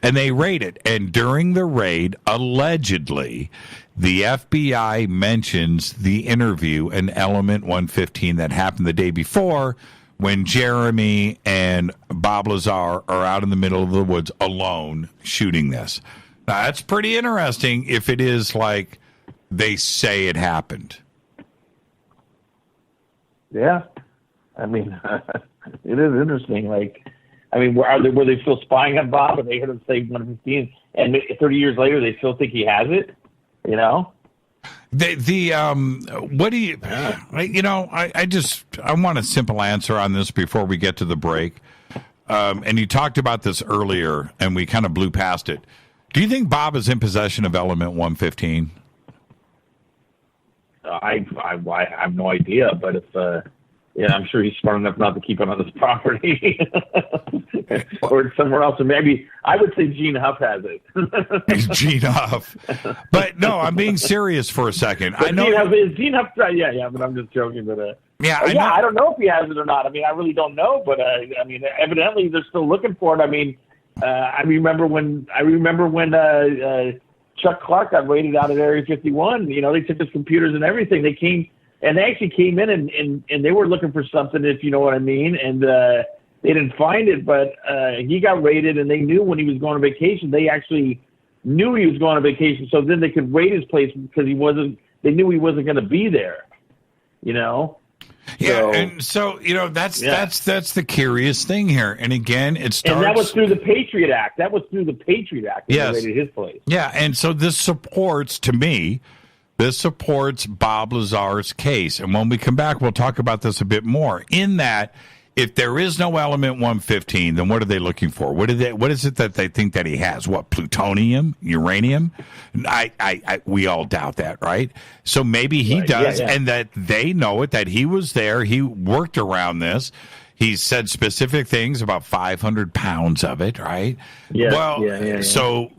[SPEAKER 6] And they raid it. And during the raid, allegedly, the FBI mentions the interview in Element 115 that happened the day before when Jeremy and Bob Lazar are out in the middle of the woods alone shooting this. Now, that's pretty interesting if it is like they say it happened.
[SPEAKER 14] Yeah, I mean, it is interesting. Like, I mean, were they still spying on Bob, and they heard him say 115, and 30 years later they still think he has it? You know,
[SPEAKER 6] what do you? You know, I want a simple answer on this before we get to the break. And you talked about this earlier, and we kind of blew past it. Do you think Bob is in possession of Element 115?
[SPEAKER 14] I have no idea, but if I'm sure he's smart enough not to keep it on his property or somewhere else. Or maybe I would say Gene Huff has it.
[SPEAKER 6] Gene Huff, but no, I'm being serious for a second.
[SPEAKER 14] But
[SPEAKER 6] I know
[SPEAKER 14] Gene Huff. Yeah, but I'm just joking. But
[SPEAKER 6] I
[SPEAKER 14] don't know if he has it or not. I mean, I really don't know. But I mean, evidently they're still looking for it. I mean, I remember when Chuck Clark got raided out at Area 51. You know, they took his computers and everything. They actually came in and they were looking for something, if you know what I mean. And they didn't find it, but he got raided, and they knew when he was going on vacation. They actually knew he was going on vacation, so then they could raid his place because they knew he wasn't going to be there. You know.
[SPEAKER 6] Yeah, and so, you know, that's the curious thing here. And again, it starts...
[SPEAKER 14] And that was through the Patriot Act. Yes. They raided his place.
[SPEAKER 6] Yeah, and so this supports Bob Lazar's case. And when we come back, we'll talk about this a bit more. In that, if there is no Element 115, then what are they looking for? What is it that they think that he has? What, plutonium, uranium? We all doubt that, right? So maybe he does, and that they know it, that he was there, he worked around this. He said specific things about 500 pounds of it, right? So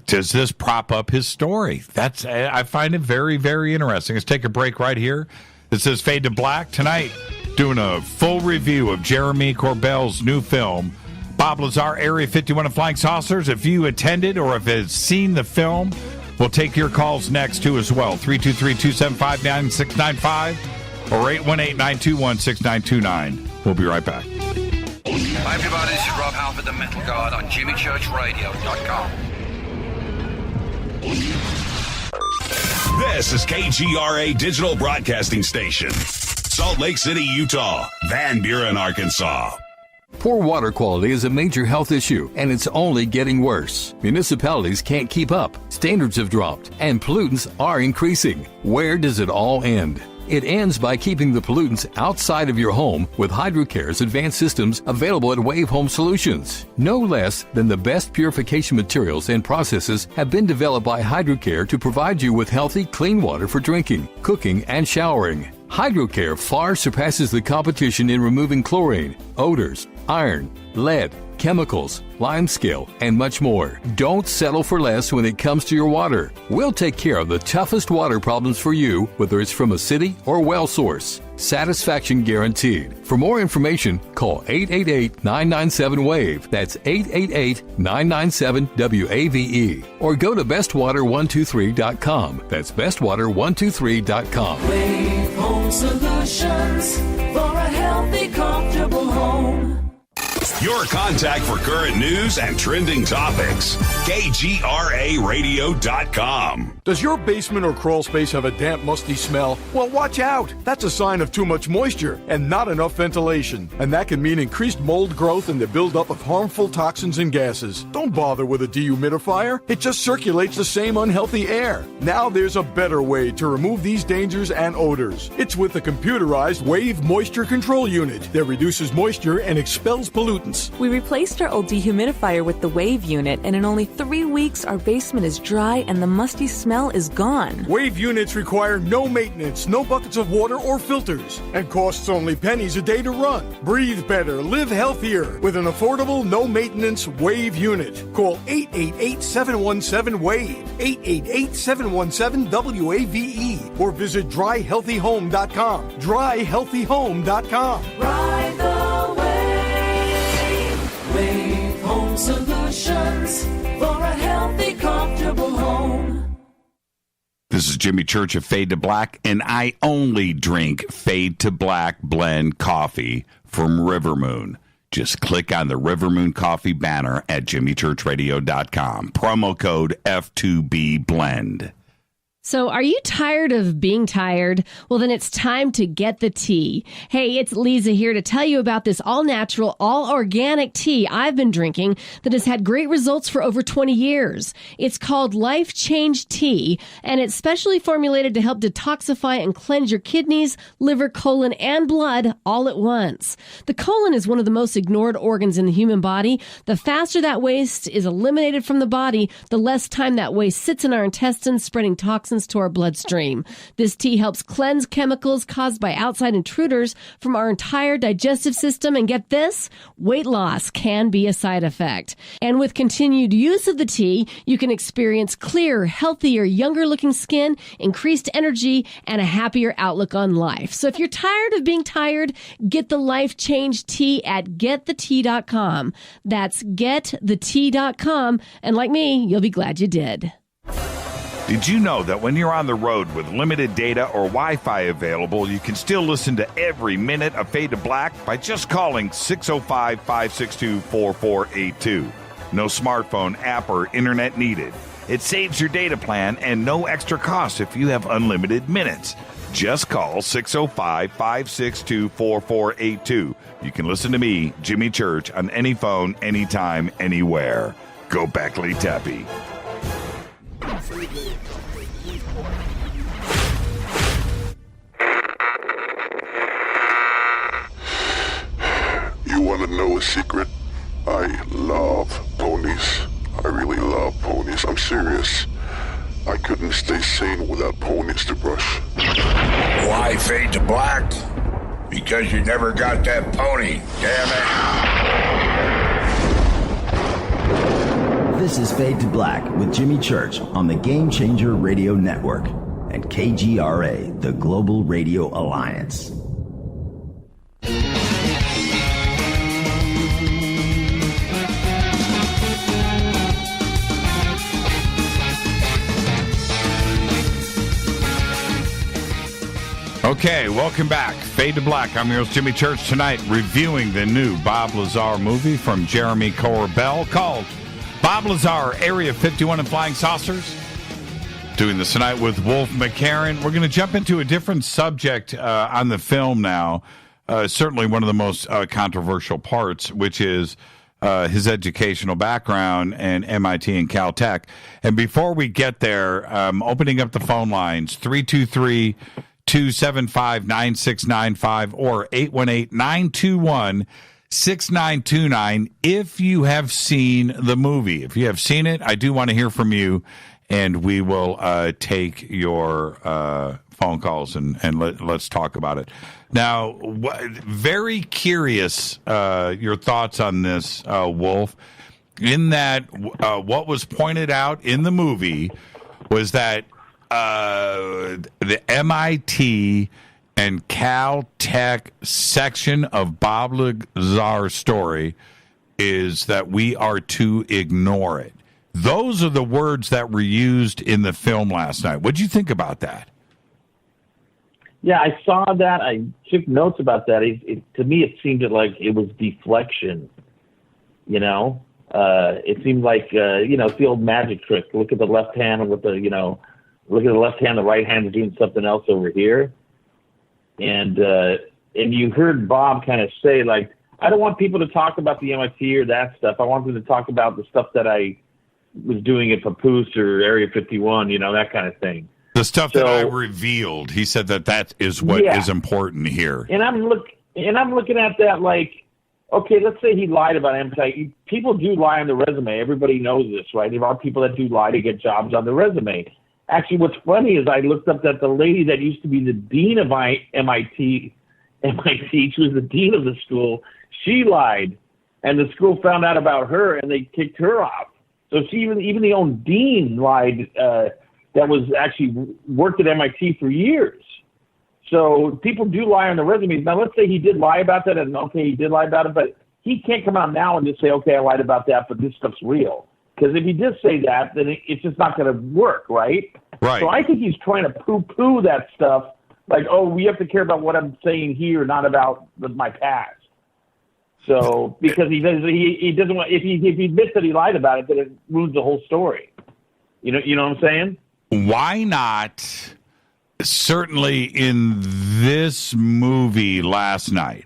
[SPEAKER 6] does this prop up his story? I find it very, very interesting. Let's take a break right here. This is Fade to Black tonight. Doing a full review of Jermey Corbell's new film, Bob Lazar Area 51 and Flying Saucers. If you attended or if have seen the film, we'll take your calls next too as well. 323-275-9695 or 818-921-6929. We'll be right back.
[SPEAKER 9] Hi everybody, this is Rob Halford, the Metal Guard on JimmyChurchRadio.com.
[SPEAKER 16] This is KGRA Digital Broadcasting Station. Salt Lake City, Utah. Van Buren, Arkansas.
[SPEAKER 10] Poor water quality is a major health issue, and it's only getting worse. Municipalities can't keep up, standards have dropped, and pollutants are increasing. Where does it all end? It ends by keeping the pollutants outside of your home with HydroCare's advanced systems available at Wave Home Solutions. No less than the best purification materials and processes have been developed by HydroCare to provide you with healthy, clean water for drinking, cooking, and showering. HydroCare far surpasses the competition in removing chlorine, odors, iron, lead, chemicals, limescale, and much more. Don't settle for less when it comes to your water. We'll take care of the toughest water problems for you, whether it's from a city or well source. Satisfaction guaranteed. For more information, call 888-997-WAVE. That's 888-997-WAVE. Or go to bestwater123.com. That's bestwater123.com.
[SPEAKER 11] Wave Home Solutions for a healthy, comfortable home.
[SPEAKER 16] Your contact for current news and trending topics. KGRARadio.com.
[SPEAKER 13] Does your basement or crawl space have a damp, musty smell? Well, watch out. That's a sign of too much moisture and not enough ventilation. And that can mean increased mold growth and the buildup of harmful toxins and gases. Don't bother with a dehumidifier. It just circulates the same unhealthy air. Now there's a better way to remove these dangers and odors. It's with the computerized Wave Moisture Control Unit that reduces moisture and expels pollutants.
[SPEAKER 15] We replaced our old dehumidifier with the Wave unit, and in only 3 weeks, our basement is dry and the musty smell is gone.
[SPEAKER 13] Wave units require no maintenance, no buckets of water or filters, and costs only pennies a day to run. Breathe better, live healthier with an affordable, no-maintenance Wave unit. Call 888-717-WAVE, 888-717-WAVE, or visit dryhealthyhome.com. Dryhealthyhome.com.
[SPEAKER 11] Ride the wave. Wave Home Solutions for a healthy, comfortable home.
[SPEAKER 6] This is Jimmy Church of Fade to Black, and I only drink Fade to Black blend coffee from Rivermoon. Just click on the Rivermoon Coffee banner at jimmychurchradio.com. Promo code F2B Blend.
[SPEAKER 17] So are you tired of being tired? Well, then it's time to get the tea. Hey, it's Lisa here to tell you about this all-natural, all-organic tea I've been drinking that has had great results for over 20 years. It's called Life Change Tea, and it's specially formulated to help detoxify and cleanse your kidneys, liver, colon, and blood all at once. The colon is one of the most ignored organs in the human body. The faster that waste is eliminated from the body, the less time that waste sits in our intestines, spreading toxins to our bloodstream. This tea helps cleanse chemicals caused by outside intruders from our entire digestive system. And get this, weight loss can be a side effect. And with continued use of the tea, you can experience clearer, healthier, younger looking skin, increased energy, and a happier outlook on life. So if you're tired of being tired, get the Life Change Tea at getthetea.com. That's getthetea.com. And like me, you'll be glad you did.
[SPEAKER 6] Did you know that when you're on the road with limited data or Wi-Fi available, you can still listen to every minute of Fade to Black by just calling 605-562-4482. No smartphone, app, or internet needed. It saves your data plan and no extra cost if you have unlimited minutes. Just call 605-562-4482. You can listen to me, Jimmy Church, on any phone, anytime, anywhere. Go Beckley Tappy.
[SPEAKER 26] You want to know a secret? I love ponies. I really love ponies. I'm serious. I couldn't stay sane without ponies to brush.
[SPEAKER 27] Why Fade to Black? Because you never got that pony, damn it.
[SPEAKER 28] This is Fade to Black with Jimmy Church on the Game Changer Radio Network and KGRA, the Global Radio Alliance.
[SPEAKER 6] Okay, welcome back. Fade to Black. I'm your host, Jimmy Church, tonight reviewing the new Bob Lazar movie from Jermey Corbell called Bob Lazar Area 51 and Flying Saucers. Doing this tonight with Wolf McCarron. We're going to jump into a different subject on the film now. certainly one of the most controversial parts, which is his educational background and MIT and Caltech. And before we get there, opening up the phone lines, 323-275-9695 or 818-921-6929 if you have seen the movie. If you have seen it, I do want to hear from you, and we will take your phone calls and let's talk about it. Now, very curious your thoughts on this, Wolf, in that what was pointed out in the movie was that the MIT and Caltech section of Bob Lazar's story is that we are to ignore it. Those are the words that were used in the film last night. What did you think about that?
[SPEAKER 14] Yeah, I saw that. I took notes about that. To me, it seemed like it was deflection. It seemed like it's the old magic trick. Look at the left hand with look at the left hand. The right hand is doing something else over here. And you heard Bob kind of say, like, I don't want people to talk about the MIT or that stuff. I want them to talk about the stuff that I was doing at Papoose or Area 51, that kind of thing.
[SPEAKER 6] The stuff that I revealed, he said that is what is important here.
[SPEAKER 14] And I'm looking at that like, okay, let's say he lied about MIT. People do lie on the resume. Everybody knows this, right? There are people that do lie to get jobs on the resume. Actually, what's funny is I looked up that the lady that used to be the dean of MIT, she was the dean of the school, she lied, and the school found out about her, and they kicked her off. So even the own dean lied. That was actually worked at MIT for years. So people do lie on the resumes. Now, let's say he did lie about that, and okay, he did lie about it, but he can't come out now and just say, okay, I lied about that, but this stuff's real. Because if he did say that, then it's just not going to work, right?
[SPEAKER 6] Right.
[SPEAKER 14] So I think he's trying to poo-poo that stuff, like, oh, we have to care about what I'm saying here, not about my past. So because he doesn't want, if he admits that he lied about it, then it ruins the whole story. You know what I'm saying?
[SPEAKER 6] Why not, certainly in this movie last night,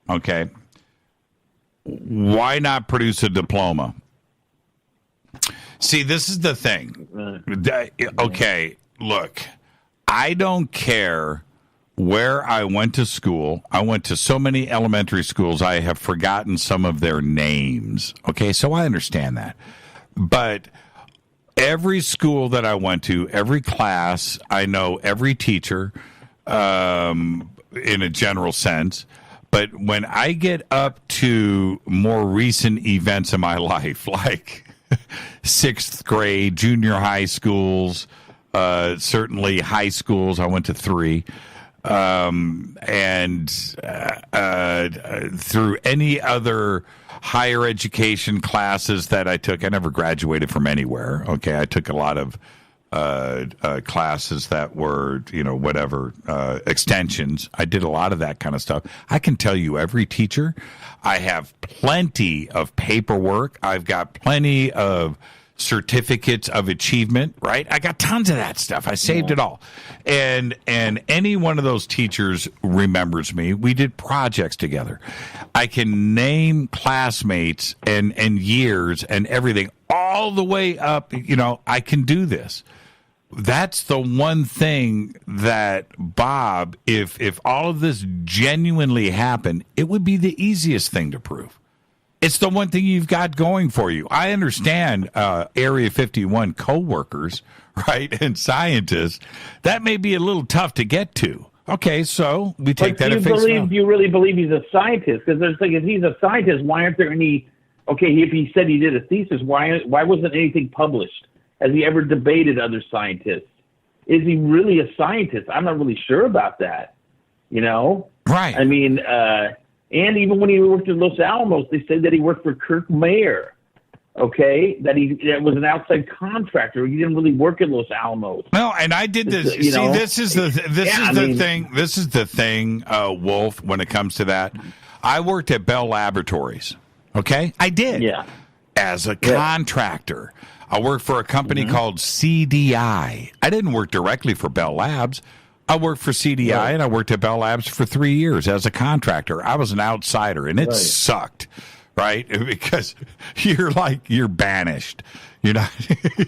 [SPEAKER 6] okay, why not produce a diploma? See, this is the thing. Okay, look, I don't care where I went to school. I went to so many elementary schools, I have forgotten some of their names. Okay, so I understand that. But every school that I went to, every class, I know every teacher in a general sense. But when I get up to more recent events in my life, like 6th grade, junior high schools, certainly high schools, I went to 3, and through any other higher education classes that I took. I never graduated from anywhere. Okay, I took a lot of classes that were, extensions. I did a lot of that kind of stuff. I can tell you every teacher. I have plenty of paperwork. I've got plenty of certificates of achievement, right? I got tons of that stuff. I saved it all. And any one of those teachers remembers me. We did projects together. I can name classmates and years and everything all the way up. I can do this. That's the one thing that, Bob, if all of this genuinely happened, it would be the easiest thing to prove. It's the one thing you've got going for you. I understand Area 51 co-workers, right, and scientists. That may be a little tough to get to. Okay, so we take that at face value.
[SPEAKER 14] Do you really believe he's a scientist? Because there's like, if he's a scientist, why aren't there any? Okay, if he said he did a thesis, why wasn't anything published? Has he ever debated other scientists? Is he really a scientist? I'm not really sure about that.
[SPEAKER 6] Right?
[SPEAKER 14] I mean. And even when he worked at Los Alamos, they said that he worked for Kirk Mayer. Okay, that was an outside contractor. He didn't really work at Los Alamos.
[SPEAKER 6] No, and I did this. This is the thing, Wolf. When it comes to that, I worked at Bell Laboratories. Okay, I did.
[SPEAKER 14] Yeah,
[SPEAKER 6] as a contractor. I worked for a company called CDI. I didn't work directly for Bell Labs. I worked for CDI,
[SPEAKER 14] Right.
[SPEAKER 6] and I worked at Bell Labs for 3 years as a contractor. I was an outsider, and it sucked, right? Because you're banished. You're not,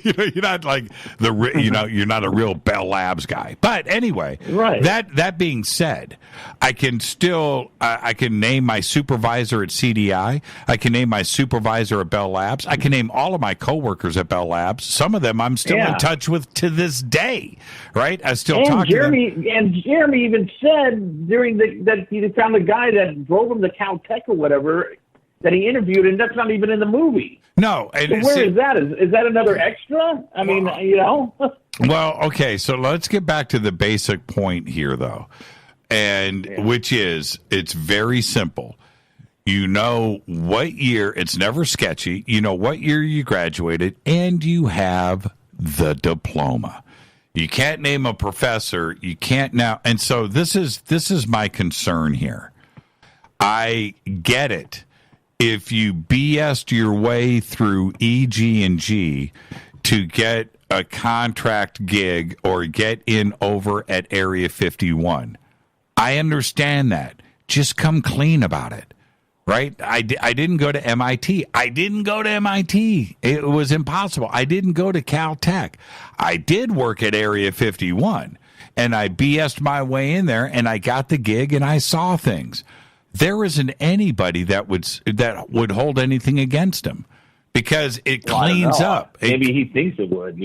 [SPEAKER 6] you're not like you're not a real Bell Labs guy. But anyway,
[SPEAKER 14] Right.
[SPEAKER 6] That being said, I can still I can name my supervisor at CDI. I can name my supervisor at Bell Labs. I can name all of my coworkers at Bell Labs. Some of them I'm still in touch with to this day. Right? I still talk to them.
[SPEAKER 14] And Jeremy even said that he found the guy that drove him to Caltech or whatever that he interviewed, and that's not even in the movie.
[SPEAKER 6] No.
[SPEAKER 14] So where is that? Is that another extra? I mean,
[SPEAKER 6] Well, okay, so let's get back to the basic point here, though, which is it's very simple. You know what year, it's never sketchy, you know what year you graduated, and you have the diploma. You can't name a professor, you can't now, and so this is my concern here. I get it. If you BS'd your way through EG&G to get a contract gig or get in over at Area 51, I understand that. Just come clean about it, right? I didn't go to MIT. It was impossible. I didn't go to Caltech. I did work at Area 51, and I BS'd my way in there, and I got the gig, and I saw things. There isn't anybody that would hold anything against him because it cleans up.
[SPEAKER 14] Maybe he thinks it would,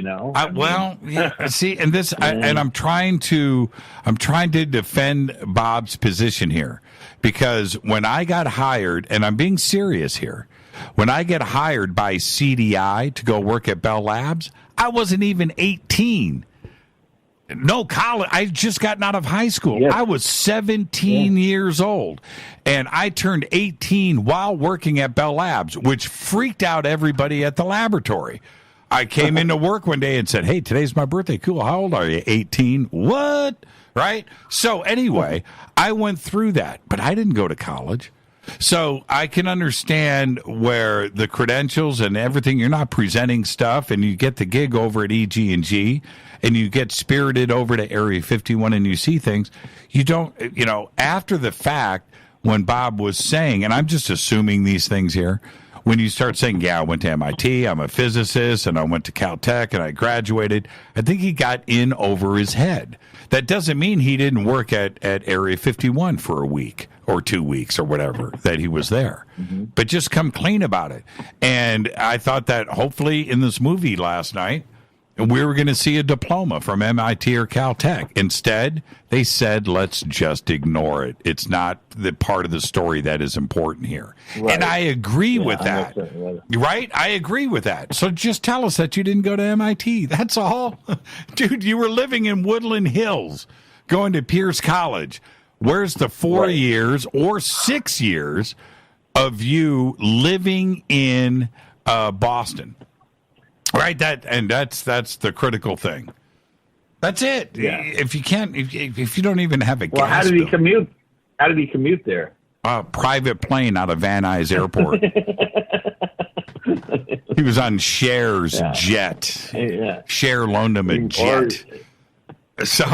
[SPEAKER 6] See, and this, and I'm trying to defend Bob's position here because when I got hired, and I'm being serious here, when I get hired by CDI to go work at Bell Labs, I wasn't even 18. No college. I just gotten out of high school.
[SPEAKER 14] Yes.
[SPEAKER 6] I was 17 years old, and I turned 18 while working at Bell Labs, which freaked out everybody at the laboratory. I came into work one day and said, "Hey, today's my birthday. Cool. How old are you? 18. What? Right? So anyway, I went through that, but I didn't go to college. So I can understand where the credentials and everything, you're not presenting stuff, and you get the gig over at EG&G, and you get spirited over to Area 51 and you see things. You don't, after the fact, when Bob was saying, and I'm just assuming these things here, when you start saying, yeah, I went to MIT, I'm a physicist, and I went to Caltech, and I graduated, I think he got in over his head. That doesn't mean he didn't work at Area 51 for a week or 2 weeks or whatever that he was there. Mm-hmm. But just come clean about it. And I thought that hopefully in this movie last night, we were going to see a diploma from MIT or Caltech. Instead, they said, let's just ignore it. It's not the part of the story that is important here. Right. And I agree with that. Right? I agree with that. So just tell us that you didn't go to MIT. That's all. Dude, you were living in Woodland Hills, going to Pierce College. Where's the 4 years or 6 years of you living in Boston? Right, that's the critical thing. That's it. Yeah. If you can't, if you don't even have a gas
[SPEAKER 14] how did he
[SPEAKER 6] bill.
[SPEAKER 14] commute? How did he commute there?
[SPEAKER 6] Private plane out of Van Nuys Airport. He was on Cher's jet. Yeah. Cher loaned him a jet. So,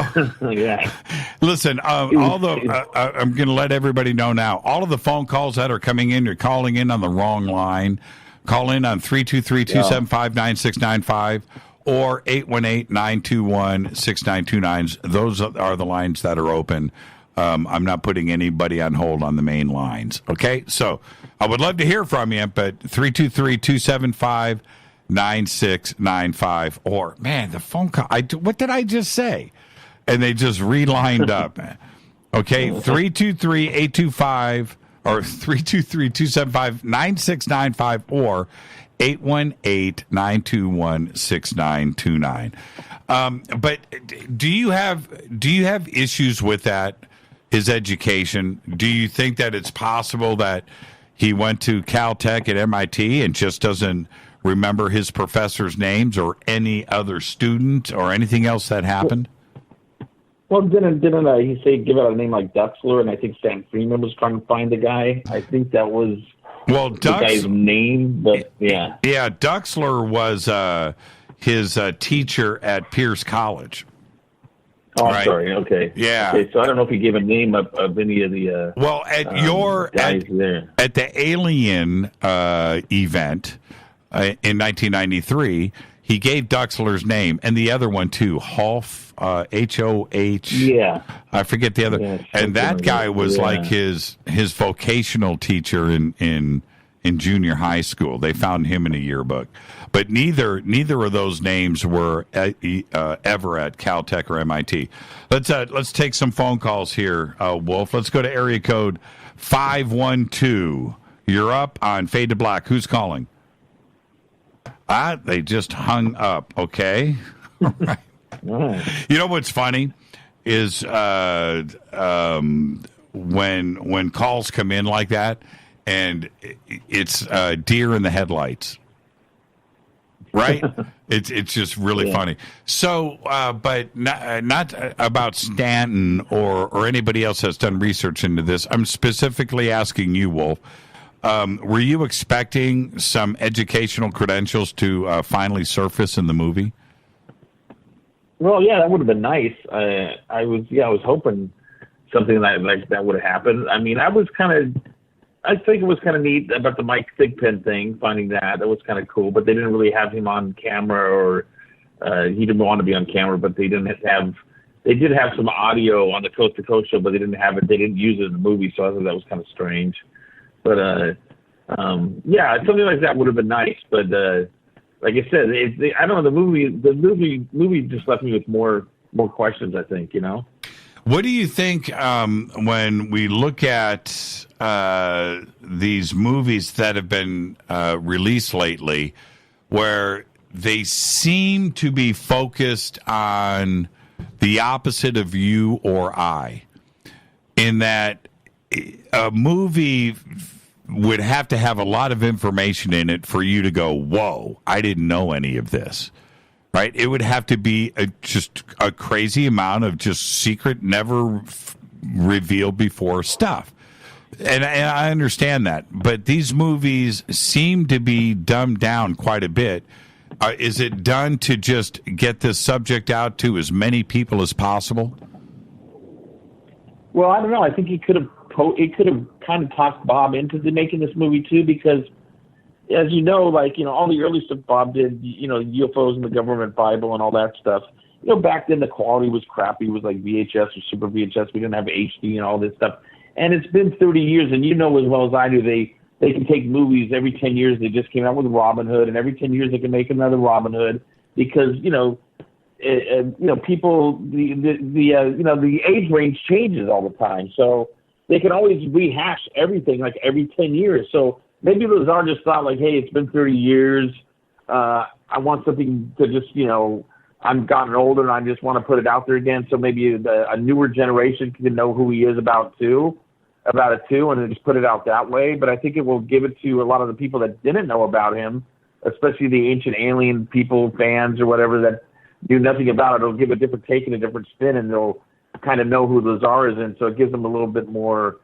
[SPEAKER 6] listen. I'm going to let everybody know now. All of the phone calls that are coming in, you're calling in on the wrong line. Call in on 323-275-9695 or 818-921-6929. Those are the lines that are open. I'm not putting anybody on hold on the main lines. Okay? So I would love to hear from you, but 323-275-9695 or, man, the phone call. What did I just say? And they just relined up. Okay? 323-825 or 323-275-9695 or 818-921-6929. But do you have issues with that, his education? Do you think that it's possible that he went to Caltech at MIT and just doesn't remember his professors' names or any other student or anything else that happened?
[SPEAKER 14] Well, didn't he say give out a name like Duxler, and I think Sam Freeman was trying to find the guy. I think that was the guy's name, but yeah.
[SPEAKER 6] Yeah, Duxler was his teacher at Pierce College.
[SPEAKER 14] Oh, I'm sorry. Okay.
[SPEAKER 6] Yeah.
[SPEAKER 14] Okay, so I don't know if you gave a name of any of the.
[SPEAKER 6] Well, at at the Alien event in 1993, he gave Duxler's name and the other one too, Hoff, H-O-H.
[SPEAKER 14] Yeah.
[SPEAKER 6] I forget the other.
[SPEAKER 14] Yeah,
[SPEAKER 6] and that guy was like his vocational teacher in junior high school. They found him in a yearbook. But neither of those names were ever at Caltech or MIT. Let's take some phone calls here, Wolf. Let's go to area code 512. You're up on Fade to Black. Who's calling? They just hung up. Okay. All right. You know what's funny is when calls come in like that, and it's deer in the headlights. Right? It's just really funny. So, but not about Stanton or anybody else that's done research into this. I'm specifically asking you, Wolf. Were you expecting some educational credentials to finally surface in the movie?
[SPEAKER 14] Well, yeah, that would have been nice. I was hoping something like that would have happened. I mean, I think it was kind of neat about the Mike Thigpen thing, finding that was kind of cool, but they didn't really have him on camera, or he didn't want to be on camera, but they did have some audio on the Coast to Coast show, but they didn't use it in the movie, so I thought that was kind of strange. But yeah, something like that would have been nice, but like I said, I don't know, the movie just left me with more questions, I think, you know.
[SPEAKER 6] What do you think when we look at these movies that have been released lately, where they seem to be focused on the opposite of you or I, in that a movie would have to have a lot of information in it for you to go, whoa, I didn't know any of this. Right? It would have to be just a crazy amount of just secret, never revealed before stuff. And I understand that. But these movies seem to be dumbed down quite a bit. Is it done to just get this subject out to as many people as possible?
[SPEAKER 14] Well, I don't know. I think it could have kind of talked Bob into making this movie too, because as you know, all the early stuff Bob did, UFOs and the government Bible and all that stuff, back then the quality was crappy. It was like VHS or Super VHS. We didn't have HD and all this stuff. And it's been 30 years, and as well as I do, they can take movies every 10 years. They just came out with Robin Hood, and every 10 years they can make another Robin Hood because, people, the age range changes all the time. So they can always rehash everything like every 10 years. So maybe Lazar just thought hey, it's been 30 years. I want something to just, I'm gotten older and I just want to put it out there again. So maybe a newer generation can know who he is about it too, and then just put it out that way. But I think it will give it to a lot of the people that didn't know about him, especially the Ancient Alien people, fans or whatever that knew nothing about it. It'll give a different take and a different spin, and they'll kind of know who Lazar is. And so it gives them a little bit more,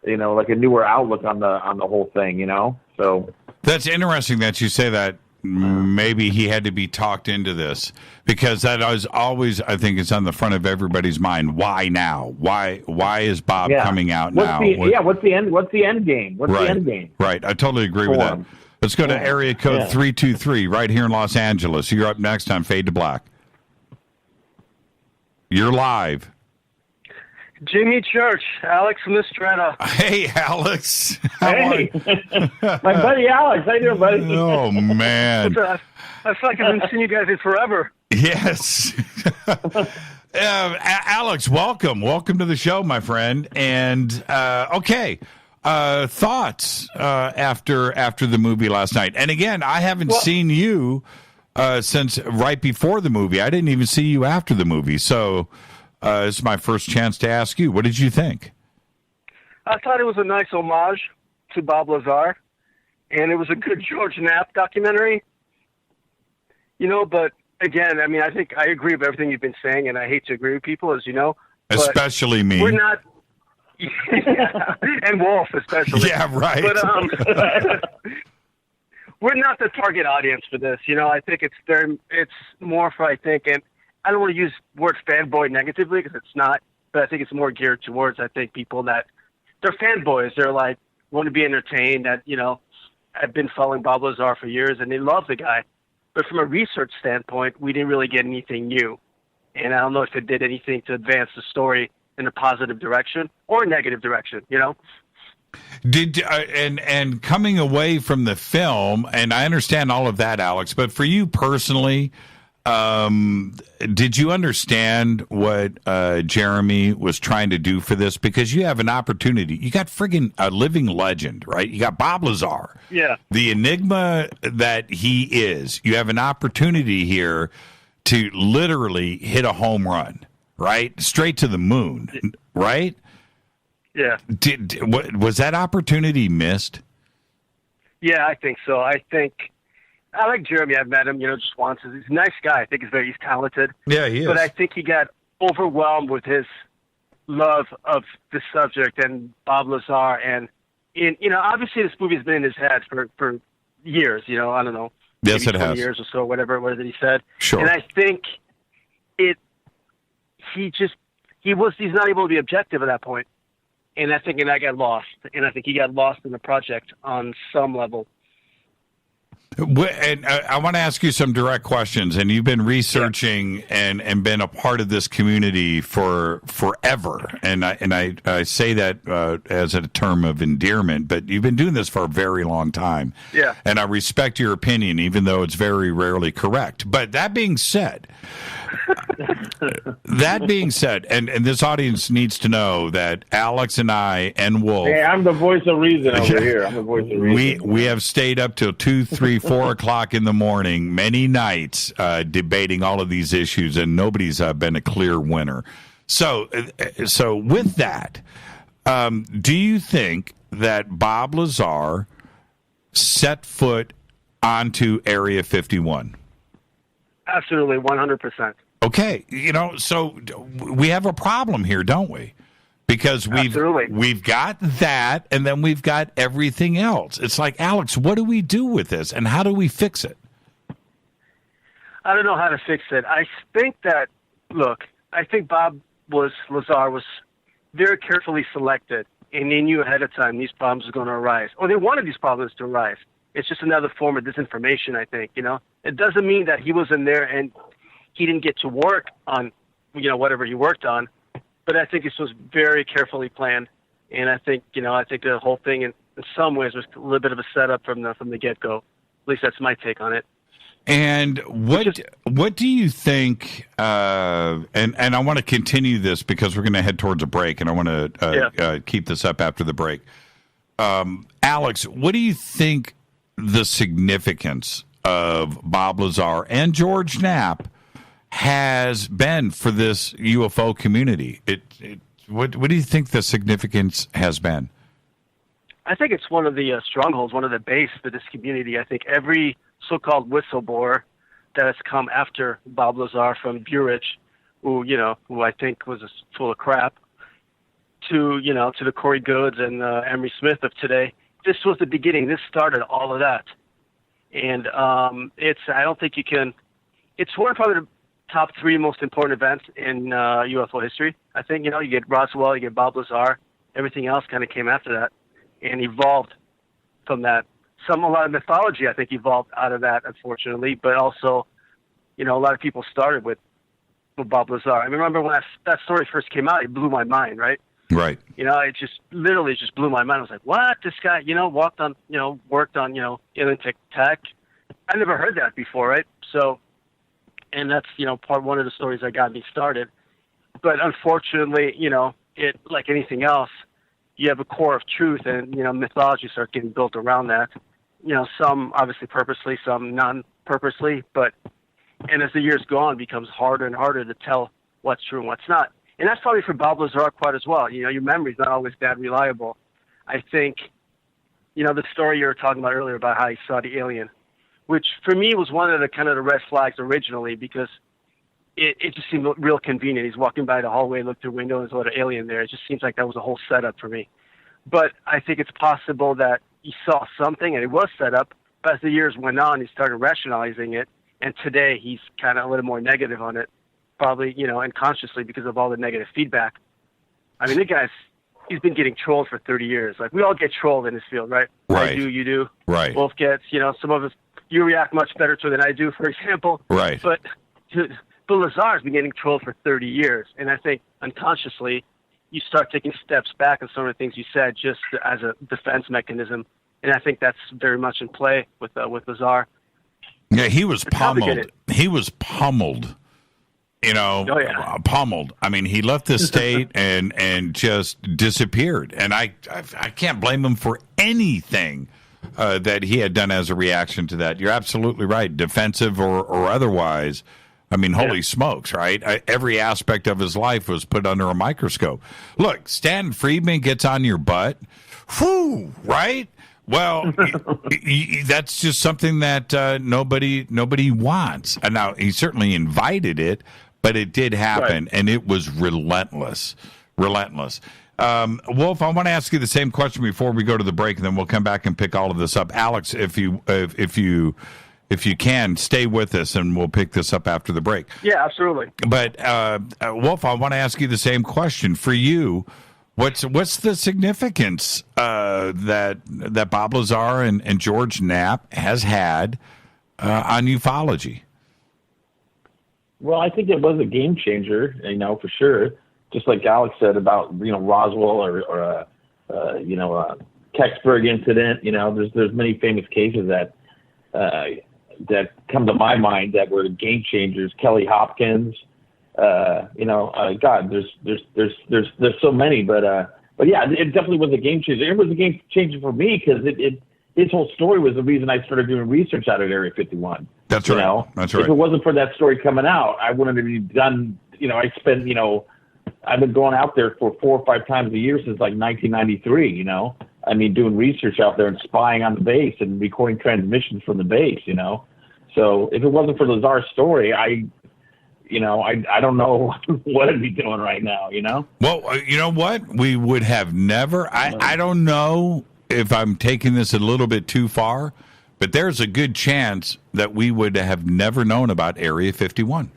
[SPEAKER 14] like a newer outlook on the whole thing, So
[SPEAKER 6] that's interesting that you say that. Maybe he had to be talked into this, because that is always, I think, it's on the front of everybody's mind. Why now? Why is Bob coming out now?
[SPEAKER 14] What's the end? What's the end game? What's the end game?
[SPEAKER 6] Right. I totally agree with that. Let's go to area code 323 right here in Los Angeles. You're up next on Fade to Black. You're live.
[SPEAKER 2] Jimmy Church, Alex Mistretta.
[SPEAKER 6] Hey, Alex.
[SPEAKER 14] Hey, my buddy Alex. How you doing, buddy?
[SPEAKER 6] Oh, man.
[SPEAKER 2] I feel like I've been seeing you guys in forever.
[SPEAKER 6] Yes. Alex, welcome. Welcome to the show, my friend. And, thoughts after the movie last night. And, again, I haven't seen you since right before the movie. I didn't even see you after the movie, so... it's my first chance to ask you. What did you think?
[SPEAKER 2] I thought it was a nice homage to Bob Lazar, and it was a good George Knapp documentary. But again, I mean, I think I agree with everything you've been saying, and I hate to agree with people, as you know.
[SPEAKER 6] Especially me.
[SPEAKER 2] We're not... and Wolf, especially.
[SPEAKER 6] Yeah, right.
[SPEAKER 2] But we're not the target audience for this. I think it's more for, I don't want to use the word fanboy negatively because it's not, but I think it's more geared towards, I think, people that they're fanboys. They're like, want to be entertained, that, have been following Bob Lazar for years and they love the guy. But from a research standpoint, we didn't really get anything new. And I don't know if it did anything to advance the story in a positive direction or a negative direction,
[SPEAKER 6] Did and coming away from the film, and I understand all of that, Alex, but for you personally, did you understand what Jermey was trying to do for this? Because you have an opportunity. You got friggin' a living legend, right? You got Bob Lazar.
[SPEAKER 2] Yeah.
[SPEAKER 6] The enigma that he is. You have an opportunity here to literally hit a home run, right? Straight to the moon, right?
[SPEAKER 2] Yeah.
[SPEAKER 6] Was that opportunity missed?
[SPEAKER 2] Yeah, I think so. I like Jermey. I've met him, just once. He's a nice guy. I think he's talented.
[SPEAKER 6] Yeah, he is.
[SPEAKER 2] But I think he got overwhelmed with his love of the subject and Bob Lazar. And, obviously this movie has been in his head for years, I don't know.
[SPEAKER 6] Yes,
[SPEAKER 2] maybe
[SPEAKER 6] it
[SPEAKER 2] 20
[SPEAKER 6] has.
[SPEAKER 2] years or so, whatever it was that he said.
[SPEAKER 6] Sure.
[SPEAKER 2] And I think he's not able to be objective at that point. And I think I got lost. And I think he got lost in the project on some level.
[SPEAKER 6] And I want to ask you some direct questions. And you've been researching and been a part of this community for forever. And I say that as a term of endearment, but you've been doing this for a very long time.
[SPEAKER 2] Yeah.
[SPEAKER 6] And I respect your opinion, even though it's very rarely correct. But that being said, and this audience needs to know that Alex and I and Wolf.
[SPEAKER 14] Hey, I'm the voice of reason over here. I'm the voice of reason.
[SPEAKER 6] We have stayed up till 2, 3, 4 o'clock in the morning, many nights, debating all of these issues, and nobody's been a clear winner. So with that, do you think that Bob Lazar set foot onto Area 51?
[SPEAKER 2] Absolutely, 100%.
[SPEAKER 6] Okay, so we have a problem here, don't we? Because we've got that, and then we've got everything else. It's like, Alex, what do we do with this, and how do we fix it?
[SPEAKER 2] I don't know how to fix it. I think Bob Lazar was very carefully selected, and they knew ahead of time these problems were going to arise, or they wanted these problems to arise. It's just another form of disinformation, I think. It doesn't mean that he wasn't there and he didn't get to work on, whatever he worked on. But I think this was very carefully planned, and I think the whole thing in some ways was a little bit of a setup from the get-go. At least that's my take on it.
[SPEAKER 6] And what do you think? And I want to continue this because we're going to head towards a break, and I want to keep this up after the break. Alex, what do you think the significance of Bob Lazar and George Knapp has been for this UFO community? What do you think the significance has been?
[SPEAKER 2] I think it's one of the strongholds, one of the base for this community. I think every so-called whistleblower that has come after Bob Lazar, from Burich, who I think was full of crap, to the Corey Goods and Emery Smith of today. This was the beginning. This started all of that. And I don't think you can. It's one of probably the top 3 most important events in UFO history. I think, you get Roswell, you get Bob Lazar, everything else kind of came after that and evolved from that. A lot of mythology, I think, evolved out of that, unfortunately, but also, a lot of people started with Bob Lazar. I remember when that story first came out, it blew my mind, right?
[SPEAKER 6] Right.
[SPEAKER 2] It just literally just blew my mind. I was like, what? This guy, worked on alien tech. I never heard that before, right? So, and that's, one of the stories that got me started. But unfortunately, it, like anything else, you have a core of truth, and, mythology starts getting built around that. Some obviously purposely, some non-purposely, and as the years go on, it becomes harder and harder to tell what's true and what's not. And that's probably for Bob Lazar quite as well. Your memory's not always that reliable. I think, the story you were talking about earlier about how he saw the alien, which for me was one of the kind of the red flags originally, because it just seemed real convenient. He's walking by the hallway, looked through the window, and there's a little alien there. It just seems like that was a whole setup for me. But I think it's possible that he saw something and it was set up, but as the years went on, he started rationalizing it, and today he's kind of a little more negative on it. probably, unconsciously because of all the negative feedback. I mean, he's been getting trolled for 30 years. Like, we all get trolled in this field, right?
[SPEAKER 6] Right.
[SPEAKER 2] I do, you do.
[SPEAKER 6] Right.
[SPEAKER 2] Wolf gets, some of us, you react much better to it than I do, for example.
[SPEAKER 6] Right.
[SPEAKER 2] But Lazar's been getting trolled for 30 years. And I think unconsciously, you start taking steps back on some of the things you said just as a defense mechanism. And I think that's very much in play with Lazar.
[SPEAKER 6] Yeah, he was pummeled. He was pummeled. Pummeled. I mean, he left the state and just disappeared. And I can't blame him for anything that he had done as a reaction to that. You're absolutely right, defensive or otherwise. I mean, holy smokes, right? Every aspect of his life was put under a microscope. Look, Stan Friedman gets on your butt. Whew, right? Well, that's just something that nobody wants. And now, he certainly invited it, but it did happen, and it was relentless. Relentless. Wolf, I want to ask you the same question before we go to the break, and then we'll come back and pick all of this up. Alex, if you can, stay with us, and we'll pick this up after the break.
[SPEAKER 2] Yeah, absolutely.
[SPEAKER 6] But, Wolf, I want to ask you the same question. For you, what's the significance that Bob Lazar and George Knapp has had on ufology?
[SPEAKER 14] Well, I think it was a game changer, for sure. Just like Alex said about, Roswell or Kecksburg incident. There's many famous cases that come to my mind that were game changers. Kelly Hopkins, God, there's so many, but yeah, it definitely was a game changer. It was a game changer for me because his whole story was the reason I started doing research out at Area 51.
[SPEAKER 6] That's right. That's right.
[SPEAKER 14] If it wasn't for that story coming out, I wouldn't have done. I've been going out there for 4 or 5 times a year since like 1993. Doing research out there and spying on the base and recording transmissions from the base. So if it wasn't for Lazar's story, I don't know what I'd be doing right now,
[SPEAKER 6] Well, you know what? We would have never, I don't know if I'm taking this a little bit too far, but there's a good chance that we would have never known about Area 51.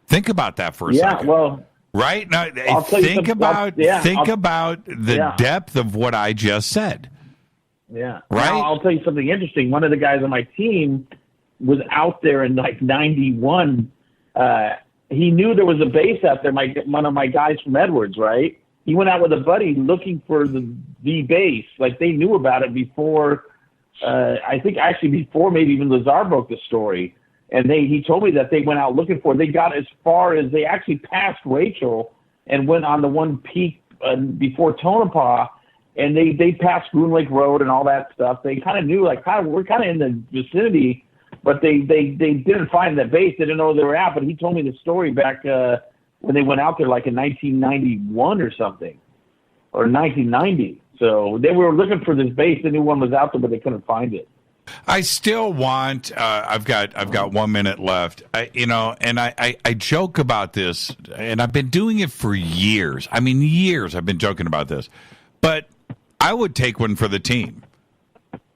[SPEAKER 6] Think about that for a second. Yeah, well. Right? Now, think about the depth of what I just said.
[SPEAKER 14] Yeah.
[SPEAKER 6] Right?
[SPEAKER 14] Now, I'll tell you something interesting. One of the guys on my team was out there in like 91. He knew there was a base out there, one of my guys from Edwards, right? He went out with a buddy looking for the base. Like, they knew about it before, I think actually before maybe even Lazar broke the story. And he told me that they went out looking for it. They got as far as they actually passed Rachel and went on the one peak before Tonopah, and they passed Groom Lake Road and all that stuff. They kind of knew, we're kind of in the vicinity, but they didn't find that base. They didn't know where they were at. But he told me the story back when they went out there, like in 1991 or something, or 1990. So they were looking for this base. They knew one was out there, but they couldn't find it.
[SPEAKER 6] I still want. I've got 1 minute left. I joke about this, and I've been doing it for years. I mean, years. I've been joking about this, but I would take one for the team.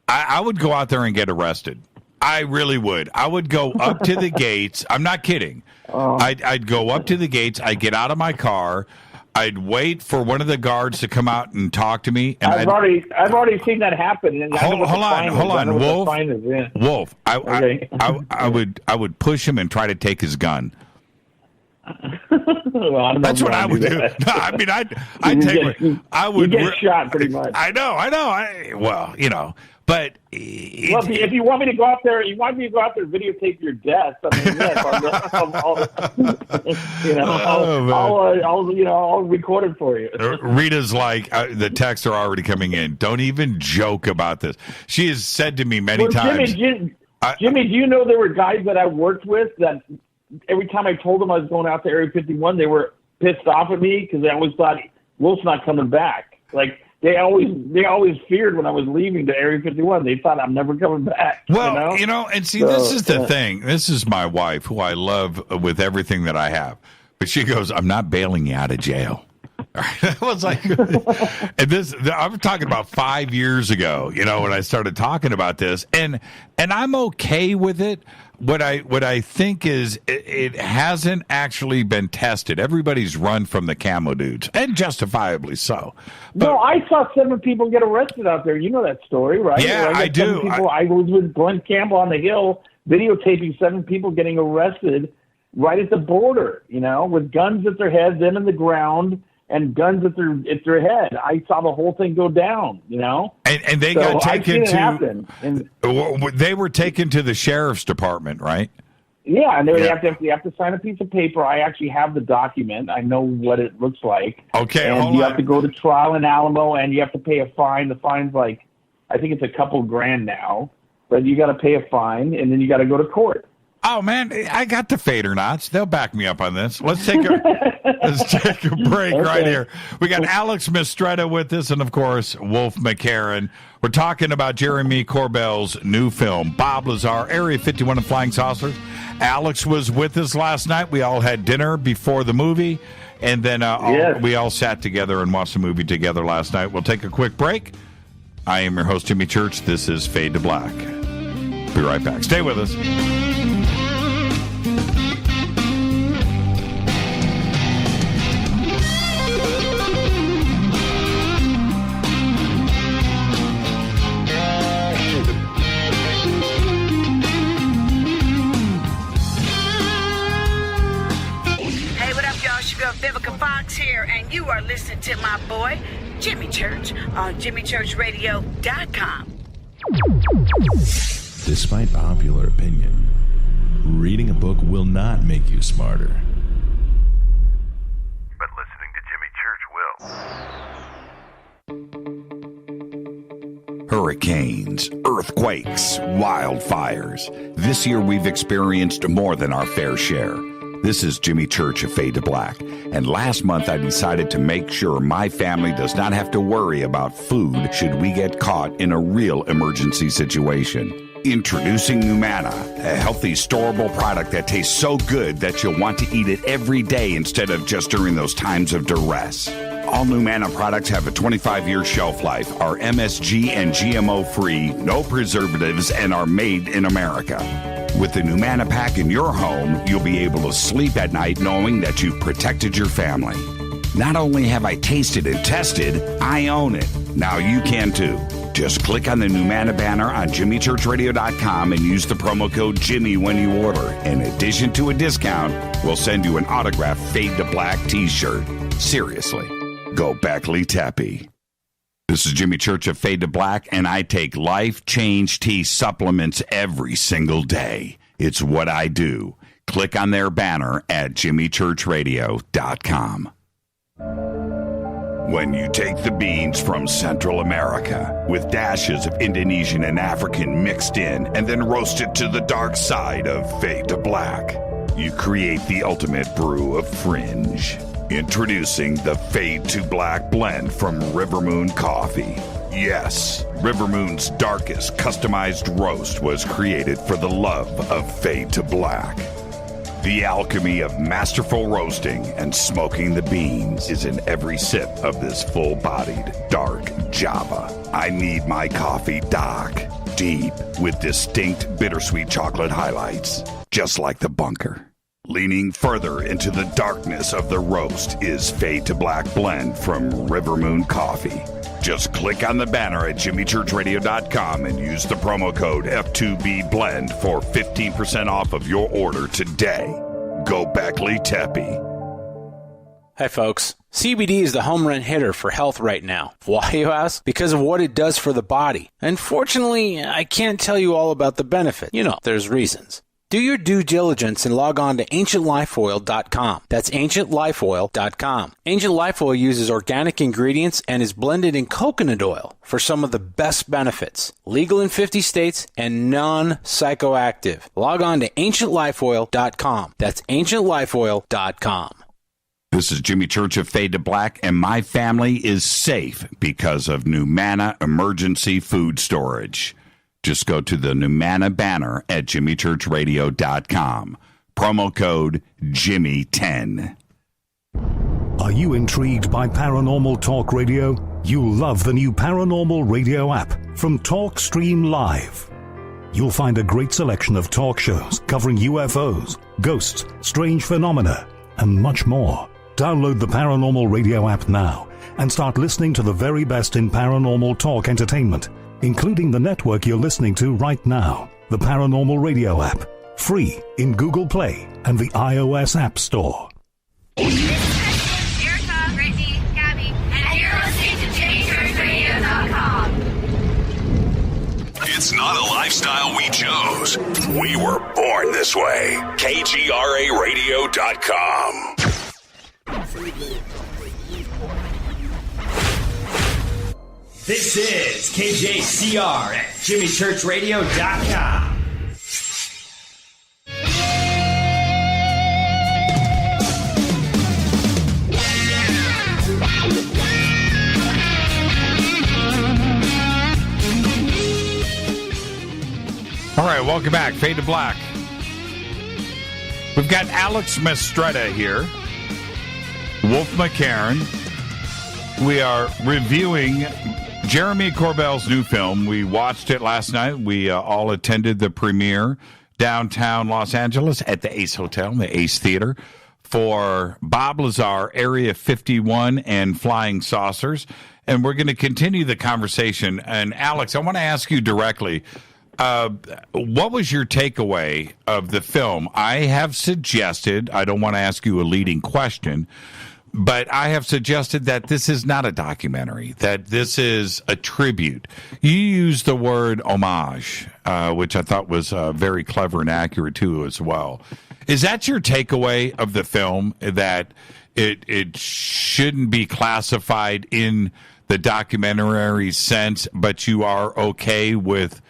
[SPEAKER 6] I would go out there and get arrested. I really would. I would go up to the gates. I'm not kidding. I'd go up to the gates. I'd get out of my car. I'd wait for one of the guards to come out and talk to me. And
[SPEAKER 14] I've already seen that happen. And
[SPEAKER 6] hold on, Wolf. Wolf, I would push him and try to take his gun.
[SPEAKER 14] Well,
[SPEAKER 6] that's what I would do. No, I mean, I would
[SPEAKER 14] get shot pretty much.
[SPEAKER 6] I know. But
[SPEAKER 14] if you want me to go out there, and videotape your death. I mean, yes, I'll record it for you.
[SPEAKER 6] Rita's like, the texts are already coming in. Don't even joke about this. She has said to me many times.
[SPEAKER 14] Jimmy, do you know there were guys that I worked with that every time I told them I was going out to Area 51, they were pissed off at me because they always thought Wolf's not coming back. Like. They always feared when I was leaving to Area 51. They thought I'm never coming back.
[SPEAKER 6] Well, and see, this is the thing. This is my wife, who I love with everything that I have. But she goes, I'm not bailing you out of jail. I was like, and I'm talking about 5 years ago, when I started talking about this, and I'm okay with it. What I think is it hasn't actually been tested. Everybody's run from the camo dudes, and justifiably so. But,
[SPEAKER 14] no, I saw 7 people get arrested out there. You know that story, right?
[SPEAKER 6] Yeah, I do.
[SPEAKER 14] I was with Glenn Campbell on the Hill videotaping 7 people getting arrested right at the border, with guns at their heads, them in the ground, and guns at their head. I saw the whole thing go down,
[SPEAKER 6] And they got taken
[SPEAKER 14] to.
[SPEAKER 6] They were taken to the sheriff's department, right?
[SPEAKER 14] Yeah, and they have to sign a piece of paper. I actually have the document. I know what it looks like.
[SPEAKER 6] Okay,
[SPEAKER 14] and you have to go to trial in Alamo, and you have to pay a fine. The fine's I think it's a couple grand now, but you got to pay a fine, and then you got to go to court.
[SPEAKER 6] Oh man, I got the fader knots. They'll back me up on this. Let's take a break right here. We got Alex Mistretta with us, and of course Wolf McCarron. We're talking about Jermey Corbell's new film, Bob Lazar Area 51 and Flying Saucers. Alex was with us last night. We all had dinner before the movie, and then we all sat together and watched the movie together last night. We'll take a quick break. I am your host, Jimmy Church. This is Fade to Black. Be right back. Stay with us.
[SPEAKER 4] Vivica Fox here, and you are listening to my boy, Jimmy Church, on JimmyChurchRadio.com.
[SPEAKER 18] Despite popular opinion, reading a book will not make you smarter.
[SPEAKER 19] But listening to Jimmy Church will.
[SPEAKER 3] Hurricanes, earthquakes, wildfires. This year we've experienced more than our fair share. This is Jimmy Church of Fade to Black, and last month I decided to make sure my family does not have to worry about food should we get caught in a real emergency situation. Introducing Numana, a healthy, storable product that tastes so good that you'll want to eat it every day instead of just during those times of duress. All Numana products have a 25-year shelf life, are MSG and GMO-free, no preservatives, and are made in America. With the Numana pack in your home, you'll be able to sleep at night knowing that you've protected your family. Not only have I tasted and tested, I own it. Now you can too. Just click on the Numana banner on JimmyChurchRadio.com and use the promo code Jimmy when you order. In addition to a discount, we'll send you an autographed Fade to Black t-shirt. Seriously, go Beckley Tappy. This is Jimmy Church of Fade to Black, and I take Life Change Tea supplements every single day. It's what I do. Click on their banner at JimmyChurchRadio.com. When you take the beans from Central America with dashes of Indonesian and African mixed in and then roasted to the dark side of Fade to Black, you create the ultimate brew of fringe. Introducing the Fade to Black blend from River Moon Coffee. Yes, River Moon's darkest customized roast was created for the love of Fade to Black. The alchemy of masterful roasting and smoking the beans is in every sip of this full-bodied, dark Java. I need my coffee dark, deep, with distinct bittersweet chocolate highlights, just like the bunker. Leaning further into the darkness of the roast is Fade to Black blend from River Moon Coffee. Just click on the banner at JimmyChurchRadio.com and use the promo code F2BBLEND for 15% off of your order today. Go Beckley Teppy.
[SPEAKER 20] Hi, folks. CBD is the home run hitter for health right now. Why, you ask? Because of what it does for the body. Unfortunately, I can't tell you all about the benefit. There's reasons. Do your due diligence and log on to AncientLifeOil.com. That's AncientLifeOil.com. Ancient Life Oil uses organic ingredients and is blended in coconut oil for some of the best benefits. Legal in 50 states and non-psychoactive. Log on to AncientLifeOil.com. That's AncientLifeOil.com.
[SPEAKER 3] This is Jimmy Church of Fade to Black, and my family is safe because of Numana Emergency Food Storage. Just go to the Numana banner at JimmyChurchRadio.com. Promo code Jimmy10.
[SPEAKER 1] Are you intrigued by Paranormal Talk Radio? You'll love the new Paranormal Radio app from TalkStream Live. You'll find a great selection of talk shows covering UFOs, ghosts, strange phenomena, and much more. Download the Paranormal Radio app now and start listening to the very best in paranormal talk entertainment, including the network you're listening to right now. The Paranormal Radio app, free in Google Play and the iOS App Store.
[SPEAKER 5] Erica, Brittany, Gabby, and you're listening to JamieChurchRadio.com.
[SPEAKER 16] It's not a lifestyle we chose. We were born this way. KGRARadio.com.
[SPEAKER 7] This is KJCR at JimmyChurchRadio.com.
[SPEAKER 6] All right, welcome back. Fade to Black. We've got Alex Mastretta here. Wolf McCarron. We are reviewing Jermey Corbell's new film. We watched it last night. We all attended the premiere downtown Los Angeles at the Ace Hotel, the Ace Theater, for Bob Lazar, Area 51 and Flying Saucers. And we're going to continue the conversation. And Alex, I want to ask you directly, what was your takeaway of the film? I have suggested, I don't want to ask you a leading question, but I have suggested that this is not a documentary, that this is a tribute. You used the word homage, which I thought was very clever and accurate, too, as well. Is that your takeaway of the film, that it shouldn't be classified in the documentary sense, but you are okay with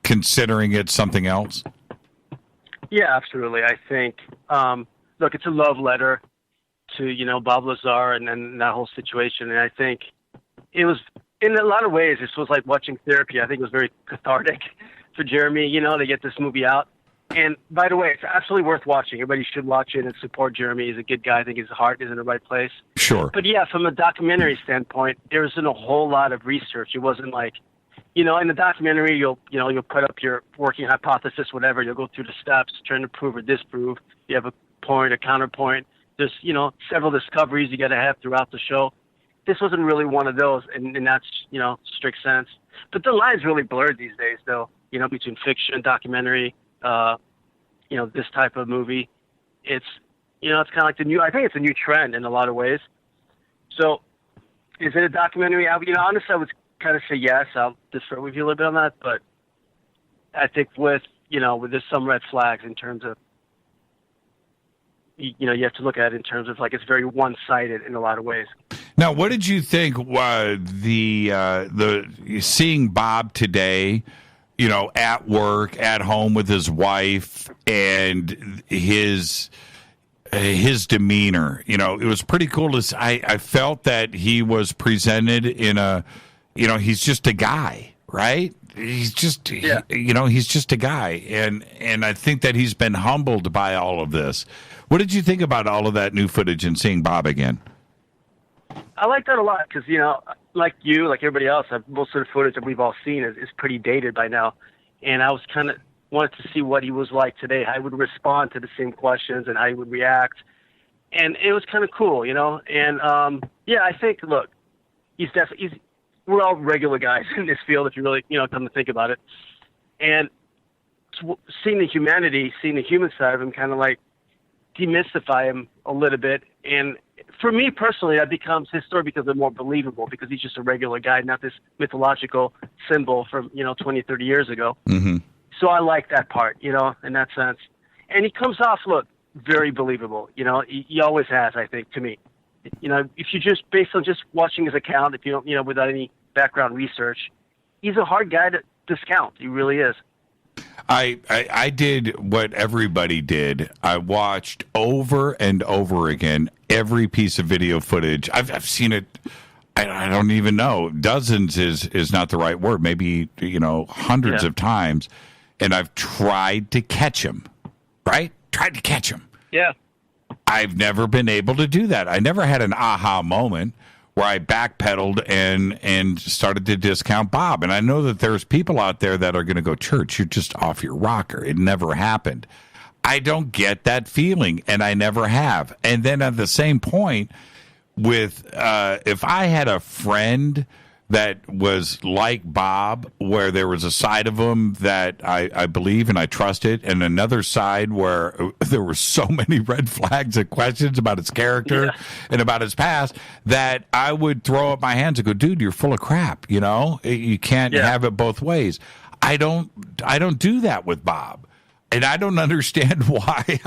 [SPEAKER 6] considering it something else?
[SPEAKER 2] Yeah, absolutely. I think, look, it's a love letter to, Bob Lazar and that whole situation. And I think it was, in a lot of ways, this was like watching therapy. I think it was very cathartic for Jermey, to get this movie out. And by the way, it's absolutely worth watching. Everybody should watch it and support Jermey. He's a good guy. I think his heart is in the right place.
[SPEAKER 6] Sure.
[SPEAKER 2] But yeah, from a documentary standpoint, there wasn't a whole lot of research. It wasn't like, in the documentary, you'll put up your working hypothesis, whatever. You'll go through the steps, trying to prove or disprove. You have a point, a counterpoint. There's, several discoveries you got to have throughout the show. This wasn't really one of those, and that's, strict sense. But the line's really blurred these days, though, between fiction and documentary, this type of movie. It's, it's kind of like I think it's a new trend in a lot of ways. So is it a documentary? Honestly, I would kind of say yes. I'll defer with you a little bit on that, but I think with there's some red flags in terms of, you have to look at it in terms of like it's very one-sided in a lot of ways.
[SPEAKER 6] Now, what did you think the seeing Bob today, at work, at home with his wife, and his demeanor? It was pretty cool. I felt that he was presented in a, he's just a guy, right? He's just, he's just a guy. And I think that he's been humbled by all of this. What did you think about all of that new footage and seeing Bob again?
[SPEAKER 2] I like that a lot because, like you, like everybody else, most of the footage that we've all seen is pretty dated by now. And I was kind of wanted to see what he was like today, how he would respond to the same questions and how he would react. And it was kind of cool, And, I think, look, we're all regular guys in this field if you really, come to think about it. And seeing the humanity, seeing the human side of him kind of like demystify him a little bit. And for me personally, that becomes his story because they're more believable because he's just a regular guy, not this mythological symbol from, 20, 30 years ago.
[SPEAKER 6] Mm-hmm.
[SPEAKER 2] So I like that part, in that sense. And he comes off, very believable. He always has, I think, to me. If you just, based on just watching his account, if you don't, without any background research, he's a hard guy to discount. He really is.
[SPEAKER 6] I did what everybody did. I watched over and over again every piece of video footage. I've seen it. I don't even know. Dozens is not the right word. Maybe, hundreds of times. And I've tried to catch him, right? Tried to catch him.
[SPEAKER 2] Yeah.
[SPEAKER 6] I've never been able to do that. I never had an aha moment where I backpedaled and started to discount Bob. And I know that there's people out there that are going to go, Church, you're just off your rocker. It never happened. I don't get that feeling, and I never have. And then at the same point, with if I had a friend that was like Bob, where there was a side of him that I believe and I trusted, and another side where there were so many red flags and questions about his character and about his past, that I would throw up my hands and go, dude, you're full of crap. You know, you can't have it both ways. I don't do that with Bob. And I don't understand why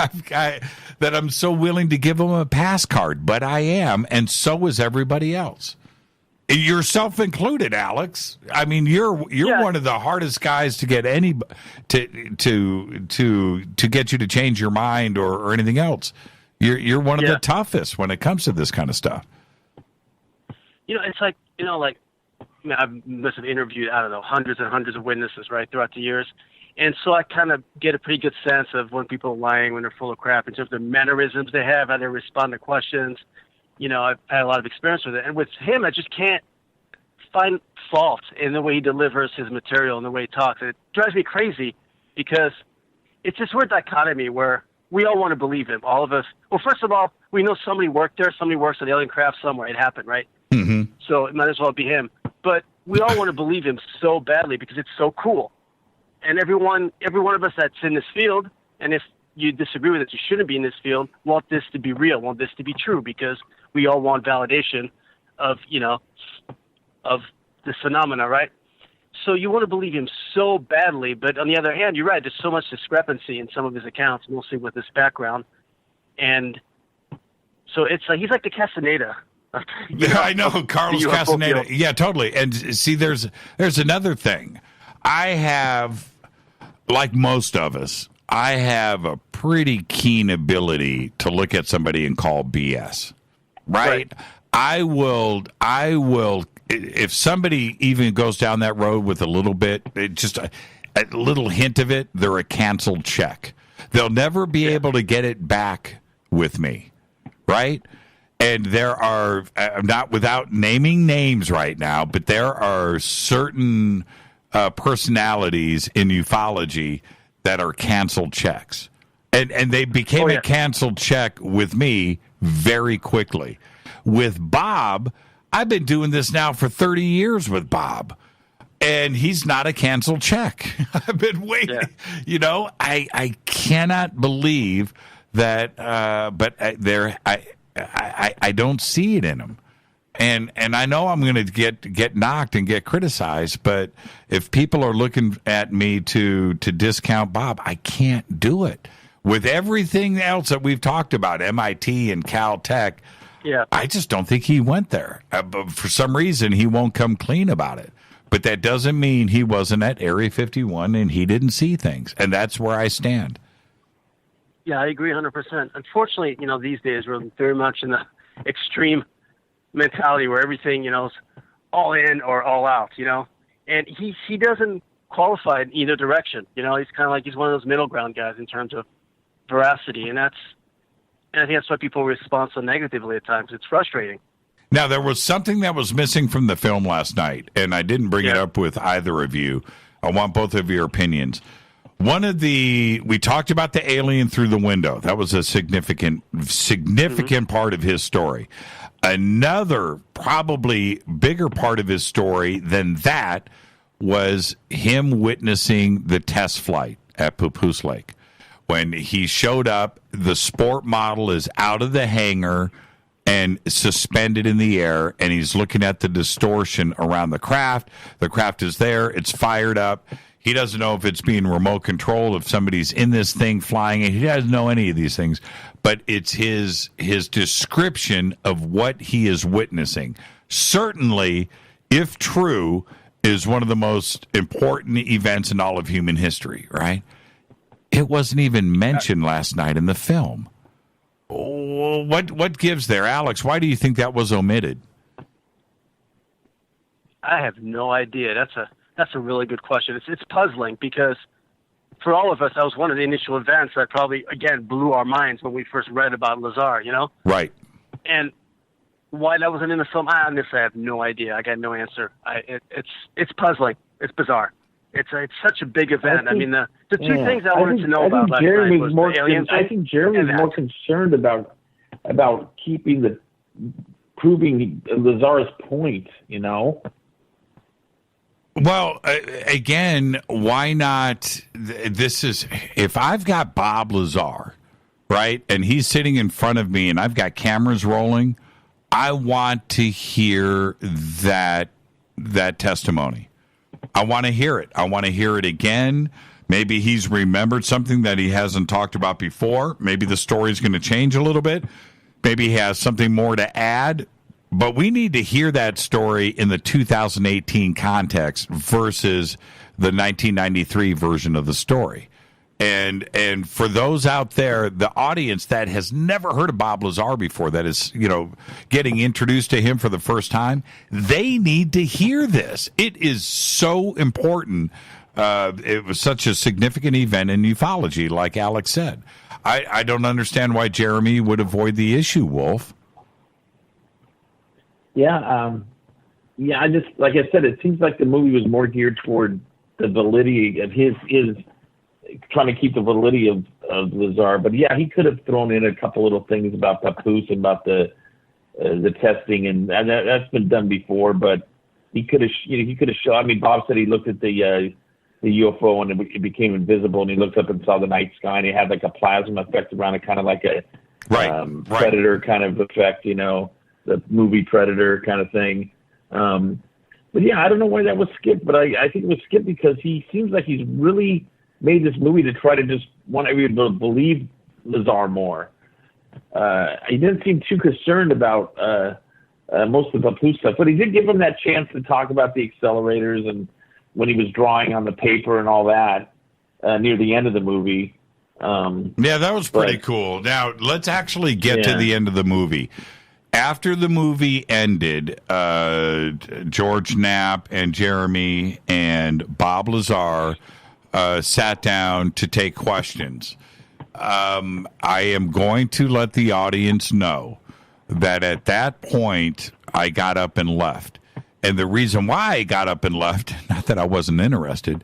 [SPEAKER 6] that I'm so willing to give him a pass card, but I am, and so is everybody else. Yourself included, Alex. I mean, you're one of the hardest guys to get to get you to change your mind or anything else. You're one of the toughest when it comes to this kind of stuff.
[SPEAKER 8] You know, it's like I've interviewed, I don't know, hundreds and hundreds of witnesses, right, throughout the years. And so I kind of get a pretty good sense of when people are lying, when they're full of crap, in terms of the mannerisms they have, how they respond to questions. You know, I've had a lot of experience with it. And with him, I just can't find fault in the way he delivers his material and the way he talks. It drives me crazy because it's this weird dichotomy where we all want to believe him, all of us. Well, first of all, we know somebody worked there, somebody works at the alien craft somewhere. It happened, right?
[SPEAKER 6] Mm-hmm.
[SPEAKER 8] So it might as well be him. But we all want to believe him so badly because it's so cool. And every one of us that's in this field, and if you disagree with it, you shouldn't be in this field, want this to be real, want this to be true, because we all want validation of this phenomena, right? So you want to believe him so badly, but on the other hand, you're right, there's so much discrepancy in some of his accounts, mostly with this background. And so it's like, he's like the Castaneda.
[SPEAKER 6] I know, Carlos Castaneda. Yeah, totally. And see, there's another thing. I have, like most of us, I have a pretty keen ability to look at somebody and call BS, right? I will, if somebody even goes down that road with a little bit, just a little hint of it, they're a canceled check. They'll never be able to get it back with me, right? And there are, not without naming names right now, but there are certain personalities in ufology that are canceled checks. And they became a canceled check with me very quickly. With Bob, I've been doing this now for 30 years with Bob, and he's not a canceled check. I've been waiting. You know, I cannot believe that, but I don't see it in him. And I know I'm going to get knocked and get criticized, but if people are looking at me to discount Bob, I can't do it. With everything else that we've talked about, MIT and Caltech, I just don't think he went there. But for some reason, he won't come clean about it. But that doesn't mean he wasn't at Area 51 and he didn't see things. And that's where I stand.
[SPEAKER 8] Yeah, I agree 100%. Unfortunately, you know, these days we're very much in the extreme mentality where everything, you know, is all in or all out, you know. And he doesn't qualify in either direction. You know, he's kind of like he's one of those middle ground guys in terms of veracity. And I think that's why people respond so negatively at times. It's frustrating.
[SPEAKER 6] Now, there was something that was missing from the film last night, and I didn't bring it up with either of you. I want both of your opinions. We talked about the alien through the window. That was a significant part of his story. Another, probably bigger part of his story than that was him witnessing the test flight at Papoose Lake. When he showed up, the sport model is out of the hangar and suspended in the air, and he's looking at the distortion around the craft. The craft is there. It's fired up. He doesn't know if it's being remote controlled, if somebody's in this thing flying it. He doesn't know any of these things. But it's his description of what he is witnessing. Certainly, if true, is one of the most important events in all of human history, right? It wasn't even mentioned last night in the film. What gives there? Alex, why do you think that was omitted?
[SPEAKER 8] I have no idea. That's a really good question. It's puzzling because for all of us, that was one of the initial events that probably, again, blew our minds when we first read about Lazar, you know?
[SPEAKER 6] Right.
[SPEAKER 8] And why that wasn't in the film, I honestly have no idea. I got no answer. It's puzzling. It's bizarre. It's such a big event. I mean, the two things I wanted to know about last night was the aliens.
[SPEAKER 14] I think Jeremy was more concerned about proving Lazar's point, you know?
[SPEAKER 6] Well, again, why not? This is, if I've got Bob Lazar, right, and he's sitting in front of me and I've got cameras rolling, I want to hear that testimony. I want to hear it. I want to hear it again. Maybe he's remembered something that he hasn't talked about before. Maybe the story's going to change a little bit. Maybe he has something more to add. But we need to hear that story in the 2018 context versus the 1993 version of the story. And for those out there, the audience that has never heard of Bob Lazar before, that is, getting introduced to him for the first time, they need to hear this. It is so important. It was such a significant event in ufology, like Alex said. I don't understand why Jeremy would avoid the issue, Wolf.
[SPEAKER 14] Yeah, I just, like I said, it seems like the movie was more geared toward the validity of his trying to keep the validity of Lazar. But yeah, he could have thrown in a couple little things about Papoose and about the testing, and that's been done before. But he could have shown. I mean, Bob said he looked at the UFO and it became invisible, and he looked up and saw the night sky, and he had like a plasma effect around it, kind of like a Predator kind of effect, the movie Predator kind of thing. But yeah, I don't know why that was skipped, but I think it was skipped because he seems like he's really made this movie to try to just want everyone to believe Lazar more. He didn't seem too concerned about most of the Papoose stuff, but he did give him that chance to talk about the accelerators and when he was drawing on the paper and all that near the end of the movie.
[SPEAKER 6] Yeah, that was pretty cool. Now, let's actually get to the end of the movie. After the movie ended, George Knapp and Jeremy and Bob Lazar sat down to take questions. I am going to let the audience know that at that point, I got up and left. And the reason why I got up and left, not that I wasn't interested,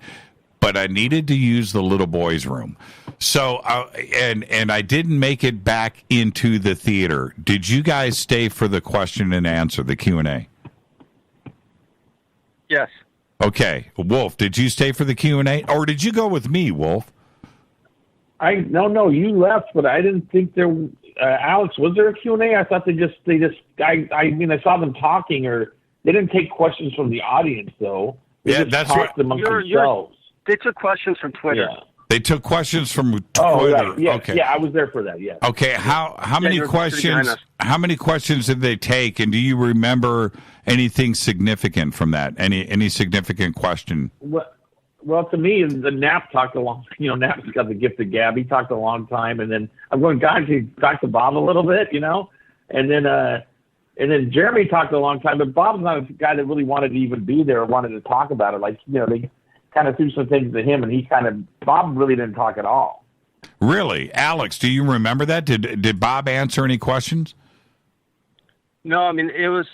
[SPEAKER 6] but I needed to use the little boy's room. So, and I didn't make it back into the theater. Did you guys stay for the question and answer, the Q&A?
[SPEAKER 8] Yes.
[SPEAKER 6] Okay. Wolf, did you stay for the Q&A? Or did you go with me, Wolf?
[SPEAKER 14] No, you left, but I didn't think there. Alex, was there a Q&A? I thought I saw them talking, or they didn't take questions from the audience, though.
[SPEAKER 6] That's right.
[SPEAKER 14] Amongst themselves.
[SPEAKER 8] They took questions from Twitter.
[SPEAKER 14] Yeah.
[SPEAKER 6] They took questions from Twitter.
[SPEAKER 14] Oh, right. Yeah,
[SPEAKER 6] okay.
[SPEAKER 14] Yeah, I was there for that. Yeah.
[SPEAKER 6] Okay. How many questions? How many questions did they take? And do you remember anything significant from that? Any significant question?
[SPEAKER 14] Well, to me, the Knapp talked a long. Knapp's got the gift of gab. He talked a long time, and then I'm going, God, he talked to Bob a little bit, and then Jeremy talked a long time. But Bob's not a guy that really wanted to even be there or wanted to talk about it. Like, they kind of threw some things to him, and Bob really didn't talk at all.
[SPEAKER 6] Really? Alex, do you remember that? Did Bob answer any questions?
[SPEAKER 8] No, I mean, it was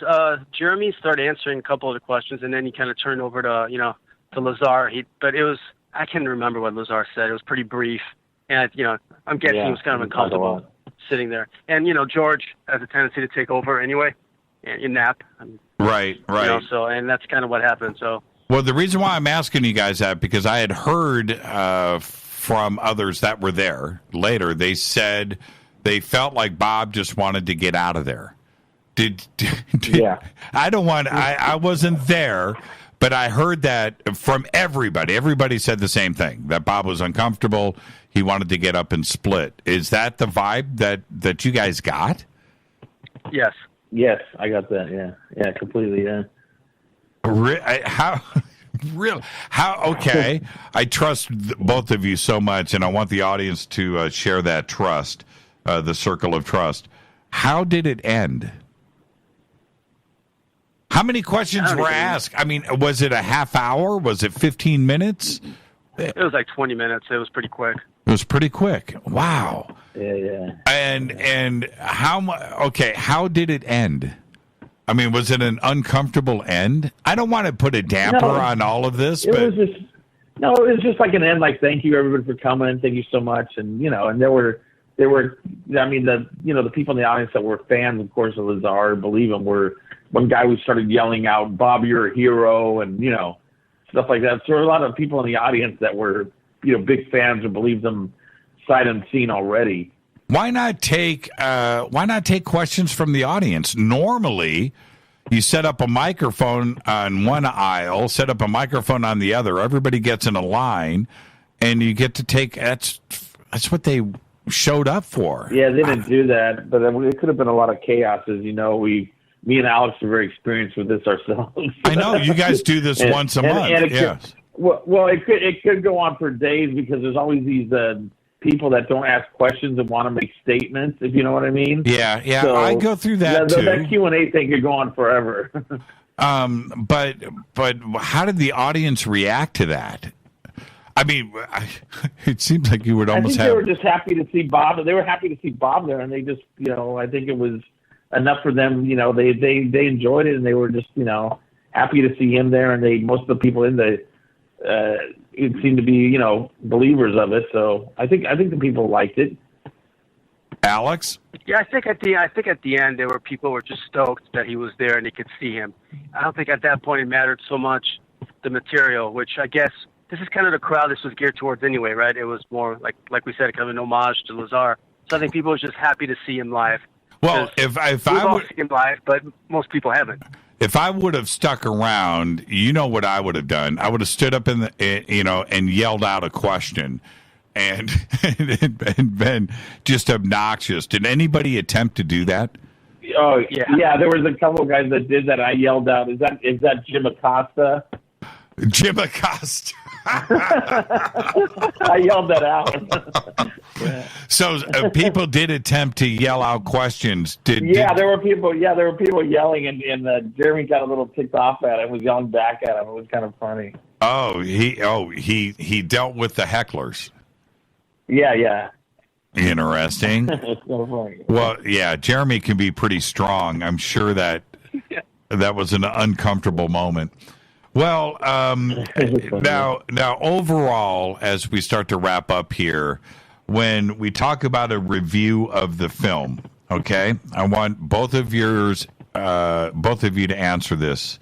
[SPEAKER 8] Jeremy started answering a couple of the questions, and then he kind of turned over to, to Lazar. But it was, I can't remember what Lazar said. It was pretty brief. And, I'm guessing he was kind of uncomfortable sitting there. And, George has a tendency to take over anyway, and nap.
[SPEAKER 6] Right.
[SPEAKER 8] And that's kind of what happened, so.
[SPEAKER 6] Well, the reason why I'm asking you guys that, because I had heard from others that were there later, they said they felt like Bob just wanted to get out of there.
[SPEAKER 14] Yeah.
[SPEAKER 6] I wasn't there, but I heard that from everybody. Everybody said the same thing, that Bob was uncomfortable. He wanted to get up and split. Is that the vibe that you guys got?
[SPEAKER 8] Yes.
[SPEAKER 14] Yes, I got that, yeah. Yeah, completely, yeah.
[SPEAKER 6] Okay. I trust both of you so much, and I want the audience to share that trust, the circle of trust. How did it end? How many questions were asked? I mean, was it a half hour? Was it 15 minutes?
[SPEAKER 8] It was like 20 minutes. It was pretty quick.
[SPEAKER 6] It was pretty quick. Wow.
[SPEAKER 14] Yeah.
[SPEAKER 6] And how did it end? I mean, was it an uncomfortable end? I don't want to put a damper on all of this, but
[SPEAKER 14] it was just like an end. Like, thank you everybody for coming. Thank you so much. And and there were. I mean, the people in the audience that were fans, of course, of Lazar, believe him, were one guy who started yelling out, "Bob, you're a hero," and stuff like that. So there were a lot of people in the audience that were big fans and believed them sight unseen already.
[SPEAKER 6] Why not take questions from the audience? Normally, you set up a microphone on one aisle, set up a microphone on the other. Everybody gets in a line, and you get to take. That's what they showed up for.
[SPEAKER 14] Yeah, they didn't do that, but it could have been a lot of chaos. As you know, me and Alex are very experienced with this ourselves.
[SPEAKER 6] I know you guys do this once a month.
[SPEAKER 14] And
[SPEAKER 6] yes.
[SPEAKER 14] It could go on for days because there's always these people that don't ask questions and want to make statements, if you know what I mean.
[SPEAKER 6] Yeah. So, I go through that too.
[SPEAKER 14] That Q&A thing could go on forever.
[SPEAKER 6] But how did the audience react to that? I mean, it seems like you would almost
[SPEAKER 14] they were just happy to see Bob. They were happy to see Bob there, and they just, I think it was enough for them. They enjoyed it, and they were just, happy to see him there. And most of the people in it seemed to be, believers of it. So I think the people liked it.
[SPEAKER 6] Alex?
[SPEAKER 8] Yeah, I think at the end there were people who were just stoked that he was there and they could see him. I don't think at that point it mattered so much the material, which I guess this is kind of the crowd this was geared towards anyway, right? It was more like we said, kind of an homage to Lazar. So I think people were just happy to see him live.
[SPEAKER 6] Well, if I
[SPEAKER 8] would see him live, but most people haven't.
[SPEAKER 6] If I would have stuck around, you know what I would have done? I would have stood up and yelled out a question, and been just obnoxious. Did anybody attempt to do that?
[SPEAKER 14] Oh yeah. There was a couple of guys that did that. I yelled out, "Is that Jim Acosta?"
[SPEAKER 6] Jim Acosta.
[SPEAKER 14] I yelled that out.
[SPEAKER 6] Yeah. So people did attempt to yell out questions.
[SPEAKER 14] There were people yelling, and Jeremy got a little ticked off at him. Was yelling back at him. It was kind of funny.
[SPEAKER 6] He dealt with the hecklers.
[SPEAKER 14] Yeah.
[SPEAKER 6] Interesting.
[SPEAKER 14] It's so funny.
[SPEAKER 6] Well, yeah, Jeremy can be pretty strong. I'm sure that was an uncomfortable moment. Well, now overall, as we start to wrap up here, when we talk about a review of the film, okay, I want both of you to answer this.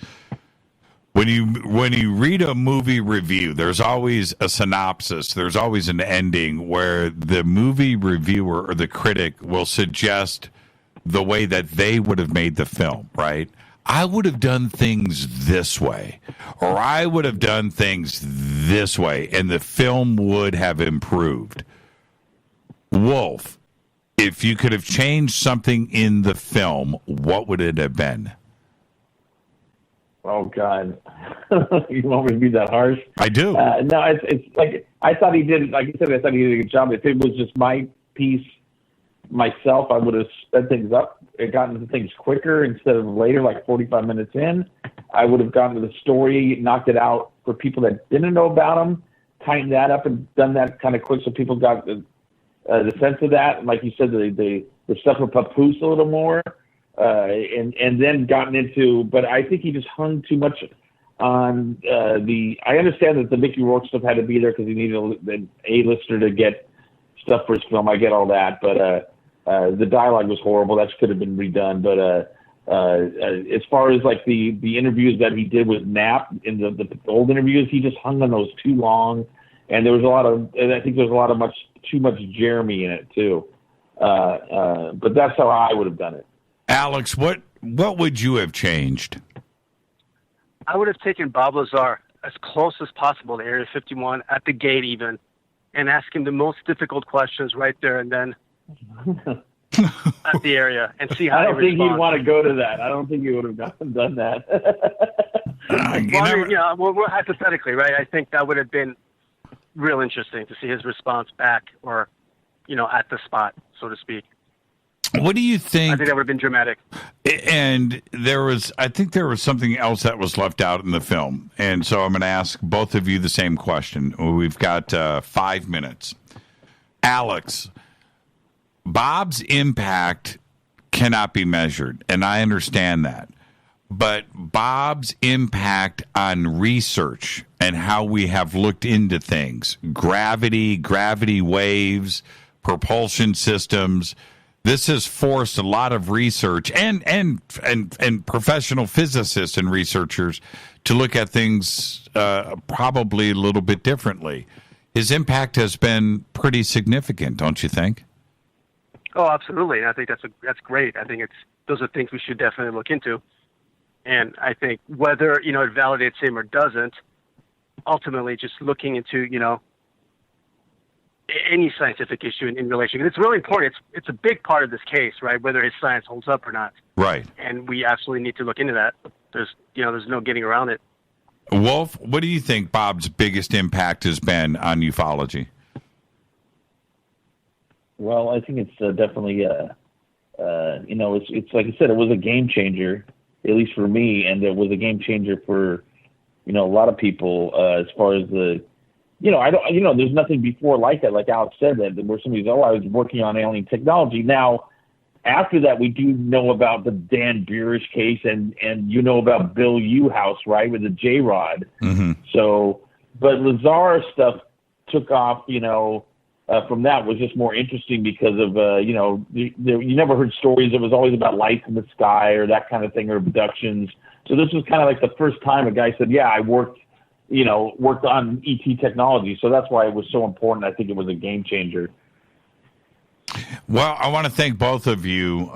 [SPEAKER 6] When you read a movie review, there's always a synopsis. There's always an ending where the movie reviewer or the critic will suggest the way that they would have made the film, right? I would have done things this way, or I would have done things this way, and the film would have improved. Wolf, if you could have changed something in the film, what would it have been?
[SPEAKER 14] Oh, God. You want me to be that harsh?
[SPEAKER 6] I do.
[SPEAKER 14] No, it's like, I thought he did, like you said, I thought he did a good job. If it was just my piece, myself, I would have sped things up and gotten to things quicker instead of later, like 45 minutes in. I would have gotten to the story, knocked it out for people that didn't know about him, tightened that up and done that kind of quick so people got the sense of that. And like you said, the stuff with Papoose a little more. And then gotten into, but I think he just hung too much on I understand that the Mickey Rourke stuff had to be there because he needed an A-lister to get stuff for his film. I get all that, but the dialogue was horrible. That could have been redone. But as far as like the interviews that he did with Knapp in the old interviews, he just hung on those too long, and there was I think there was too much Jeremy in it too. But that's how I would have done it.
[SPEAKER 6] Alex, what would you have changed?
[SPEAKER 8] I would have taken Bob Lazar as close as possible to Area 51 at the gate even, and ask him the most difficult questions right there and then at the area and see how
[SPEAKER 14] I don't
[SPEAKER 8] he
[SPEAKER 14] think
[SPEAKER 8] responds.
[SPEAKER 14] he'd want to go to that. I don't think he would have done that.
[SPEAKER 8] Well, hypothetically, right? I think that would have been real interesting to see his response back or, at the spot, so to speak.
[SPEAKER 6] What do you think?
[SPEAKER 8] I think that would have been dramatic.
[SPEAKER 6] And I think there was something else that was left out in the film. And so I'm going to ask both of you the same question. We've got 5 minutes. Alex, Bob's impact cannot be measured, and I understand that. But Bob's impact on research and how we have looked into things, gravity waves, propulsion systems, this has forced a lot of research and professional physicists and researchers to look at things probably a little bit differently. His impact has been pretty significant, don't you think?
[SPEAKER 8] Oh, absolutely. And I think that's great. I think those are things we should definitely look into. And I think whether, it validates him or doesn't, ultimately just looking into, any scientific issue in relation, because it's really important. It's a big part of this case, right? Whether his science holds up or not.
[SPEAKER 6] Right.
[SPEAKER 8] And we absolutely need to look into that. There's no getting around it.
[SPEAKER 6] Wolf, what do you think Bob's biggest impact has been on ufology?
[SPEAKER 14] Well, I think it's definitely, it's like I said, it was a game changer, at least for me, and it was a game changer for, a lot of people as far as the, there's nothing before like that, like Alex said, that where somebody's, I was working on alien technology. Now, after that, we do know about the Dan Burish case, and about Bill Uhouse, right, with the J-Rod.
[SPEAKER 6] Mm-hmm.
[SPEAKER 14] So, but Lazar stuff took off, from that was just more interesting because of, you never heard stories. It was always about lights in the sky or that kind of thing, or abductions. So this was kind of like the first time a guy said, yeah, I worked on ET technology. So that's why it was so important. I think it was a game changer.
[SPEAKER 6] Well, I want to thank both of you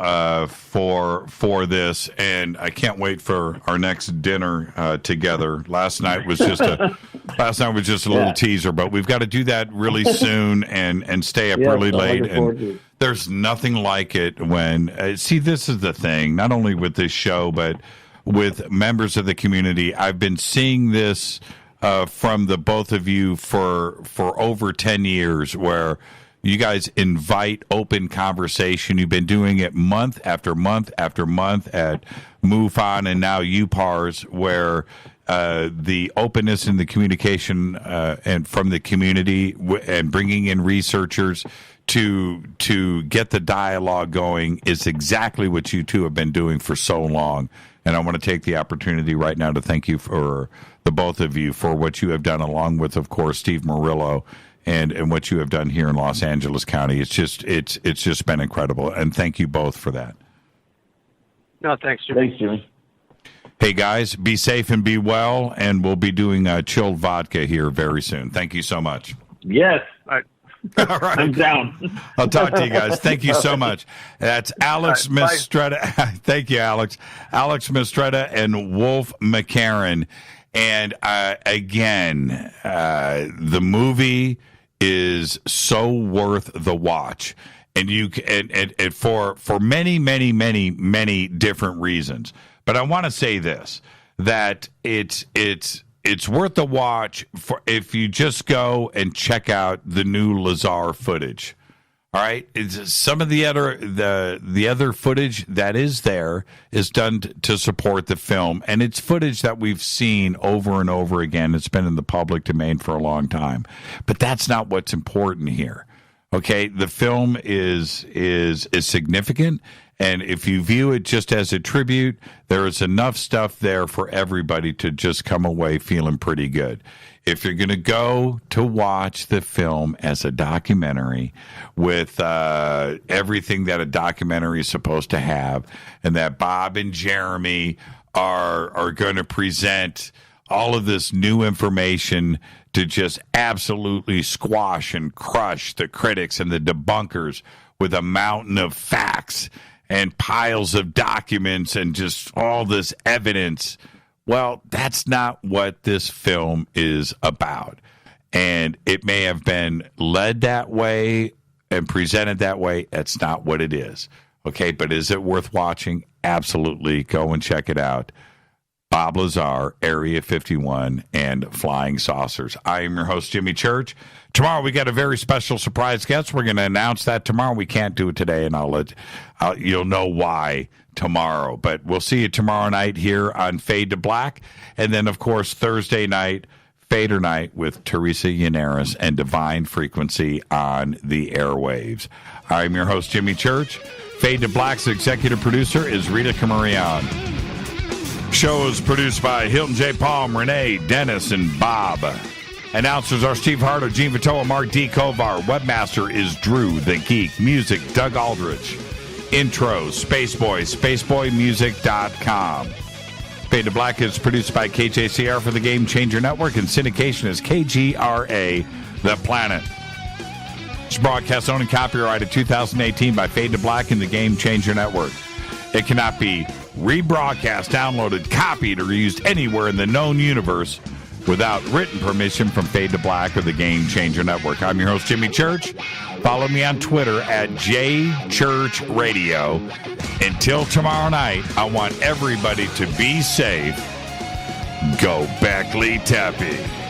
[SPEAKER 6] for this, and I can't wait for our next dinner together. Last night was just a little teaser, but we've got to do that really soon and stay up really late. And there's nothing like it when see, this is the thing. Not only with this show, but with members of the community. I've been seeing this from the both of you for over 10 years, where you guys invite open conversation. You've been doing it month after month after month at MUFON and now UPARS, where the openness and the communication and from the community and bringing in researchers to get the dialogue going is exactly what you two have been doing for so long. And I want to take the opportunity right now to thank you for the both of you for what you have done, along with, of course, Steve Murillo. And what you have done here in Los Angeles County, it's just been incredible, and thank you both for that.
[SPEAKER 8] No, thanks, Jimmy.
[SPEAKER 14] Thanks, Jimmy.
[SPEAKER 6] Hey guys, be safe and be well, and we'll be doing chilled vodka here very soon. Thank you so much.
[SPEAKER 14] Yes.
[SPEAKER 8] All right.
[SPEAKER 6] All right.
[SPEAKER 14] I'm down.
[SPEAKER 6] I'll talk to you guys. Thank you so much. That's Alex Mistretta. Thank you, Alex. Alex Mistretta and Wolf McCarron. And again, the movie is so worth the watch, and for many different reasons. But I want to say this, that it's worth the watch for if you just go and check out the new Lazar footage. All right, some of the other footage that is there is done to support the film, and it's footage that we've seen over and over again. It's been in the public domain for a long time, but that's not what's important here. Okay, the film is significant, and if you view it just as a tribute, there is enough stuff there for everybody to just come away feeling pretty good. If you're going to go to watch the film as a documentary with everything that a documentary is supposed to have, and that Bob and Jermey are going to present all of this new information to just absolutely squash and crush the critics and the debunkers with a mountain of facts and piles of documents and just all this evidence. Well, that's not what this film is about. And it may have been led that way and presented that way. That's not what it is. Okay, but is it worth watching? Absolutely. Go and check it out. Bob Lazar, Area 51, and Flying Saucers. I am your host, Jimmy Church. Tomorrow we got a very special surprise guest. We're going to announce that tomorrow. We can't do it today, and you'll know why tomorrow. But we'll see you tomorrow night here on Fade to Black. And then, of course, Thursday night, Fader Night with Teresa Yannaris and Divine Frequency on the airwaves. I'm your host, Jimmy Church. Fade to Black's executive producer is Rita Camarion. Show is produced by Hilton J. Palm, Renee, Dennis, and Bob. Announcers are Steve Harder, Gene Vitoa, Mark D. Kovar. Webmaster is Drew the Geek. Music, Doug Aldrich. Intro, Spaceboy, spaceboymusic.com. Fade to Black is produced by KJCR for the Game Changer Network, and syndication is KGRA, The Planet. It's broadcast owned and copyrighted 2018 by Fade to Black and the Game Changer Network. It cannot be rebroadcast, downloaded, copied, or used anywhere in the known universe without written permission from Fade to Black or the Game Changer Network. I'm your host, Jimmy Church. Follow me on Twitter at JChurchRadio. Until tomorrow night, I want everybody to be safe. Go Beckley Tepe.